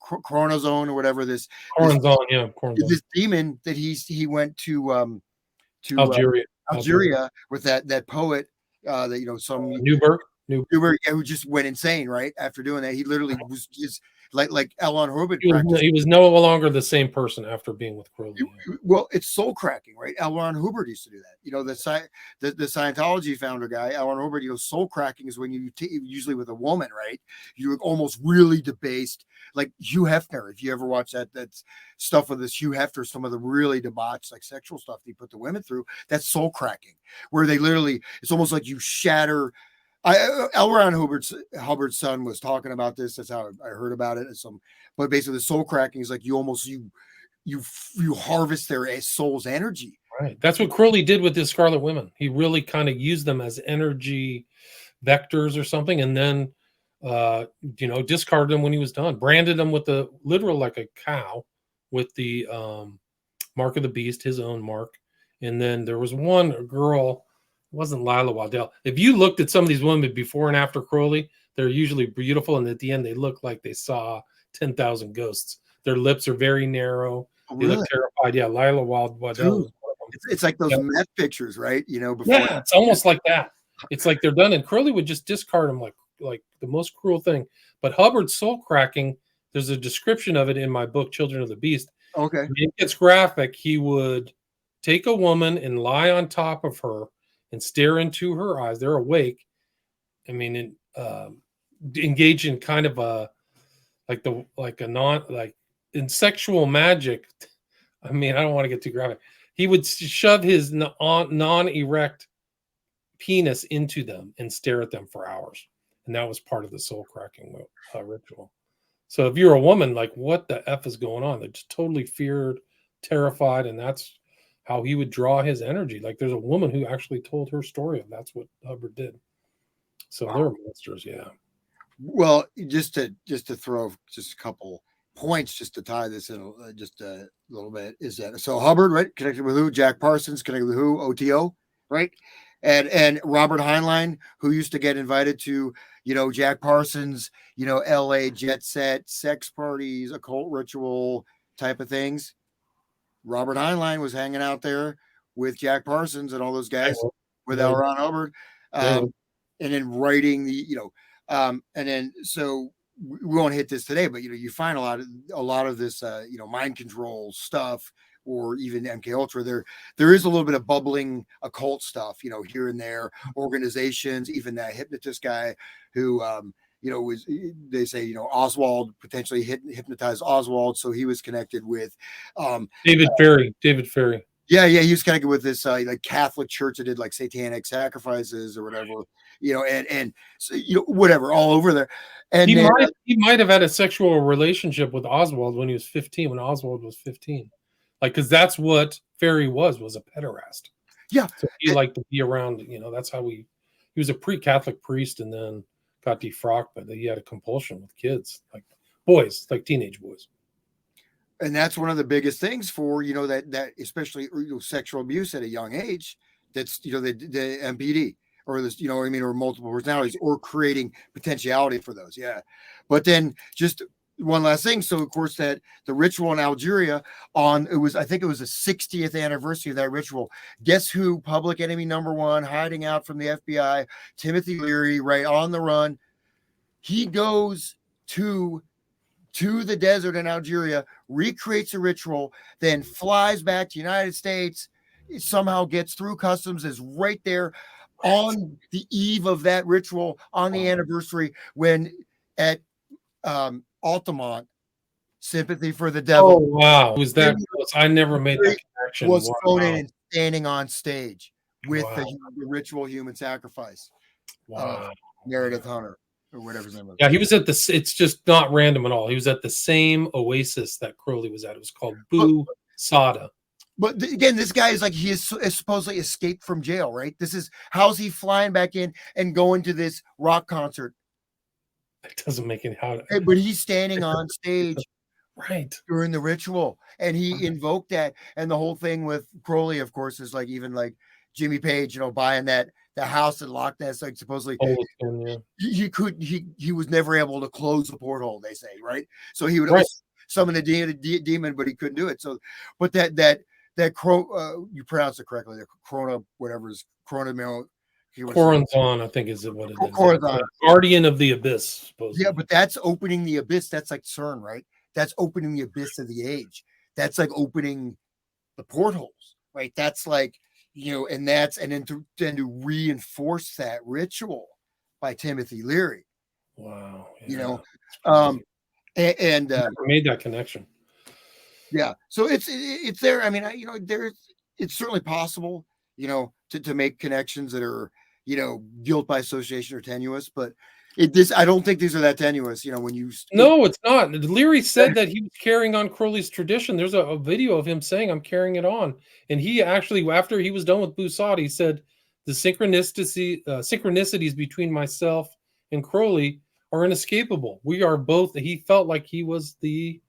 chronozone or whatever, this demon that he went to Algeria with that poet, some Newberg, who just went insane, right? After doing that, he literally was just like Elon Hubbard. He was no longer the same person after being with Crowley. Well, it's soul cracking, right? Elon Hubbard used to do that. The Scientology founder guy, Elon Hubbard. Soul cracking is when you usually with a woman, right? You almost really debased, like Hugh Hefner. If you ever watch that stuff with this Hugh Hefner, some of the really debauched like sexual stuff he put the women through. That's soul cracking, where they literally, it's almost like you shatter. L. Ron Hubbard's son was talking about this. That's how I heard about it. But basically, the soul cracking is like you harvest their soul's energy. Right. That's what Crowley did with his Scarlet Women. He really kind of used them as energy vectors or something, and then discarded them when he was done. Branded them with the literal like a cow with the mark of the beast, his own mark. And then there was a girl. It wasn't Lila Waddell. If you looked at some of these women before and after Crowley, they're usually beautiful, and at the end they look like they saw 10,000 ghosts. Their lips are very narrow. Oh, they look terrified. Yeah, Lila Waddell. It's like those meth pictures, right? Before. Yeah, it's almost like that. It's like they're done, and Crowley would just discard them like the most cruel thing. But Hubbard's soul cracking, there's a description of it in my book, Children of the Beast. Okay. When it gets graphic, he would take a woman and lie on top of her and stare into her eyes. They're awake. I mean, engage in kind of in sexual magic. I mean, I don't want to get too graphic. He would shove his non-erect penis into them and stare at them for hours. and that was part of the soul cracking ritual. So if you're a woman, like, what the F is going on? They're just totally feared, terrified, and that's how he would draw his energy. Like, there's a woman who actually told her story of that's what Hubbard did. So they're monsters, yeah. Well, just to throw just a couple points, just to tie this in just a little bit, is that so Hubbard, right, connected with who? Jack Parsons, connected with who? OTO, right? And Robert Heinlein, who used to get invited to, Jack Parsons, LA jet set, sex parties, occult ritual type of things. Robert Heinlein was hanging out there with Jack Parsons and all those guys with L. Ron Hubbard, and then writing and then so we won't hit this today, but you find a lot of this mind control stuff, or even MKUltra. There is a little bit of bubbling occult stuff, here and there. Organizations, even that hypnotist guy who was, they say, Oswald potentially hypnotized Oswald, so he was connected with David Ferry. Yeah, he was connected with this like Catholic church that did like satanic sacrifices or whatever, and so, whatever, all over there. And he might have had a sexual relationship with Oswald when he was 15, when Oswald was 15. Like, because that's what Ferry was a pederast. Yeah. So he liked to be around, that's how he was a pre-Catholic priest and then got defrocked, but he had a compulsion with kids, like boys, like teenage boys. And that's one of the biggest things for, that especially sexual abuse at a young age. That's, the MPD or this, or multiple personalities, or creating potentiality for those. Yeah. But then just one last thing. So of course that the ritual in Algeria I think it was the 60th anniversary of that ritual. Guess who? Public enemy number one, hiding out from the FBI, Timothy Leary, right on the run. He goes to the desert in Algeria, recreates a ritual, then flies back to the United States, somehow gets through customs, is right there on the eve of that ritual, on the anniversary, when at Altamont, Sympathy for the Devil. Oh, wow. Was that close? I never made that connection. Was thrown in and standing on stage with the ritual human sacrifice of Meredith Hunter, or whatever his name was. Yeah, he was at it's just not random at all. He was at the same oasis that Crowley was at. It was called Boo Sada. But again, this guy is like, he is supposedly escaped from jail, right? How's he flying back in and going to this rock concert? It doesn't make any but he's standing on stage right during the ritual, and he invoked that. And the whole thing with Crowley, of course, is like, even like Jimmy Page, buying the house at Loch Ness, like supposedly he was never able to close the porthole, they say, right? So he would summon a demon, but he couldn't do it. So, but that you pronounce it correctly, the Corona, whatever is Corona. Corazon, I think is what it is. Corazon. Guardian of the Abyss, supposedly. Yeah, but that's opening the abyss. That's like CERN, right? That's opening the abyss of the age. That's like opening the portholes, right? That's like, and then to reinforce that ritual by Timothy Leary. Wow. Yeah. I made that connection. Yeah. So it's there. I mean, it's certainly possible, to make connections that are, guilt by association or tenuous, but I don't think these are that tenuous, when you. No, it's not. Leary said that he was carrying on Crowley's tradition. There's a video of him saying, I'm carrying it on. And he actually, after he was done with Busad, he said, the synchronicities between myself and Crowley are inescapable. We are both, he felt like he was the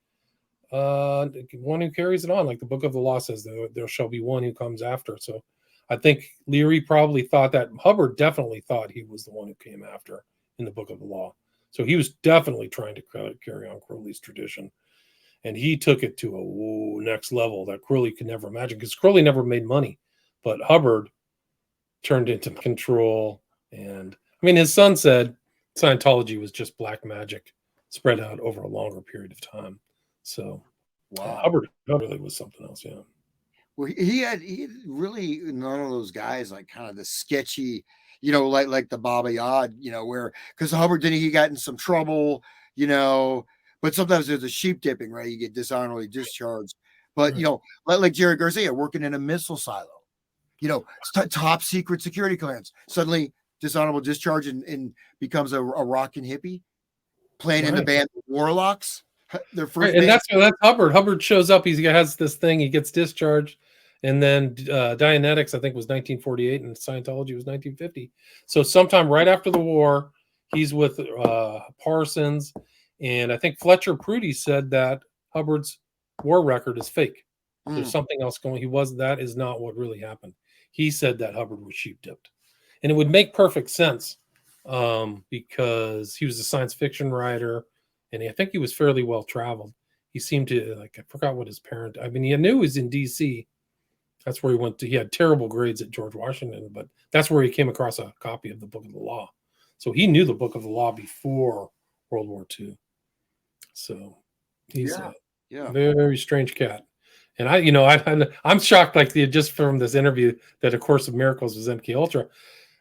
one who carries it on. Like the Book of the Law says, there shall be one who comes after. So I think Leary probably thought that. Hubbard definitely thought he was the one who came after in the Book of the Law. So he was definitely trying to carry on Crowley's tradition. And he took it to a next level that Crowley could never imagine, because Crowley never made money. But Hubbard turned into control. And I mean, his son said Scientology was just black magic spread out over a longer period of time. So Hubbard really was something else. Yeah. Well, he really none of those guys, like kind of the sketchy, like the Baba Yad, where, because Hubbard he got in some trouble, but sometimes there's a sheep dipping, right? You get dishonorably discharged. But, like Jerry Garcia working in a missile silo, top secret security clearance, suddenly dishonorable discharge and becomes a rockin' hippie, playing in the band Warlocks. Their first and that's Hubbard. Hubbard shows up. He has this thing. He gets discharged, and then Dianetics, I think, was 1948, and Scientology was 1950. So sometime right after the war, he's with Parsons, and I think Fletcher Prudy said that Hubbard's war record is fake. There's something else going. That is not what really happened. He said that Hubbard was sheep dipped, and it would make perfect sense because he was a science fiction writer. And I think he was fairly well traveled. He seemed to I forgot what his parent. I mean, he knew he was in D.C. That's where he went to. He had terrible grades at George Washington, but that's where he came across a copy of the Book of the Law. So he knew the Book of the Law before World War II. So he's a very, very strange cat. And I'm shocked, just from this interview, that A Course of Miracles was MKUltra.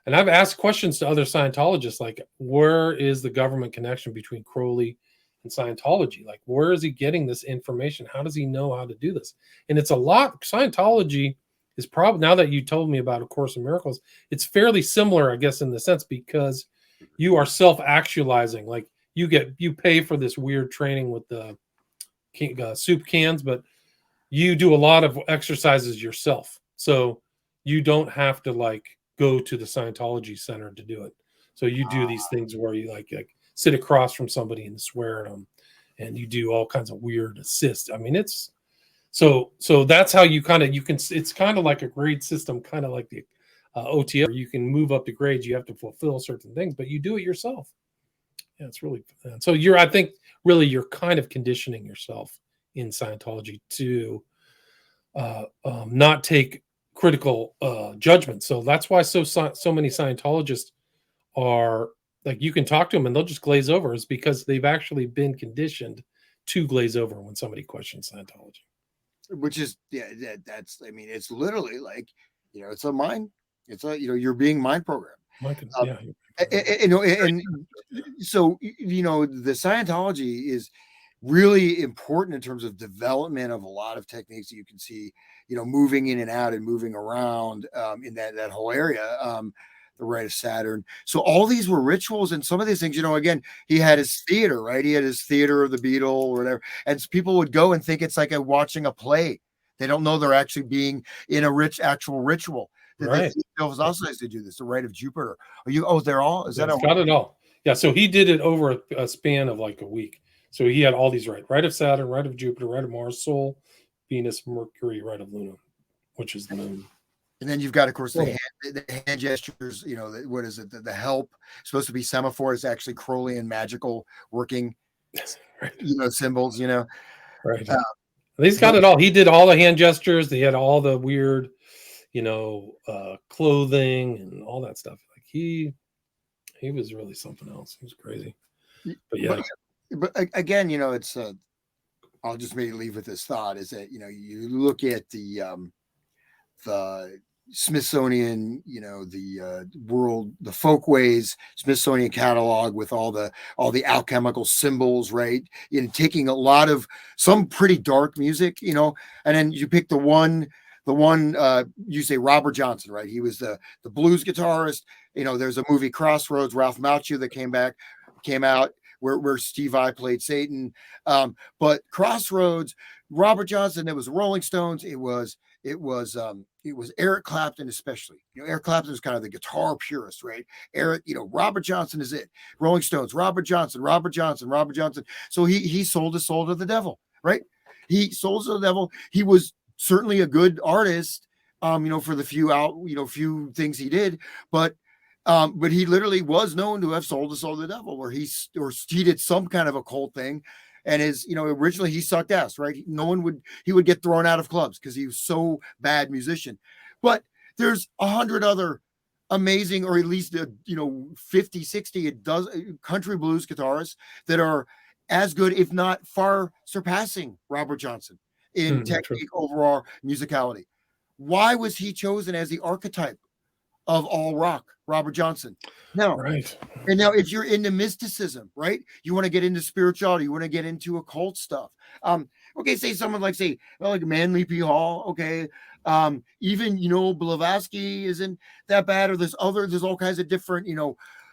And I've asked questions to other Scientologists, like, where is the government connection between Crowley and Scientology? Like, where is he getting this information? How does he know how to do this? And it's a lot. Scientology is probably, now that you told me about A Course in Miracles, it's fairly similar, I guess, in the sense, because you are self-actualizing. Like, you pay for this weird training with the soup cans, but you do a lot of exercises yourself. So you don't have to go to the Scientology center to do it. So you do these things where you like sit across from somebody and swear at them, and you do all kinds of weird assists. I mean, it's so that's how you can. It's kind of like a grade system, kind of like the OTL. Where you can move up the grades. You have to fulfill certain things, but you do it yourself. Yeah, it's really so. I think you're kind of conditioning yourself in Scientology to not take critical judgment. So that's why so many Scientologists are you can talk to them and they'll just glaze over. Is because they've actually been conditioned to glaze over when somebody questions Scientology. Which is that's it's literally it's a mind. It's you're being mind programmed. And so the Scientology is really important in terms of development of a lot of techniques that you can see, moving in and out and moving around in that whole area, the rite of Saturn. So all these were rituals, and some of these things, again, he had his theater, right? He had his theater of the Beetle or whatever, and people would go and think it's like watching a play. They don't know they're actually being in a actual ritual. Right. Also has to do this. The rite of Jupiter. They're all. Is that got it all? Yeah. So he did it over a span of a week. So he had all these rite of Saturn, rite of Jupiter, rite of Mars, Sol, Venus, Mercury, rite of Luna, which is the moon. And then you've got, of course, the hand gestures. What is it? The help supposed to be semaphore is actually Crowleyan magical working. Right. Symbols. Right. He's got it all. He did all the hand gestures. He had all the weird, clothing and all that stuff. He was really something else. He was crazy. But yeah. But again, it's I'll just maybe leave with this thought is that you look at the Smithsonian, the Folkways Smithsonian catalog with all the alchemical symbols, right? And taking a lot of some pretty dark music, and then you pick the one you say Robert Johnson, right? He was the blues guitarist. There's a movie Crossroads, Ralph Macchio that came out where Steve Vai played Satan. But Crossroads, Robert Johnson, it was Rolling Stones. It was Eric Clapton, especially. Eric Clapton was kind of the guitar purist, right? Robert Johnson is it. Rolling Stones, Robert Johnson. So he sold his soul to the devil, right? He sold to the devil. He was certainly a good artist, for the few things he did, but he literally was known to have sold the soul to the devil, where he did some kind of occult thing. And originally he sucked ass, right? He would get thrown out of clubs because he was so bad musician. But there's 100 other amazing, or at least 50, 60, a dozen country blues guitarists that are as good, if not far surpassing Robert Johnson in technique, overall musicality. Why was he chosen as the archetype of all rock, Robert Johnson? No. Right. And now if you're into mysticism, right? You want to get into spirituality, you want to get into occult stuff. Okay, say someone like Manly P. Hall, okay, Even, Blavatsky isn't that bad, or there's all kinds of different,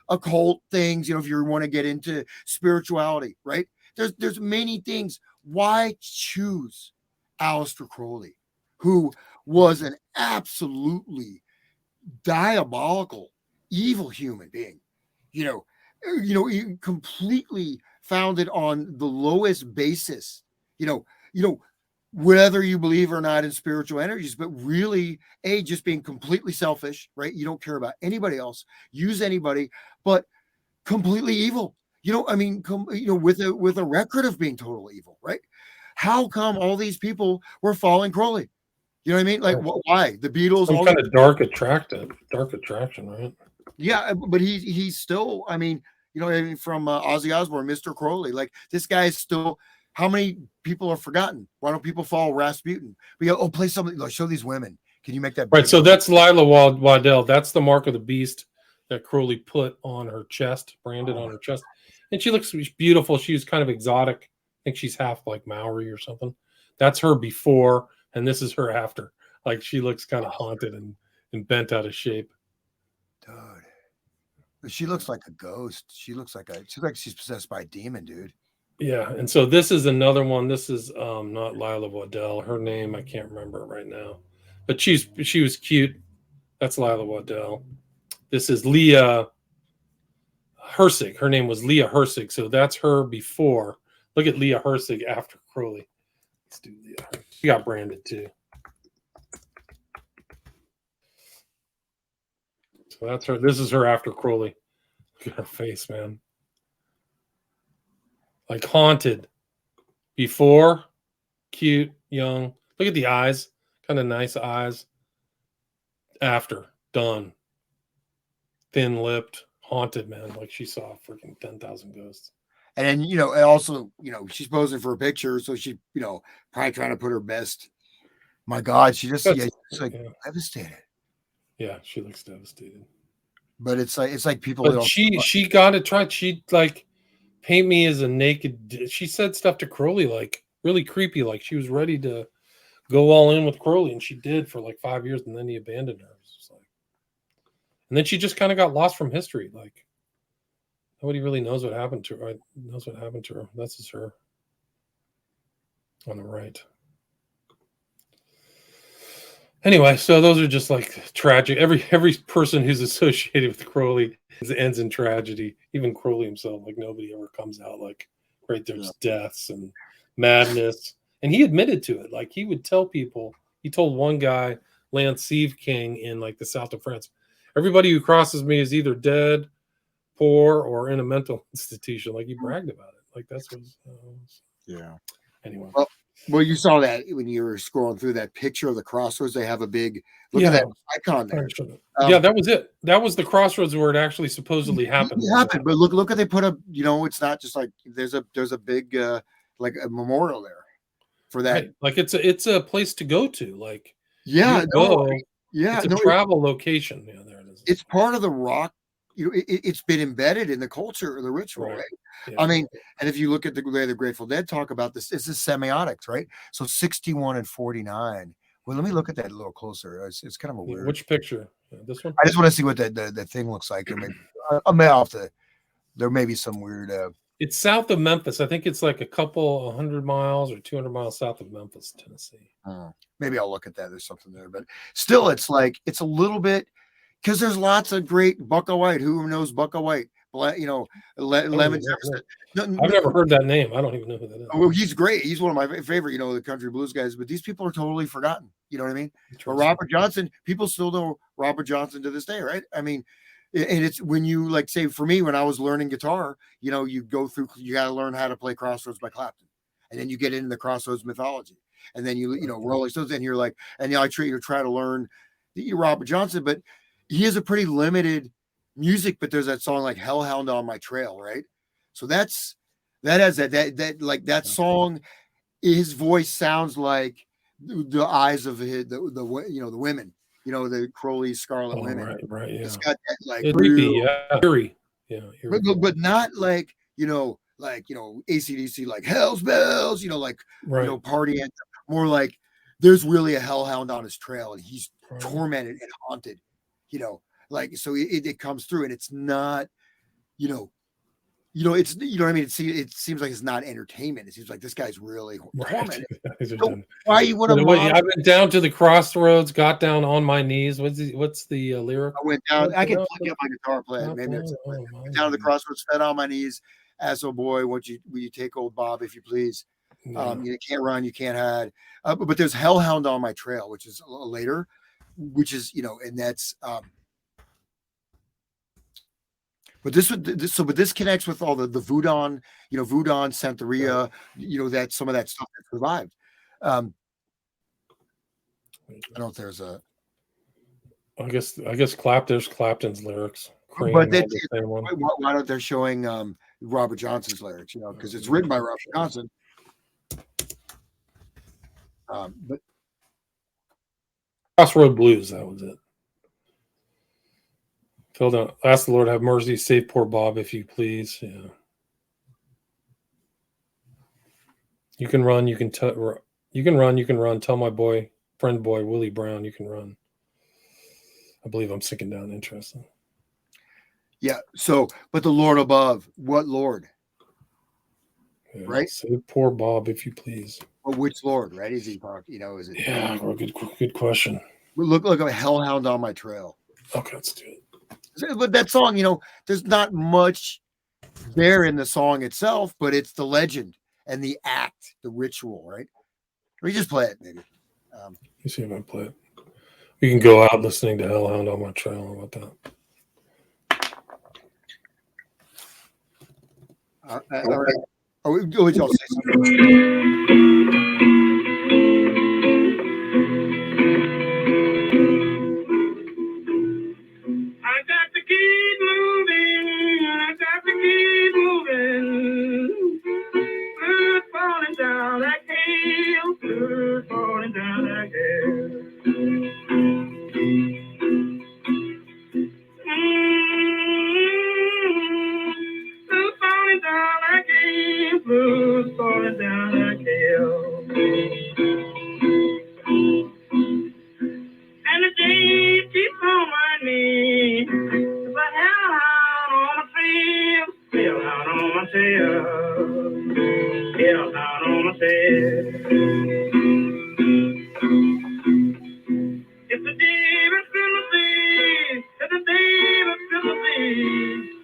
occult things, if you want to get into spirituality, right? There's many things. Why choose Aleister Crowley, who was an absolutely diabolical, evil human being, completely founded on the lowest basis, whether you believe or not in spiritual energies, but really, just being completely selfish, right? You don't care about anybody else, use anybody, but completely evil. With a record of being totally evil, right? How come all these people were following Crowley? You know what I mean? Like, why? The Beatles, Some kind of dark attraction, right? Yeah, but he's still. From Ozzy Osbourne, Mr. Crowley. Like, this guy's still. How many people are forgotten? Why don't people follow Rasputin? We go, play something. Like, show these women. Can you make that right? So that's Lila Waddell. That's the mark of the beast that Crowley put on her chest, branded on her chest, and she looks beautiful. She was kind of exotic. I think she's half like Maori or something. That's her before, and this is her after. Like, she looks kind of haunted and bent out of shape. Dude, she looks like a ghost. She looks like she's possessed by a demon, dude. Yeah, and so this is another one. This is not Lila Waddell. Her name I can't remember right now, but she was cute. That's Lila Waddell. This is Leah Hersig. Her name was Leah Hersig, so that's her before. Look at Leah Hersig after Crowley. Let's do Leah. She got branded too. So that's her. This is her after Crowley. Look at her face, man. Like haunted. Before, cute, young. Look at the eyes. Kind of nice eyes. After, done. Thin-lipped, haunted, man. Like she saw freaking 10,000 ghosts. And then, also, she's posing for a picture, so she, probably trying to put her best. My God, she's devastated. Yeah, she looks devastated. But it's like people. But she got it tried. She like paint me as a naked. She said stuff to Crowley like really creepy. Like she was ready to go all in with Crowley, and she did for like 5 years, and then he abandoned her. And then she just kind of got lost from history. Like nobody really knows what happened to her. This is her on the right. Anyway, so those are just like tragic. Every person who's associated with Crowley ends in tragedy. Even Crowley himself, like nobody ever comes out like, right, there's deaths and madness. And he admitted to it. Like he would tell people, he told one guy, Lance Sieve King in like the south of France, everybody who crosses me is either dead, poor, or in a mental institution. Like he bragged about it. Like that's what yeah. Anyway. Well, you saw that when you were scrolling through that picture of the crossroads. They have a big look at that icon there. Yeah, that was it. That was the crossroads where it actually supposedly happened. It happened, but look at they put up. It's not just like there's a big like a memorial there for that. Right. Like it's a place to go to. Like it's a travel location. Yeah, there it is. It's part of the rock. It's been embedded in the culture or the ritual, right? Yeah. And if you look at the way the Grateful Dead talk about this, it's the semiotics, right? So 61 and 49. Well, let me look at that a little closer. It's kind of a weird. Which picture? This one? I just want to see what the thing looks like. I may have to. There may be some weird. It's south of Memphis. I think it's like a couple 100 miles or 200 miles south of Memphis, Tennessee. Maybe I'll look at that. There's something there, but still, it's like it's a little bit. Because there's lots of great Bucka White. Who knows Bucka White? Lemon Jefferson. I've never heard that name. I don't even know who that is. Well, he's great. He's one of my favorite, the country blues guys. But these people are totally forgotten. You know what I mean? But Robert Johnson, people still know Robert Johnson to this day, right? And it's when you like say for me when I was learning guitar, you go through. You got to learn how to play Crossroads by Clapton, and then you get into the Crossroads mythology, and then you Rolling Stones, and you're like, and I try to learn Robert Johnson, but he has a pretty limited music, but there's that song like Hellhound on My Trail, right? So that has that song, his voice sounds like the eyes of the women, the Crowley Scarlet Women. Right, yeah. It's got that like creepy, eerie. Yeah. But not like, AC/DC, like Hell's Bells, party anthem, more like there's really a hellhound on his trail, and he's Right. tormented and haunted, like, so it comes through, and it's not, it's, what I mean? It seems like it's not entertainment. It seems like this guy's really tormented. Guys are So done. why you want By to the way, model? I went down to the crossroads, got down on my knees. What's the lyric? I went down. I can plug up my guitar, play it. Maybe it's went down to the crossroads, fed on my knees. Asked, oh boy, will you take old Bob if you please? Yeah. You can't run, you can't hide. But there's Hellhound on my trail, which is a little later, which is, and that's. But this connects with all the Voodoo, Voodoo, Santeria, that some of that stuff that survived. I don't know if there's a. I guess there's Clapton's lyrics. Cream, But all the same one. why don't they showing Robert Johnson's lyrics? Because it's written by Robert Johnson. But Crossroad Blues, that was it. Fell down. Ask the Lord have mercy, save poor Bob, if you please. Yeah. You can run. You can run. Tell my friend boy Willie Brown, you can run. I believe I'm sinking down. Interesting. yeah. So, but the Lord above, what Lord? Yeah. Right. Save poor Bob, if you please. Well, which Lord? Right? Is he talking? Is it? Yeah. Well, good question. Look at Hellhound on my trail. Okay, let's do it. But that song, there's not much there in the song itself, but it's the legend and the act, the ritual, right? We just play it, maybe. Let me see if I play it. We can go out listening to Hellhound on my trail. How about that? All right. Y'all say something. I got to keep moving. I got to keep moving. Good falling down that hill. Good falling down that hill. Good falling down that hill. Good falling down that hill. And the day keeps on me. But hell on my trail, hell out on my tail, hell out on my tail. If the demons fill the sea, if the demons fill the sea,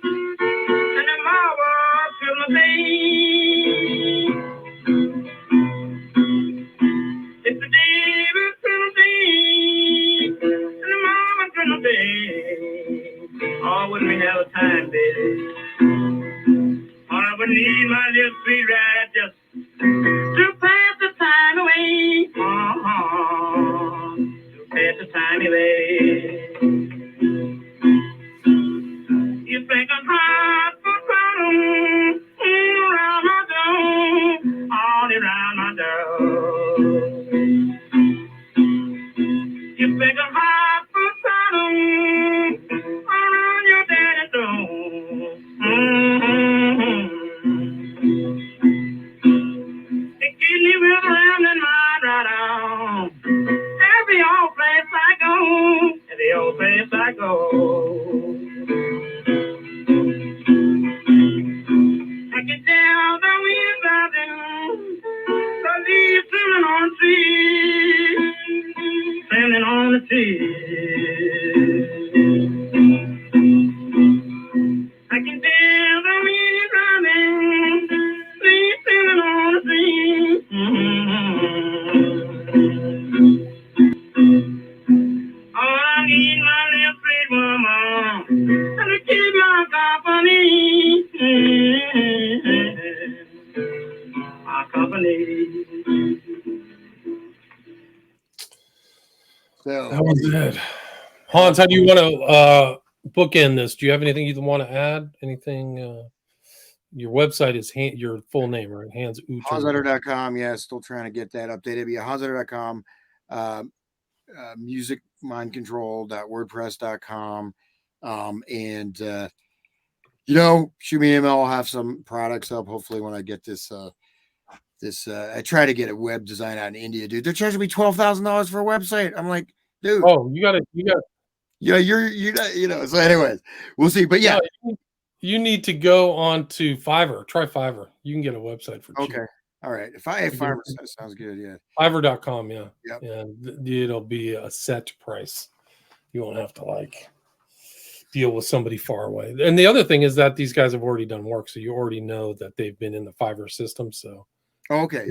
and the marbles fill the sea. If the demons fill the sea, and the marbles fill the sea, oh, wouldn't we have a time, baby? Oh, I would need my little sweet ride just to pass the time away. To pass the time away. You think I'm hot for bottom, around my door, all around my door. You think I'm hot for bottom, around your daddy's door. It keeps me around in my right arm. Every old place I go, every old place I go. I can tell the wind rising, the leaves swimming on the trees, swimming on the trees. I can tell the wind rising, leaves swimming on the trees. Oh, I need my little sweet woman, and to keep my company. My company. So That was it. Hans, how do you want to bookend this? Do you have anything you want to add? Anything? Your website is your full name, right? HansHunter.com. Yeah, still trying to get that updated. But yeah, HansHunter.com. musicmindcontrol.wordpress.com. And shoot me an email. I'll have some products up hopefully when I get this I try to get a web design out in India, dude. They're charging me $12,000 for a website. I'm like, dude. Oh, you got Yeah, you're not, you know. So, anyways, we'll see. But yeah, you need to go on to Fiverr. Try Fiverr. You can get a website for cheap. okay, all right. If I have Fiverr, sounds good. Yeah, Fiverr.com. Yeah, Yep. and it'll be a set price. You won't have to like deal with somebody far away. And the other thing is that these guys have already done work, so you already know that they've been in the Fiverr system. So, okay.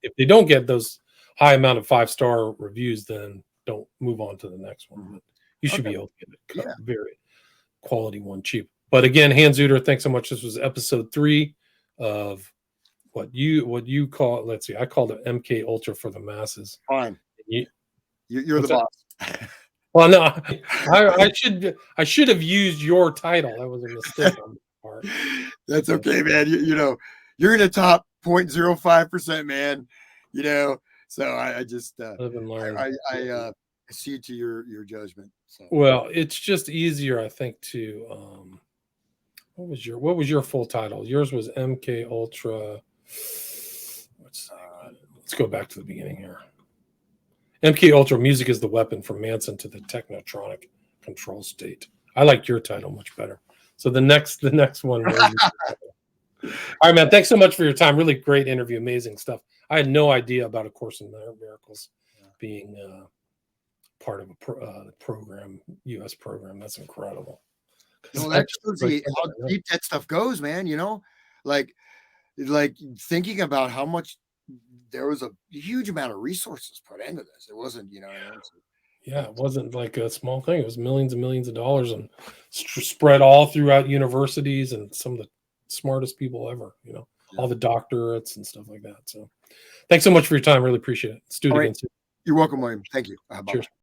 If they don't get those high amount of 5-star reviews, then don't move on to the next one. But you should be able to get a very quality one cheap. But again, Hans Uter, thanks so much. This was episode 3 of what you call, let's see, I called it MK Ultra for the masses. Fine. You're the boss. Well, no, I should have used your title. That was a mistake on my part. That's okay, man. You know, you're in the top 0.05%, man. You know, so I just I cede to your judgment. So. Well, it's just easier, I think, to what was your full title? Yours was MK Ultra. Let's go back to the beginning here. MK Ultra, music is the weapon from Manson to the Technotronic control state. I like your title much better. So the next one. All right, man. Thanks so much for your time. Really great interview. Amazing stuff. I had no idea about A Course in Miracles being part of a program, U.S. program. That's incredible. No, that shows you how deep that stuff goes, man. You know, like thinking about how much there was a huge amount of resources put into this. It wasn't, you know. Yeah, it wasn't like a small thing. It was millions and millions of dollars and spread all throughout universities and some of the smartest people ever. You know, all the doctorates and stuff like that. So, thanks so much for your time. Really appreciate it. Let's do it again soon. You're welcome, William. Thank you. Cheers.